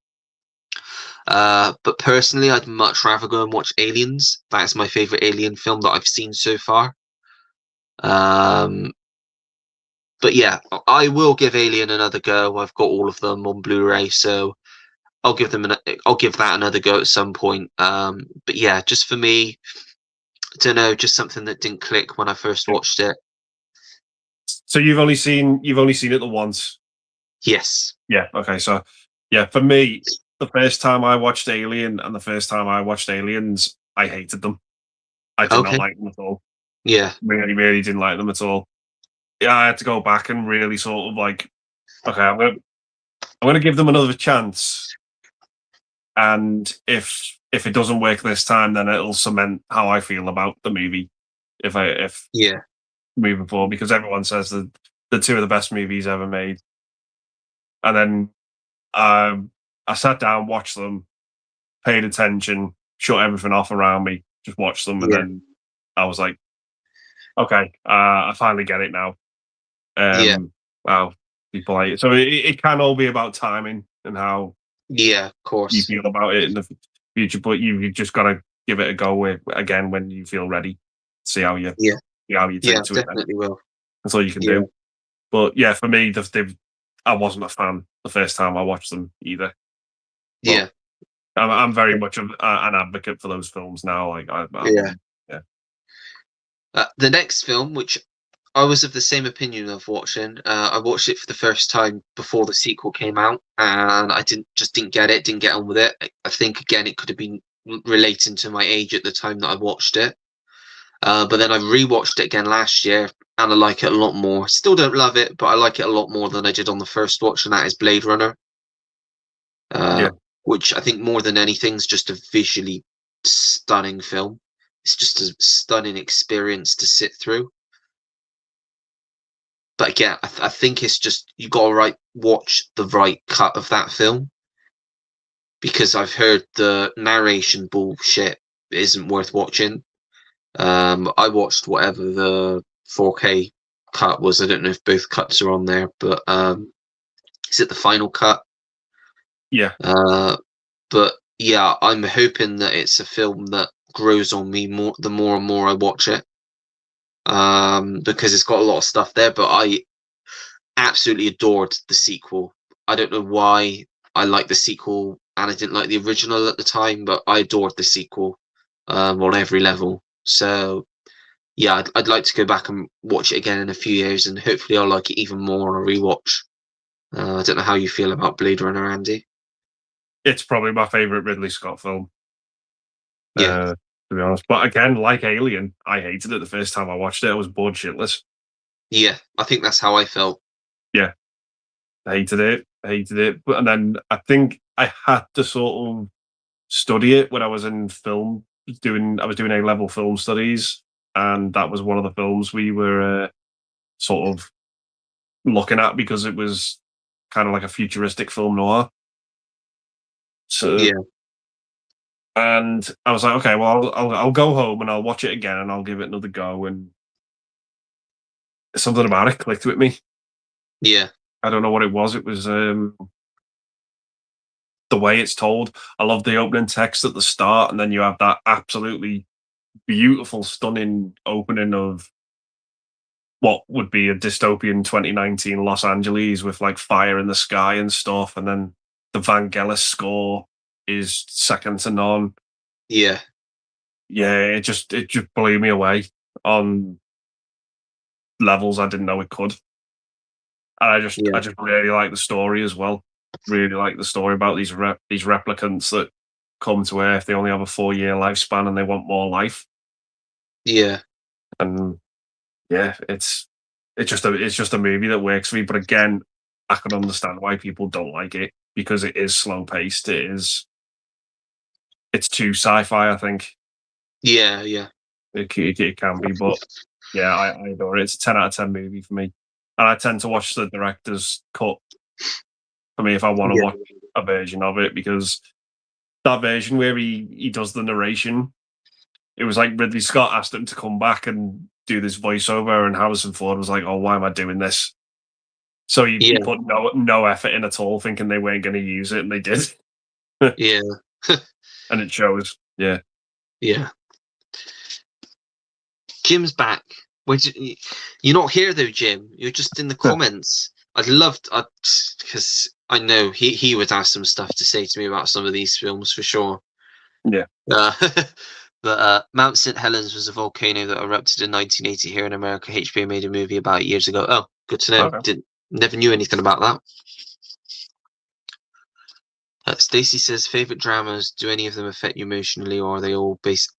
But personally, I'd much rather go and watch Aliens. That's my favorite Alien film that I've seen so far. But yeah, I will give Alien another go. I've got all of them on Blu-ray, so I'll give that another go at some point. But yeah, just for me, I don't know, just something that didn't click when I first watched it. So you've only seen it the once. Yes. Yeah. Okay. So yeah, for me, the first time I watched Alien and the first time I watched Aliens, I hated them. I did not Okay. like them at all. Yeah. Really, really didn't like them at all. Yeah, I had to go back and really sort of like, okay, I'm gonna give them another chance. And if it doesn't work this time, then it'll cement how I feel about the movie. If Yeah. moving forward, because everyone says that the two of the best movies ever made. And then I sat down, watched them, paid attention, shut everything off around me, just watched them, and Yeah. then I was like, okay, I finally get it now. Yeah. Wow, people like it. So it can all be about timing and how Yeah, of you course. feel about it in the future, but you've just got to give it a go with, again when you feel ready. See how you Yeah. take Yeah, to it. Then. definitely will. That's all you can Yeah. do. But yeah, for me, I wasn't a fan the first time I watched them either. But Yeah. I'm very much an advocate for those films now. Like I Yeah. yeah. The next film, which I was of the same opinion of watching, I watched it for the first time before the sequel came out, and I didn't get it, didn't get on with it. I think again it could have been relating to my age at the time that I watched it. But then I rewatched it again last year, and I like it a lot more. Still don't love it, but I like it a lot more than I did on the first watch, and that is Blade Runner. Yeah. Which I think more than anything is just a visually stunning film. It's just a stunning experience to sit through. But yeah, I think it's just you gotta watch the right cut of that film because I've heard the narration bullshit isn't worth watching. I watched whatever the 4K cut was. I don't know if both cuts are on there, but is it the final cut? Yeah. But yeah, I'm hoping that it's a film that grows on me more the more and more I watch it. Because it's got a lot of stuff there, but I absolutely adored the sequel. I don't know why I like the sequel and I didn't like the original at the time, but I adored the sequel on every level. So yeah, I'd like to go back and watch it again in a few years, and hopefully I'll like it even more on a rewatch. I don't know how you feel about Blade Runner, Andy. It's probably my favorite Ridley Scott film. Yeah, To be honest, but again, like Alien, I hated it the first time I watched it. I was bored shitless. yeah, I think that's how I felt. Yeah, I hated it. But and then I think I had to sort of study it when I was in film. I was doing A-level film studies, and that was one of the films we were sort of looking at because it was kind of like a futuristic film noir. So Yeah, and I was like, okay, well, I'll go home and I'll watch it again and I'll give it another go. And something about it clicked with me. yeah, I don't know what it was. It was the way it's told. I love the opening text at the start, and then you have that absolutely beautiful, stunning opening of what would be a dystopian 2019 Los Angeles with like fire in the sky and stuff, and then the Vangelis score is second to none. yeah, Yeah, it just blew me away on levels I didn't know it could. And I just yeah, really like the story as well. Really like the story about these replicants that come to Earth. They only have a 4-year lifespan and they want more life. yeah, And yeah, it's just a movie that works for me. But again, I can understand why people don't like it because it is slow paced. It's too sci-fi. I think yeah, yeah, it can be, but yeah, I adore it. It's a 10 out of 10 movie for me. And I tend to watch the director's cut for me if I want to yeah, watch a version of it, because that version where he does the narration, it was like Ridley Scott asked him to come back and do this voiceover, and Harrison Ford was like, "Oh, why am I doing this?" So he put no effort in at all, thinking they weren't going to use it, and they did. Yeah. And it shows. Yeah. Yeah. Jim's back. You're not here though, Jim. You're just in the comments. Because I know he would have some stuff to say to me about some of these films for sure. Yeah. But Mount St. Helens was a volcano that erupted in 1980 here in America. HBO made a movie about it years ago. Oh, good to know. Okay. Never knew anything about that. Stacey says, favorite dramas. Do any of them affect you emotionally, or are they all based?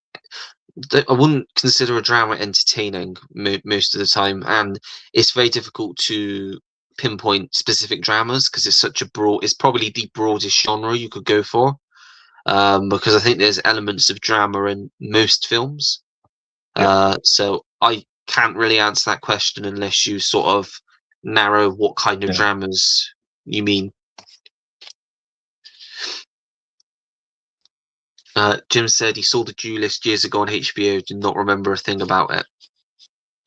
I wouldn't consider a drama entertaining most of the time, and it's very difficult to pinpoint specific dramas because it's such a broad. It's probably the broadest genre you could go for. Because I think there's elements of drama in most films. So I can't really answer that question unless you sort of narrow what kind of dramas you mean. Jim said he saw The Duelist years ago on HBO, did not remember a thing about it.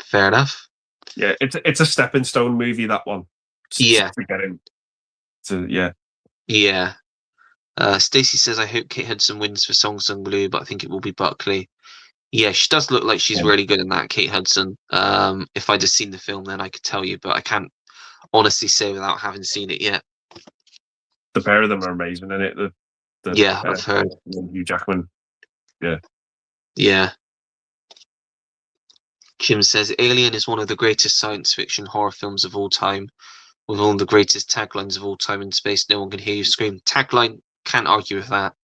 Fair enough. Yeah, it's a stepping stone movie, that one. Yeah. To get in. Yeah. Yeah. Stacey says, I hope Kate Hudson wins for Song Sung Blue, but I think it will be Buckley. Yeah, she does look like she's really good in that, Kate Hudson. If I'd have seen the film, then I could tell you, but I can't honestly say without having seen it yet. The pair of them are amazing in it. Yeah, I've heard. Hugh Jackman. Yeah. Yeah. Jim says, Alien is one of the greatest science fiction horror films of all time, with one of the greatest taglines of all time in space. No one can hear you scream. Tagline, can't argue with that.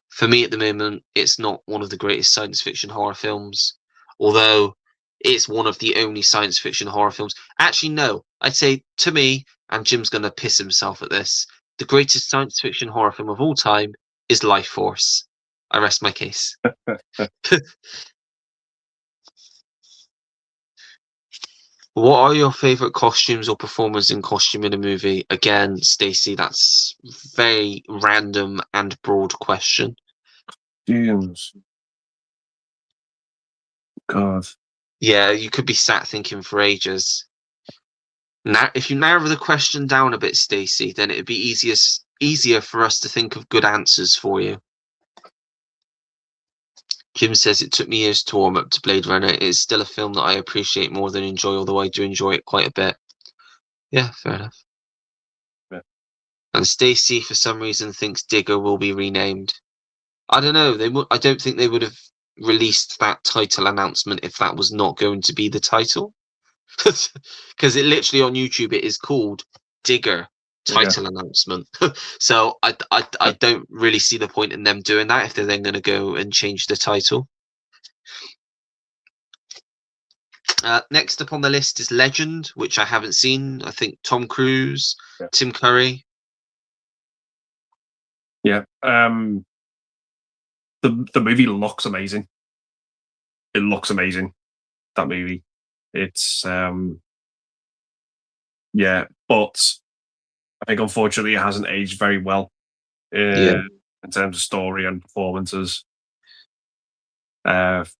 For me at the moment, it's not one of the greatest science fiction horror films, although it's one of the only science fiction horror films. Actually, no, I'd say to me, and Jim's going to piss himself at this, the greatest science fiction horror film of all time is Life Force. I rest my case. What are your favorite costumes or performers in costume in a movie? Again, Stacey, that's very random and broad question. James. God. Yeah, you could be sat thinking for ages. Now, if you narrow the question down a bit, Stacey, then it'd be easier for us to think of good answers for you. Jim says, it took me years to warm up to Blade Runner. It is still a film that I appreciate more than enjoy, although I do enjoy it quite a bit. Yeah, fair enough. Yeah. And Stacey, for some reason, thinks Digger will be renamed. I don't know. I don't think they would have released that title announcement if that was not going to be the title. Because it literally on YouTube it is called Digger title announcement. So I don't really see the point in them doing that if they're then going to go and change the title. Next up on the list is Legend, which I haven't seen. I think Tom Cruise, Tim Curry. Yeah. The movie looks amazing. It looks amazing. That movie. It's but I think unfortunately it hasn't aged very well in terms of story and performances. Best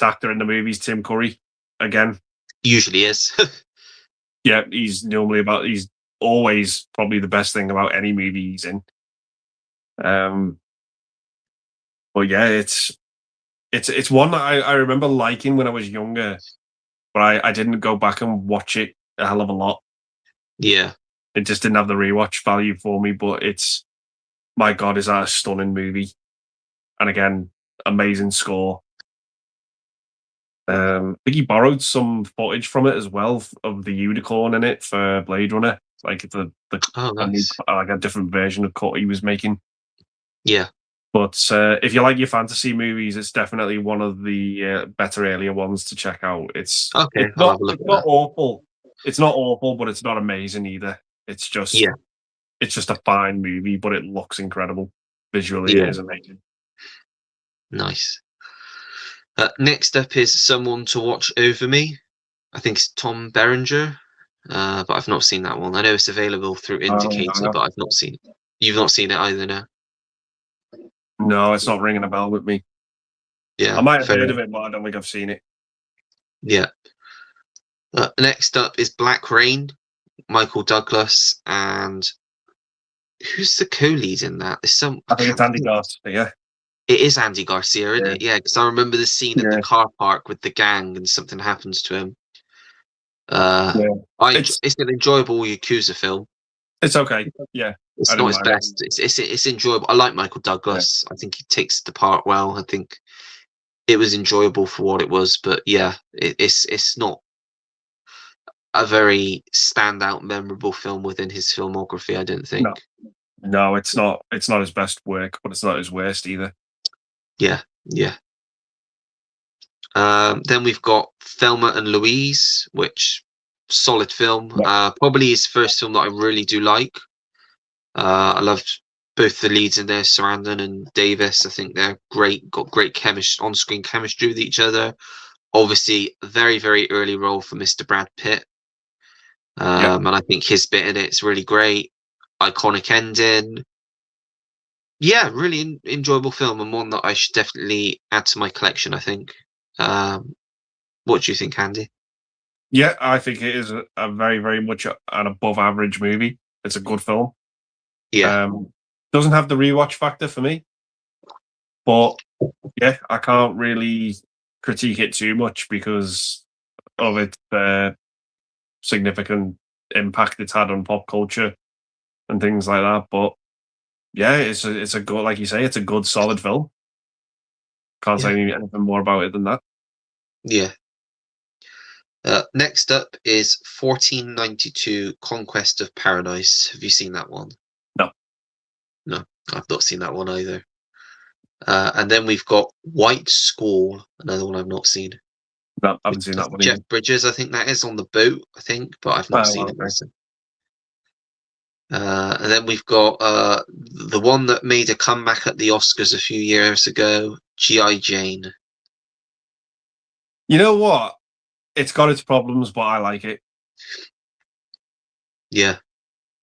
actor in the movie is Tim Curry again. Usually is. Yeah, he's always probably the best thing about any movie he's in. But yeah, it's one that I remember liking when I was younger, but I didn't go back and watch it a hell of a lot. Yeah. It just didn't have the rewatch value for me, but my God, is that a stunning movie. And again, amazing score. I think he borrowed some footage from it as well of the unicorn in it for Blade Runner, like like a different version of cut he was making. Yeah. But if you like your fantasy movies, it's definitely one of the better Alien ones to check out. It's not awful. It's not awful, but it's not amazing either. It's just it's just a fine movie, but it looks incredible visually. It is amazing. Nice. Next up is Someone to Watch Over Me. I think it's Tom Berenger, but I've not seen that one. I know it's available through Indicator, but I've not seen it. You've not seen it either, no? No, it's not ringing a bell with me. Yeah, I might have heard of it, but I don't think I've seen it. Yeah. Next up is Black Rain, Michael Douglas, and who's the co-lead in that? There's some. I think it's Andy Garcia. Yeah. It is Andy Garcia, isn't Yeah. it? Yeah, because I remember the scene at the car park with the gang and something happens to him. It's an enjoyable Yakuza film. It's okay. Yeah. It's not his best. It's enjoyable. I like Michael Douglas. Yeah. I think he takes the part well. I think it was enjoyable for what it was, but yeah, it's not a very standout, memorable film within his filmography. I don't think. No, it's not. It's not his best work, but it's not his worst either. Yeah, yeah. Then we've got Thelma and Louise, which solid film. Yeah. Probably his first film that I really do like. I loved both the leads in there, Sarandon and Davis. I think they're great. Got great on-screen chemistry with each other. Obviously, very, very early role for Mr. Brad Pitt. And I think his bit in it's really great. Iconic ending. Yeah, really enjoyable film, and one that I should definitely add to my collection, I think. What do you think, Andy? Yeah, I think it is a very, very much an above average movie. It's a good film. Yeah. Doesn't have the rewatch factor for me. But yeah, I can't really critique it too much because of its significant impact it's had on pop culture and things like that. But yeah, it's a good, like you say, it's a good, solid film. Can't say anything more about it than that. Yeah. Next up is 1492 Conquest of Paradise. Have you seen that one? No, I've not seen that one either. And then we've got White Squall, another one I've not seen. No, I haven't seen that one Jeff either. Bridges, I think that is on the boat, I think, but I've not seen it. And then we've got the one that made a comeback at the Oscars a few years ago, G.I. Jane. You know what? It's got its problems, but I like it. Yeah.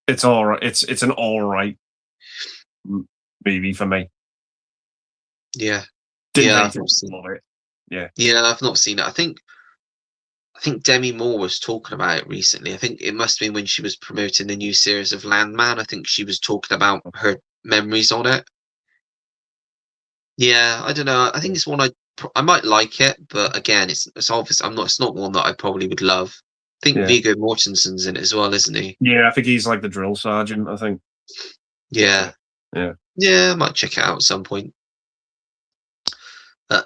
It's all right. It's an all right movie for me. Yeah. I've not seen it. Yeah. Yeah, I've not seen it. I think Demi Moore was talking about it recently. I think it must have been when she was promoting the new series of Landman. I think she was talking about her memories on it. Yeah, I don't know. I think it's one I might like it, but again, it's obvious. It's not one that I probably would love. I think Viggo Mortensen's in it as well, isn't he? Yeah, I think he's like the drill sergeant. I think. Yeah. Yeah. Yeah, I might check it out at some point.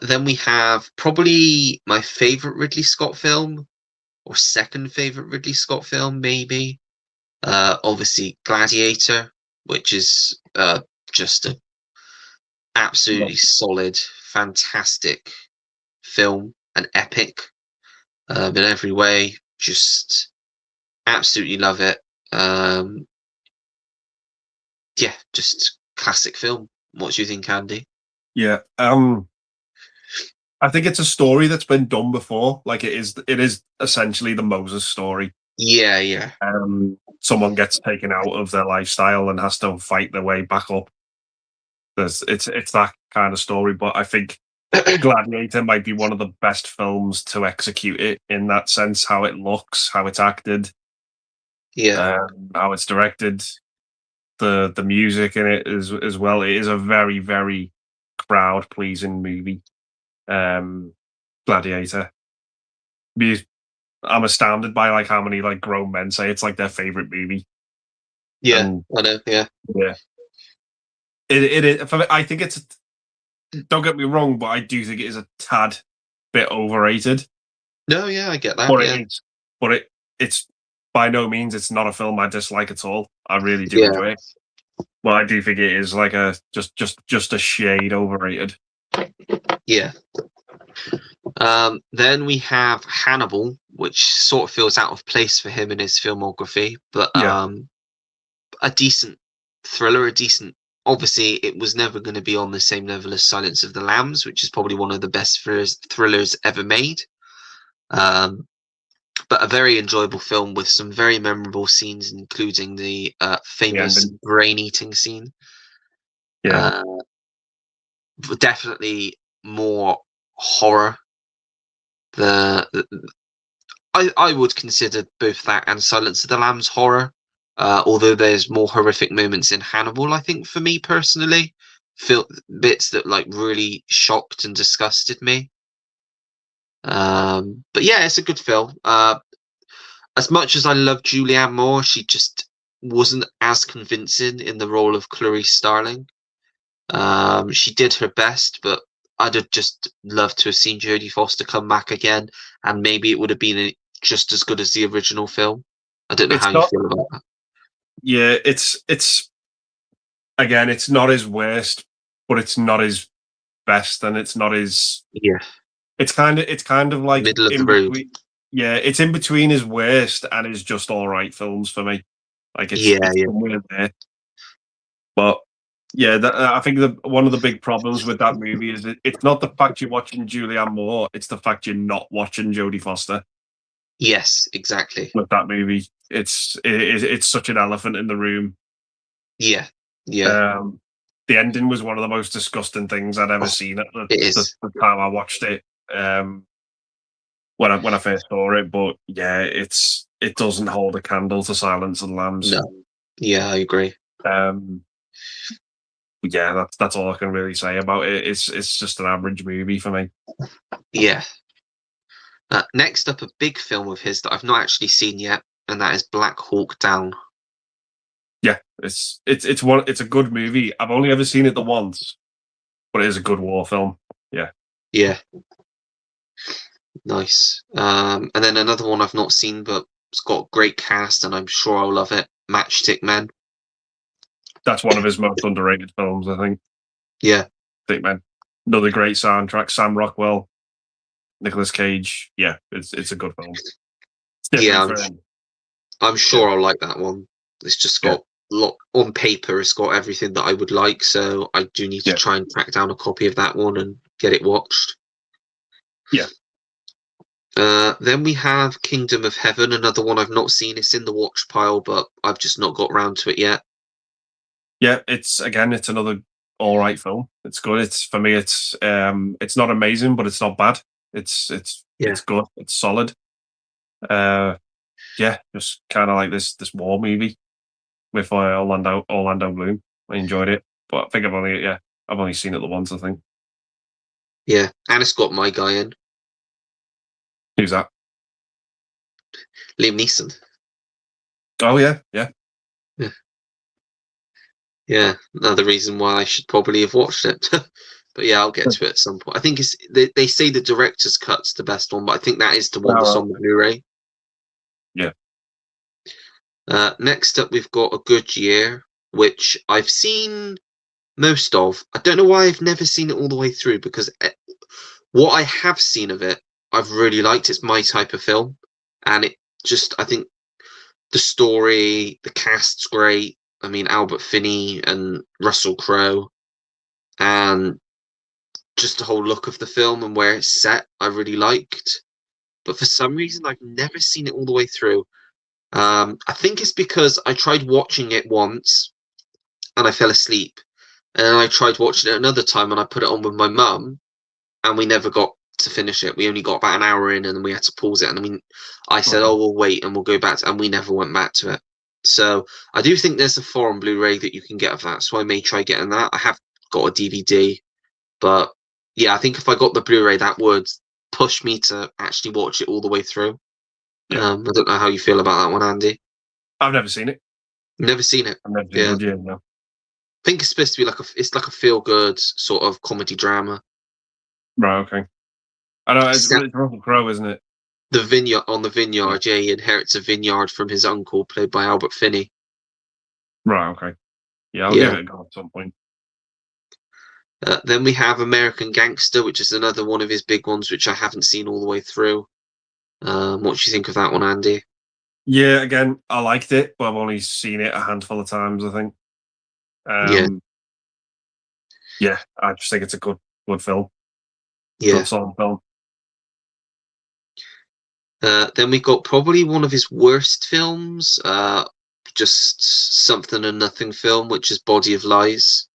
Then we have probably my favorite Ridley Scott film, or second favorite Ridley Scott film, maybe. Obviously, Gladiator, which is just a absolutely solid, fantastic film, an epic in every way. Just absolutely love it. Yeah, just classic film. What do you think, Andy? Yeah, I think it's a story that's been done before. Like it is essentially the Moses story. Yeah, yeah. Someone gets taken out of their lifestyle and has to fight their way back up. It's that kind of story, but I think Gladiator might be one of the best films to execute it in that sense. How it looks, how it's acted, how it's directed, the music in it as well. It is a very, very crowd pleasing movie. Gladiator. I'm astounded by like how many like grown men say it's like their favorite movie. Yeah, I know. Yeah. It is. I think it's. Don't get me wrong, but I do think it is a tad bit overrated. No, yeah, I get that. But it's by no means it's not a film I dislike at all. I really do enjoy it. Well, I do think it is like a just a shade overrated. Yeah. Then we have Hannibal, which sort of feels out of place for him in his filmography, but a decent thriller, obviously it was never going to be on the same level as Silence of the Lambs, which is probably one of the best thrillers ever made. But a very enjoyable film with some very memorable scenes, including the famous brain-eating scene. Yeah. Definitely more horror I would consider both that and Silence of the Lambs horror, although there's more horrific moments in Hannibal. I think for me personally, bits that like really shocked and disgusted me. But yeah, it's a good film. As much as I love Julianne Moore, she just wasn't as convincing in the role of Clarice Starling. She did her best, but I'd have just loved to have seen Jodie Foster come back again, and maybe it would have been just as good as the original film. I don't know how you feel about that. Yeah, it's again, it's not his worst, but it's not his best, and it's not his. Yeah, it's kind of like middle of the road. Yeah, it's in between his worst and his just all right films for me. Like it's somewhere there. But yeah, I think one of the big problems with that movie is it's not the fact you're watching Julianne Moore; it's the fact you're not watching Jodie Foster. Yes, exactly. With that movie, it's such an elephant in the room. Yeah. The ending was one of the most disgusting things I'd ever seen at the time I watched it. When I first saw it, but yeah, it doesn't hold a candle to Silence of the Lambs. No. Yeah, I agree. Yeah, that's all I can really say about it. It's just an average movie for me. Yeah. Next up, a big film of his that I've not actually seen yet, and that is Black Hawk Down. Yeah, it's a good movie. I've only ever seen it the once, but it is a good war film. Yeah. Yeah. Nice. And then another one I've not seen, but it's got a great cast, and I'm sure I'll love it. Matchstick Men. That's one of his most underrated films, I think. Yeah. Matchstick Men. Another great soundtrack. Sam Rockwell, Nicolas Cage. Yeah, it's a good film. Yeah, I'm sure I'll like that one. It's just got on paper. It's got everything that I would like, so I do need to try and track down a copy of that one and get it watched. Yeah. Then we have Kingdom of Heaven, another one I've not seen. It's in the watch pile, but I've just not got round to it yet. Yeah, it's another all right film. It's good. For me, it's not amazing, but it's not bad. It's good. It's solid. Yeah, just kind of like this war movie with Orlando Bloom. I enjoyed it, but I think I've only seen it the once, I think. Yeah, and it's got my guy in. Who's that? Liam Neeson. Oh yeah. Yeah, another reason why I should probably have watched it. But yeah, I'll get to it at some point. I think they say the director's cut's the best one, but I think that is the one that's on the Blu-ray. Yeah. Next up, we've got A Good Year, which I've seen most of. I don't know why I've never seen it all the way through, because what I have seen of it, I've really liked. It's my type of film, and I think the story, the cast's great. I mean, Albert Finney and Russell Crowe, and just the whole look of the film and where it's set, I really liked. But for some reason, I've never seen it all the way through. I think it's because I tried watching it once and I fell asleep. And then I tried watching it another time and I put it on with my mum, and we never got to finish it. We only got about an hour in and then we had to pause it. And I said, we'll wait and we'll go back and we never went back to it. So I do think there's a foreign Blu-ray that you can get of that. So I may try getting that. I have got a DVD, but yeah, I think if I got the Blu-ray, that would push me to actually watch it all the way through. Yeah. I don't know how you feel about that one, Andy. I've never seen it. Never seen it. I've never seen it. No. I think it's supposed to be it's like a feel-good sort of comedy drama. Right. Okay. I know it's Russell Crowe, isn't it? The vineyard. Yeah, he inherits a vineyard from his uncle, played by Albert Finney. Right. Okay. Yeah, I'll give it a go at some point. Then we have American Gangster, which is another one of his big ones, which I haven't seen all the way through. What do you think of that one, Andy? Yeah, again, I liked it, but I've only seen it a handful of times, I think. Yeah, I just think it's a good film. Yeah. Good solid film. Then we got probably one of his worst films, just Something and Nothing film, which is Body of Lies.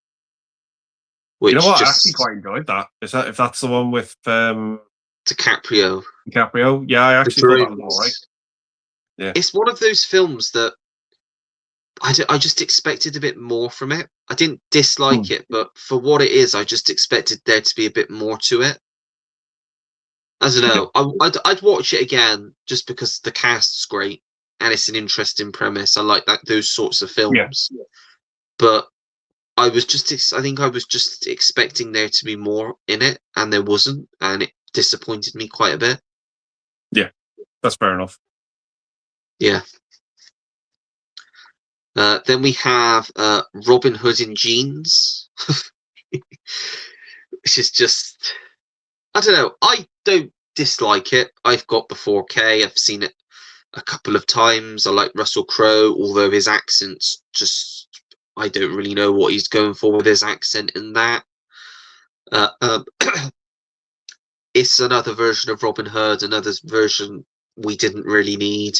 You know what? I actually quite enjoyed that. If that's the one with DiCaprio. DiCaprio. Yeah, I The actually thought that was all right. Brooms. Yeah. It's one of those films that I just expected a bit more from it. I didn't dislike it, but for what it is, I just expected there to be a bit more to it. I don't know. I'd watch it again just because the cast's great and it's an interesting premise. I like those sorts of films. Yeah. But I think I was just expecting there to be more in it, and there wasn't, and it disappointed me quite a bit. Yeah, that's fair enough. Yeah. Then we have Robin Hood in Jeans, which is just, I don't know. I don't dislike it. I've got the 4K. I've seen it a couple of times. I like Russell Crowe, although his accent's just, I don't really know what he's going for with his accent in that. It's another version of Robin Hood, another version we didn't really need.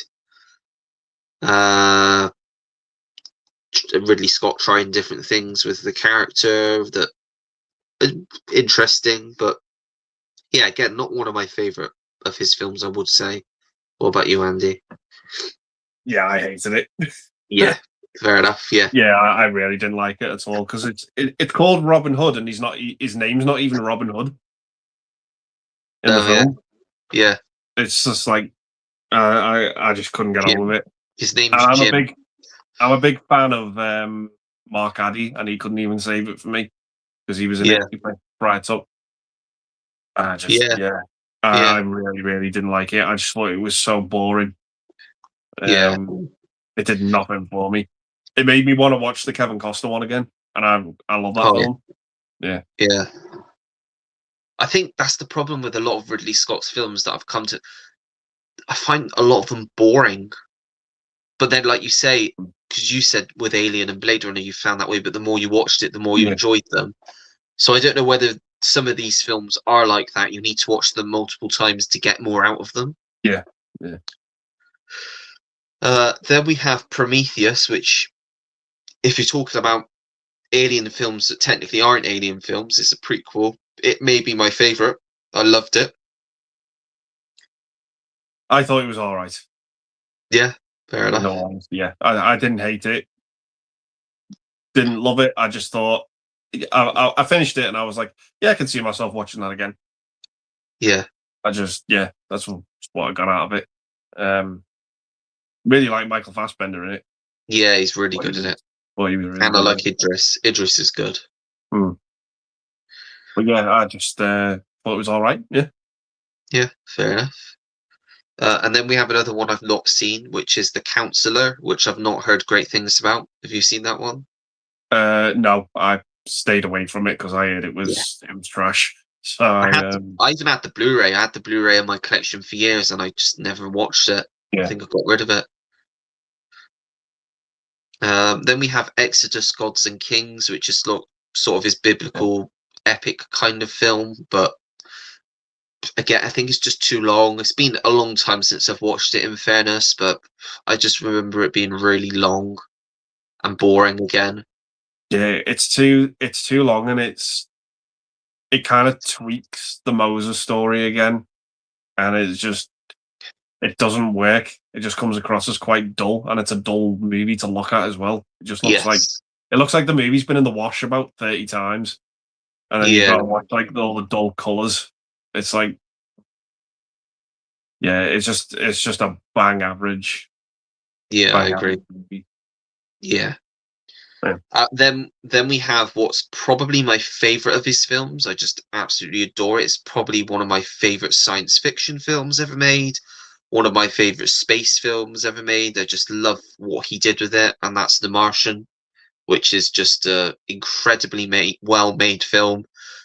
Ridley Scott trying different things with the character that are interesting, but yeah, again, not one of my favorite of his films, I would say. What about you, Andy? Yeah, I hated it. Yeah, fair enough. Yeah, Yeah, I really didn't like it at all because it's called Robin Hood and his name's not even Robin Hood in the film. Yeah, it's just like I just couldn't get on with it. His name's Jim. I'm a big fan of Mark Addy, and he couldn't even save it for me because he was in it. He played right up. I really, really didn't like it. I just thought it was so boring. It did nothing for me. It made me want to watch the Kevin Costner one again, and I love that film. Yeah. I think that's the problem with a lot of Ridley Scott's films that I've come to. I find a lot of them boring. But then, like you say, because you said with Alien and Blade Runner, you found that way, but the more you watched it, the more you enjoyed them. So I don't know whether some of these films are like that. You need to watch them multiple times to get more out of them. Yeah. Then we have Prometheus, which, if you're talking about alien films that technically aren't alien films, it's a prequel. It may be my favourite. I loved it. I thought it was all right. Yeah, fair enough. No, yeah, I didn't hate it. Didn't love it. I just thought I finished it and I was like, yeah, I can see myself watching that again. Yeah. That's what I got out of it. Really like Michael Fassbender in it. Yeah, he's really good in it. Well, he was really and I like Idris. Idris is good. But yeah, I just thought it was all right. Yeah. Yeah, fair enough. And then we have another one I've not seen, which is The Counselor, which I've not heard great things about. Have you seen that one? No, I stayed away from it because I heard it was trash. So I even had the Blu-ray. I had the Blu-ray in my collection for years, and I just never watched it. Yeah. I think I got rid of it. Then we have Exodus: Gods and Kings, which is sort of his biblical epic kind of film, but again, I think it's just too long. It's been a long time since I've watched it, in fairness, but I just remember it being really long and boring again. Yeah, it's too long, and it kind of tweaks the Moses story again, and it doesn't work. It just comes across as quite dull, and it's a dull movie to look at as well. It just looks like the movie's been in the wash about 30 times, and then you got to watch like all the dull colors. It's like, it's just a bang average. Yeah, I agree. Movie. Yeah. Then we have what's probably my favorite of his films. I just absolutely adore it. It's probably one of my favorite science fiction films ever made. One of my favorite space films ever made. I just love what he did with it, and that's The Martian, which is just a incredibly well-made film,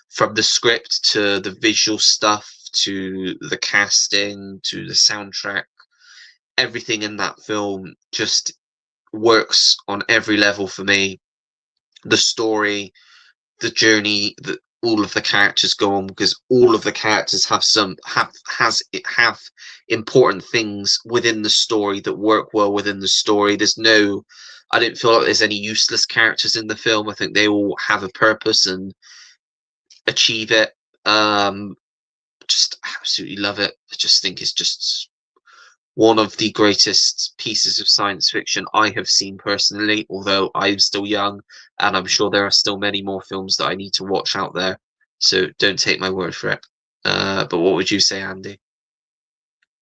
from the script to the visual stuff to the casting to the soundtrack. Everything in that film just works on every level for me. The story, the journey that all of the characters go on, because all of the characters have important things within the story that work well within the story. I didn't feel like there's any useless characters in the film. I think they all have a purpose and achieve it. just absolutely love it. I just think it's just one of the greatest pieces of science fiction I have seen personally, although I'm still young, and I'm sure there are still many more films that I need to watch out there. So don't take my word for it. But what would you say, Andy?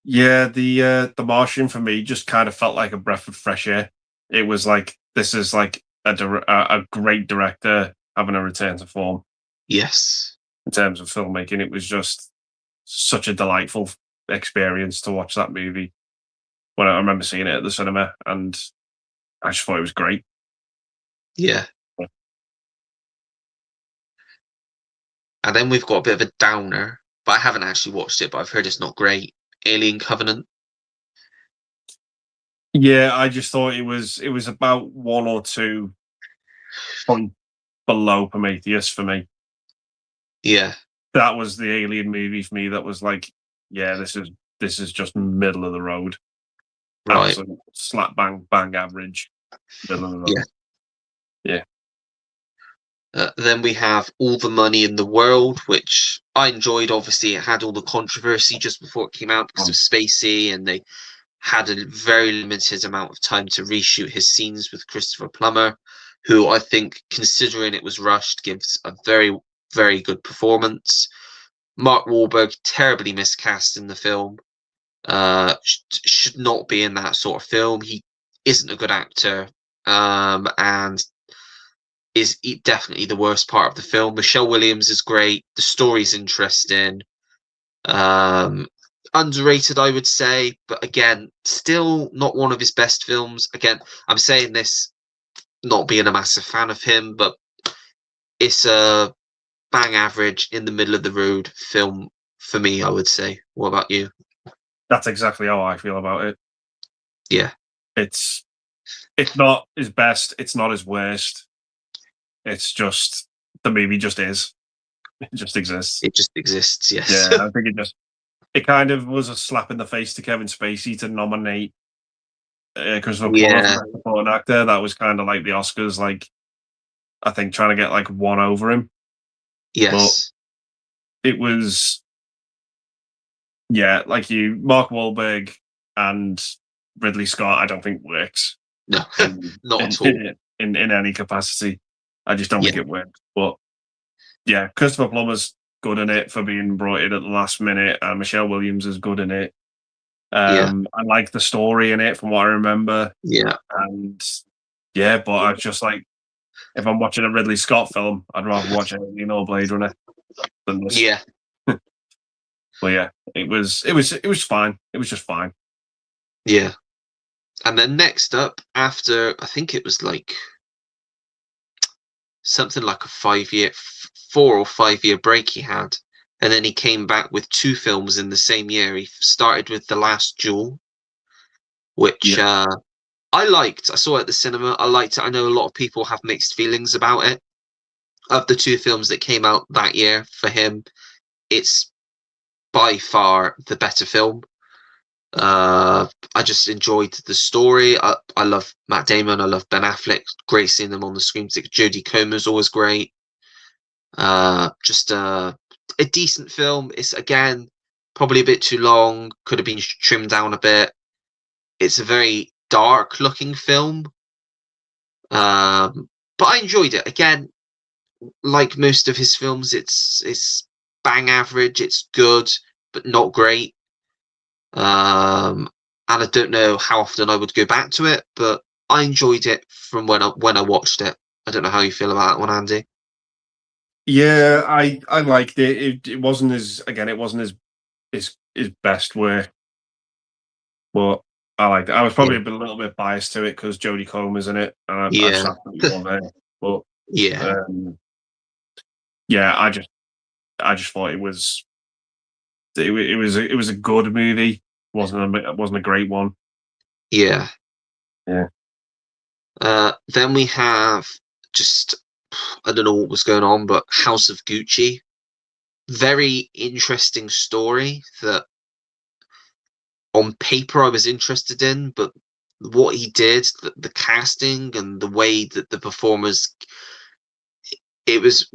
Yeah, the Martian for me just kind of felt like a breath of fresh air. It was like this is like a great director having a return to form Yes. in terms of filmmaking. It was just such a delightful experience to watch that movie. When I remember seeing it at the cinema, and I just thought it was great. Yeah. And then we've got a bit of a downer, but I haven't actually watched it, but I've heard it's not great. Alien Covenant. Yeah, I just thought it was about 1 or 2 points below Prometheus for me. Yeah. That was the Alien movie for me. That was like, yeah, this is just middle of the road. Right. Absolute slap bang average, middle of the road. Yeah. Yeah. Then we have All the Money in the World, which I enjoyed. Obviously, it had all the controversy just before it came out because of Spacey, and they had a very limited amount of time to reshoot his scenes with Christopher Plummer, who I think, considering it was rushed, gives a very, very good performance. Mark Wahlberg, terribly miscast in the film. Should not be in that sort of film. He isn't a good actor, and is definitely the worst part of the film. Michelle Williams is great. The story's interesting. Underrated, I would say, but again, still not one of his best films. Again, I'm saying this not being a massive fan of him, but it's a bang average in the middle of the road film for me, I would say. What about you? That's exactly how I feel about it. Yeah. It's not his best, it's not his worst. It's just the movie just is. It just exists. It just exists, yes. Yeah, I think it kind of was a slap in the face to Kevin Spacey to nominate Christopher Plummer for Best Supporting Actor. That was kind of like the Oscars, like I think trying to get like one over him. Yes. But it was, yeah, like Mark Wahlberg and Ridley Scott. I don't think works. No, not at all. In any capacity. I just don't think it works. But yeah, Christopher Plummer's good in it for being brought in at the last minute, and Michelle Williams is good in it. I like the story in it from what I remember. Yeah. And yeah, but I just like, if I'm watching a Ridley Scott film, I'd rather watch Alien or Blade Runner than this. Yeah. But yeah, it was fine. It was just fine. Yeah. And then next up, after I think it was like something like a 4 or 5 year break he had, and then he came back with 2 films in the same year. He started with The Last Duel, which I liked. I saw it at the cinema. I liked it. I know a lot of people have mixed feelings about it. Of the 2 films that came out that year for him, it's by far the better film. I just enjoyed the story. I love Matt Damon. I love Ben Affleck. Great seeing them on the screen. Jodie Comer's always great. Just a decent film. It's again probably a bit too long. Could have been trimmed down a bit. It's a very dark looking film. But I enjoyed it. Again, like most of his films, it's bang average. It's good, but not great. And I don't know how often I would go back to it, but I enjoyed it from when I watched it. I don't know how you feel about that one, Andy. Yeah, I liked it. It wasn't his best work, but I liked it. I was probably a little bit biased to it because Jodie Comer's in it, and I just absolutely love her. But I just thought it was a good movie. It wasn't a great one. Yeah. Yeah. Then we have just, I don't know what was going on, but House of Gucci. Very interesting story that on paper I was interested in, but what he did, the casting and the way that the performers, it was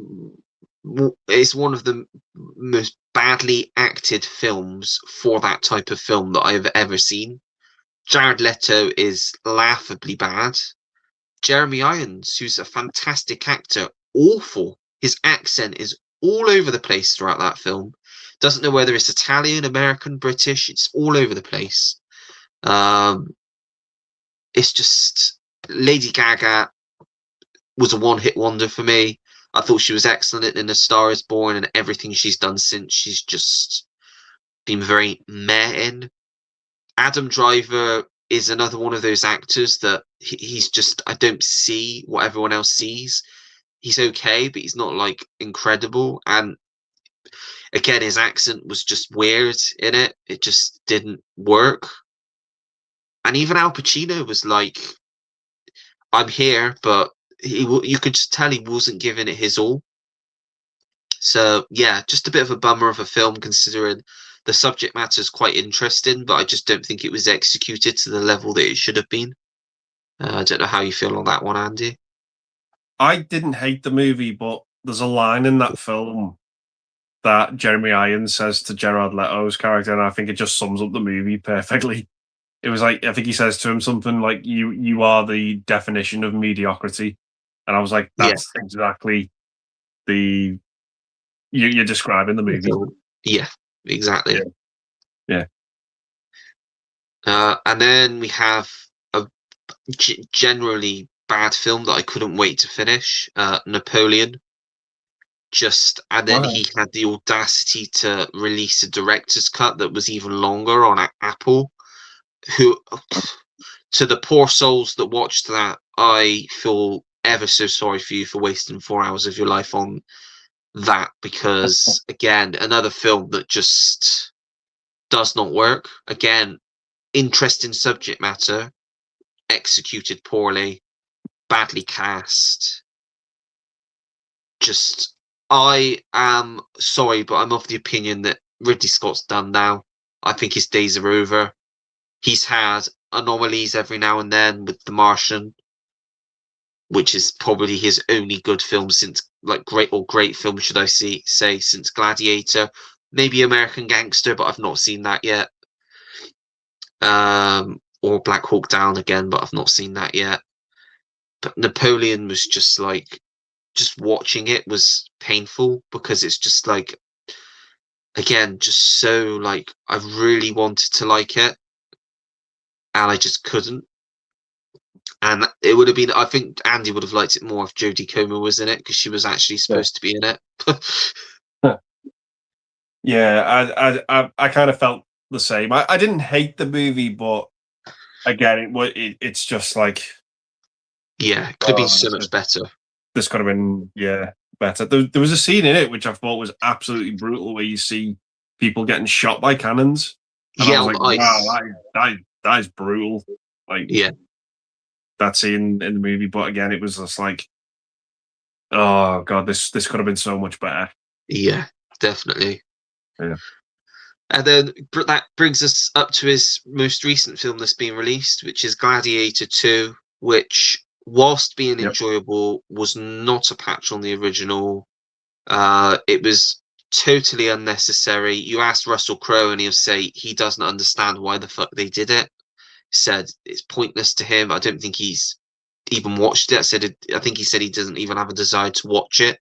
it's one of the most badly acted films for that type of film that I've ever seen. Jared Leto is laughably bad. Jeremy Irons, who's a fantastic actor, awful. His accent is all over the place throughout that film. Doesn't know whether it's Italian, American, British. It's all over the place. It's just Lady Gaga was a one-hit wonder for me. I thought she was excellent in A Star Is Born, and everything she's done since, she's just been very meh in. Adam Driver is another one of those actors that he's just, I don't see what everyone else sees. He's okay, but he's not like incredible. And again, his accent was just weird in it. It just didn't work. And even Al Pacino was like, I'm here, but you could just tell he wasn't giving it his all. So yeah, just a bit of a bummer of a film, considering the subject matter is quite interesting, but I just don't think it was executed to the level that it should have been. I don't know how you feel on that one, Andy. I didn't hate the movie, but there's a line in that film that Jeremy Irons says to Jared Leto's character, and I think it just sums up the movie perfectly. It was like, I think he says to him something like, "You are the definition of mediocrity," and I was like, "That's exactly the you're describing the movie." Yeah, exactly. Yeah. And then we have a generally bad film that I couldn't wait to finish, Napoleon. And then he had the audacity to release a director's cut that was even longer on Apple. Who, to the poor souls that watched that, I feel ever so sorry for you for wasting 4 hours of your life on that, because again, another film that just does not work. Again, interesting subject matter, executed poorly, badly cast. Just, I am sorry, but I'm of the opinion that Ridley Scott's done now. I think his days are over. He's had anomalies every now and then with The Martian, which is probably his only good film since, like, great film, should I say, since Gladiator. Maybe American Gangster, but I've not seen that yet. Or Black Hawk Down again, but I've not seen that yet. But Napoleon was just like, just watching it was painful, because it's just like, again, just so like, I really wanted to like it, and I just couldn't. And it would have been, I think Andy would have liked it more if Jodie Comer was in it, because she was actually supposed to be in it. Yeah, I kind of felt the same. I didn't hate the movie, but again, it's just like, yeah, it could have been so much better. This could have been, better. There was a scene in it which I thought was absolutely brutal, where you see people getting shot by cannons. And I was like, wow, that is brutal. Like, yeah, that scene in the movie. But again, it was just like, oh god, this could have been so much better. Yeah, definitely. Yeah. And then that brings us up to his most recent film that's been released, which is Gladiator 2, which, whilst being enjoyable, was not a patch on the original. It was totally unnecessary. You ask Russell Crowe and he'll say he doesn't understand why the fuck they did it. Said it's pointless to him. I don't think he's even watched it. I think he said he doesn't even have a desire to watch it.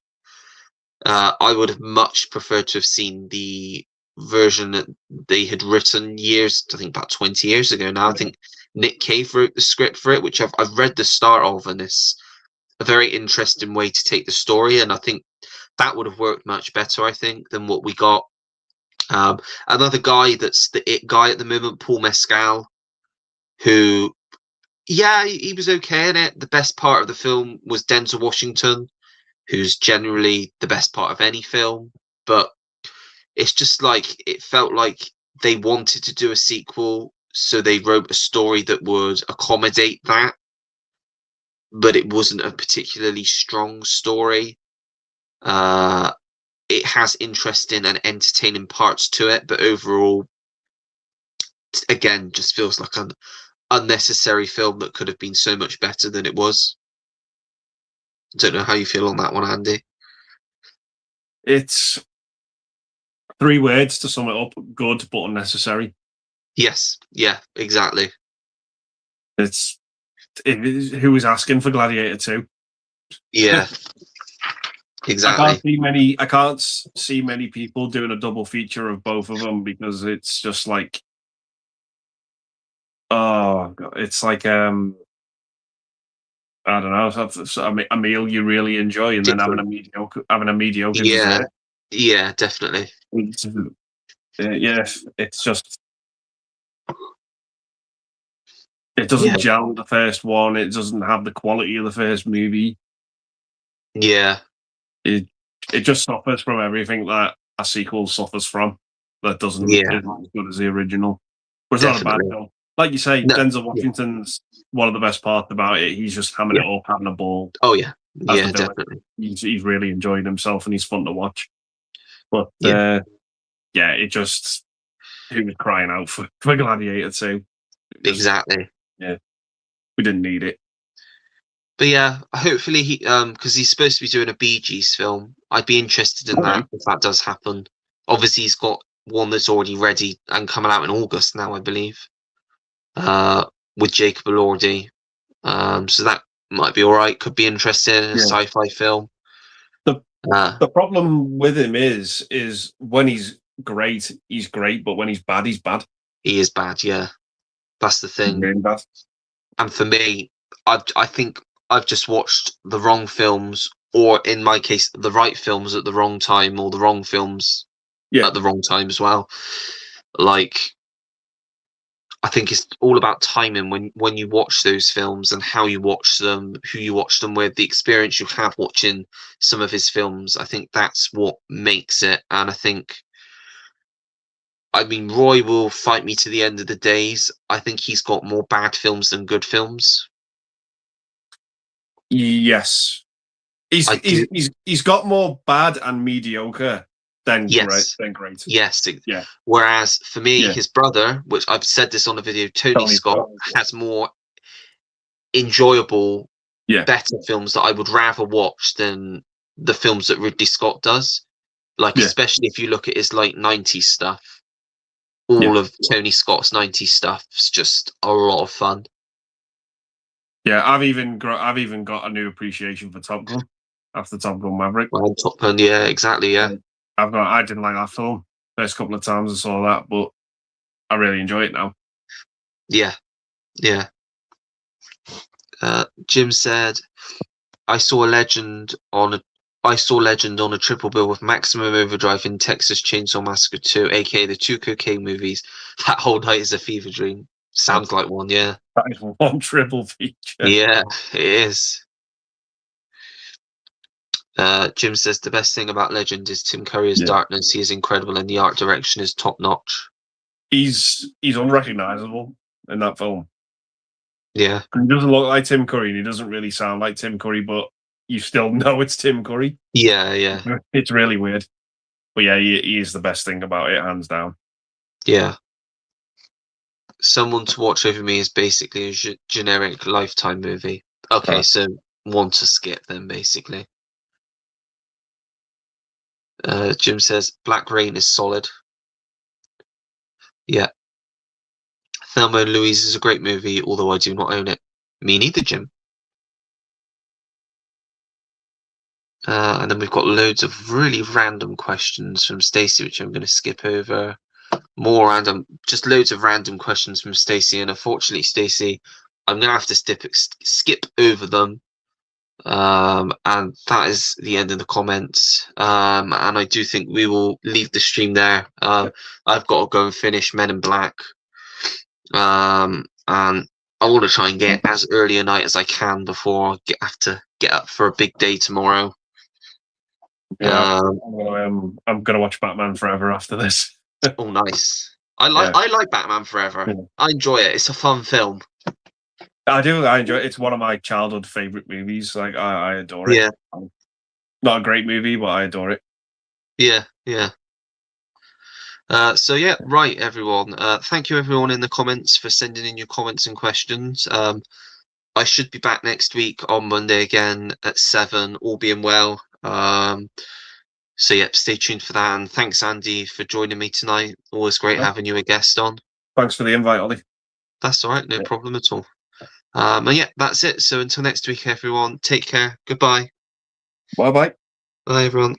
I would have much preferred to have seen the version that they had written years, I think about 20 years ago now. I think Nick Cave wrote the script for it, which I've read the start of, and it's a very interesting way to take the story, and I think that would have worked much better, I think, than what we got. Another guy that's the it guy at the moment, Paul Mescal, who, yeah, he was okay in it. The best part of the film was Denzel Washington, who's generally the best part of any film, but it's just like, it felt like they wanted to do a sequel, so they wrote a story that would accommodate that, but it wasn't a particularly strong story. It has interesting and entertaining parts to it, but overall, again, just feels like an unnecessary film that could have been so much better than it was. I don't know how you feel on that one, Andy. It's 3 words to sum it up: good but unnecessary. Yes, yeah, exactly. Who was asking for Gladiator 2? Yeah, exactly. I can't see many people doing a double feature of both of them, because it's just like, oh God, it's like I don't know, a meal you really enjoy, and then having a mediocre Yeah, dessert. yeah, definitely. Yeah, it's just, it doesn't gel with the first one. It doesn't have the quality of the first movie. Yeah, It just suffers from everything that a sequel suffers from. That isn't as good as the original. But it's not a bad definitely. film. Like you say, No, Denzel Washington's one of the best parts about it. He's just hamming it up, having a ball oh yeah, as the yeah, villain. definitely. He's really enjoying himself, and he's fun to watch. But Yeah. yeah, it just, he was crying out for Gladiator 2. Exactly. Yeah, we didn't need it. But yeah, hopefully he because he's supposed to be doing a Bee Gees film. I'd be interested in that if that does happen. Obviously, he's got one that's already ready and coming out in August now, I believe. With Jacob Elordi. So that might be all right. Could be interesting in a sci-fi film. The problem with him is when he's great, but when he's bad. He is bad, yeah. That's the thing. Really bad. And for me, I think I've just watched the wrong films, or in my case, the right films at the wrong time, or the wrong films at the wrong time as well. Like, I think it's all about timing when you watch those films, and how you watch them, who you watch them with, the experience you have watching some of his films. I think that's what makes it. And I mean, Roy will fight me to the end of the days. I think he's got more bad films than good films. Yes. He's got more bad and mediocre than great. Yes. Yeah. Whereas for me, his brother, which I've said this on a video, Tony Scott, has more enjoyable, better films that I would rather watch than the films that Ridley Scott does. Like, especially if you look at his like 90s stuff. All of Tony Scott's 90s stuff is just a lot of fun. Yeah, I've even got a new appreciation for Top Gun after Top Gun Maverick. Well, Top Gun, yeah, exactly, yeah. I didn't like that film first couple of times I saw that, but I really enjoy it now. Yeah, yeah. Jim said, I saw Legend on a triple bill with Maximum Overdrive in Texas Chainsaw Massacre 2, aka the 2 cocaine movies. That whole night is a fever dream. Sounds like one, yeah. That is one triple feature. Yeah, it is. Jim says the best thing about Legend is Tim Curry as Darkness. He is incredible, and the art direction is top notch. He's unrecognizable in that film. Yeah, he doesn't look like Tim Curry, and he doesn't really sound like Tim Curry, but you still know it's Tim Curry. Yeah, yeah. It's really weird, but yeah, he is the best thing about it, hands down. Yeah. Someone to Watch Over Me is basically a generic Lifetime movie. Okay, so one to skip then, basically. Jim says Black Rain is solid. Yeah. Thelma and Louise is a great movie, although I do not own it. Me neither, Jim. And then we've got loads of really random questions from Stacey, which I'm going to skip over. More random, just loads of random questions from Stacey, and unfortunately, Stacey, I'm going to have to skip over them. And that is the end of the comments. And I do think we will leave the stream there. I've got to go and finish Men in Black. And I want to try and get as early a night as I can before I have to get up for a big day tomorrow. Yeah, I'm gonna watch Batman Forever after this. Oh, nice. I like Batman Forever. Yeah. I enjoy it. It's a fun film. I do. I enjoy it. It's one of my childhood favorite movies. Like I adore it. Yeah. Not a great movie, but I adore it. Yeah, yeah. So yeah, right, everyone. Thank you, everyone, in the comments for sending in your comments and questions. I should be back next week on Monday again at 7, all being well. So yep, stay tuned for that. And thanks, Andy, for joining me tonight. Always great having you a guest on. Thanks for the invite, Ollie. That's all right, no problem at all. And yeah, that's it. So until next week, everyone, take care. Goodbye. Bye bye. Bye, everyone.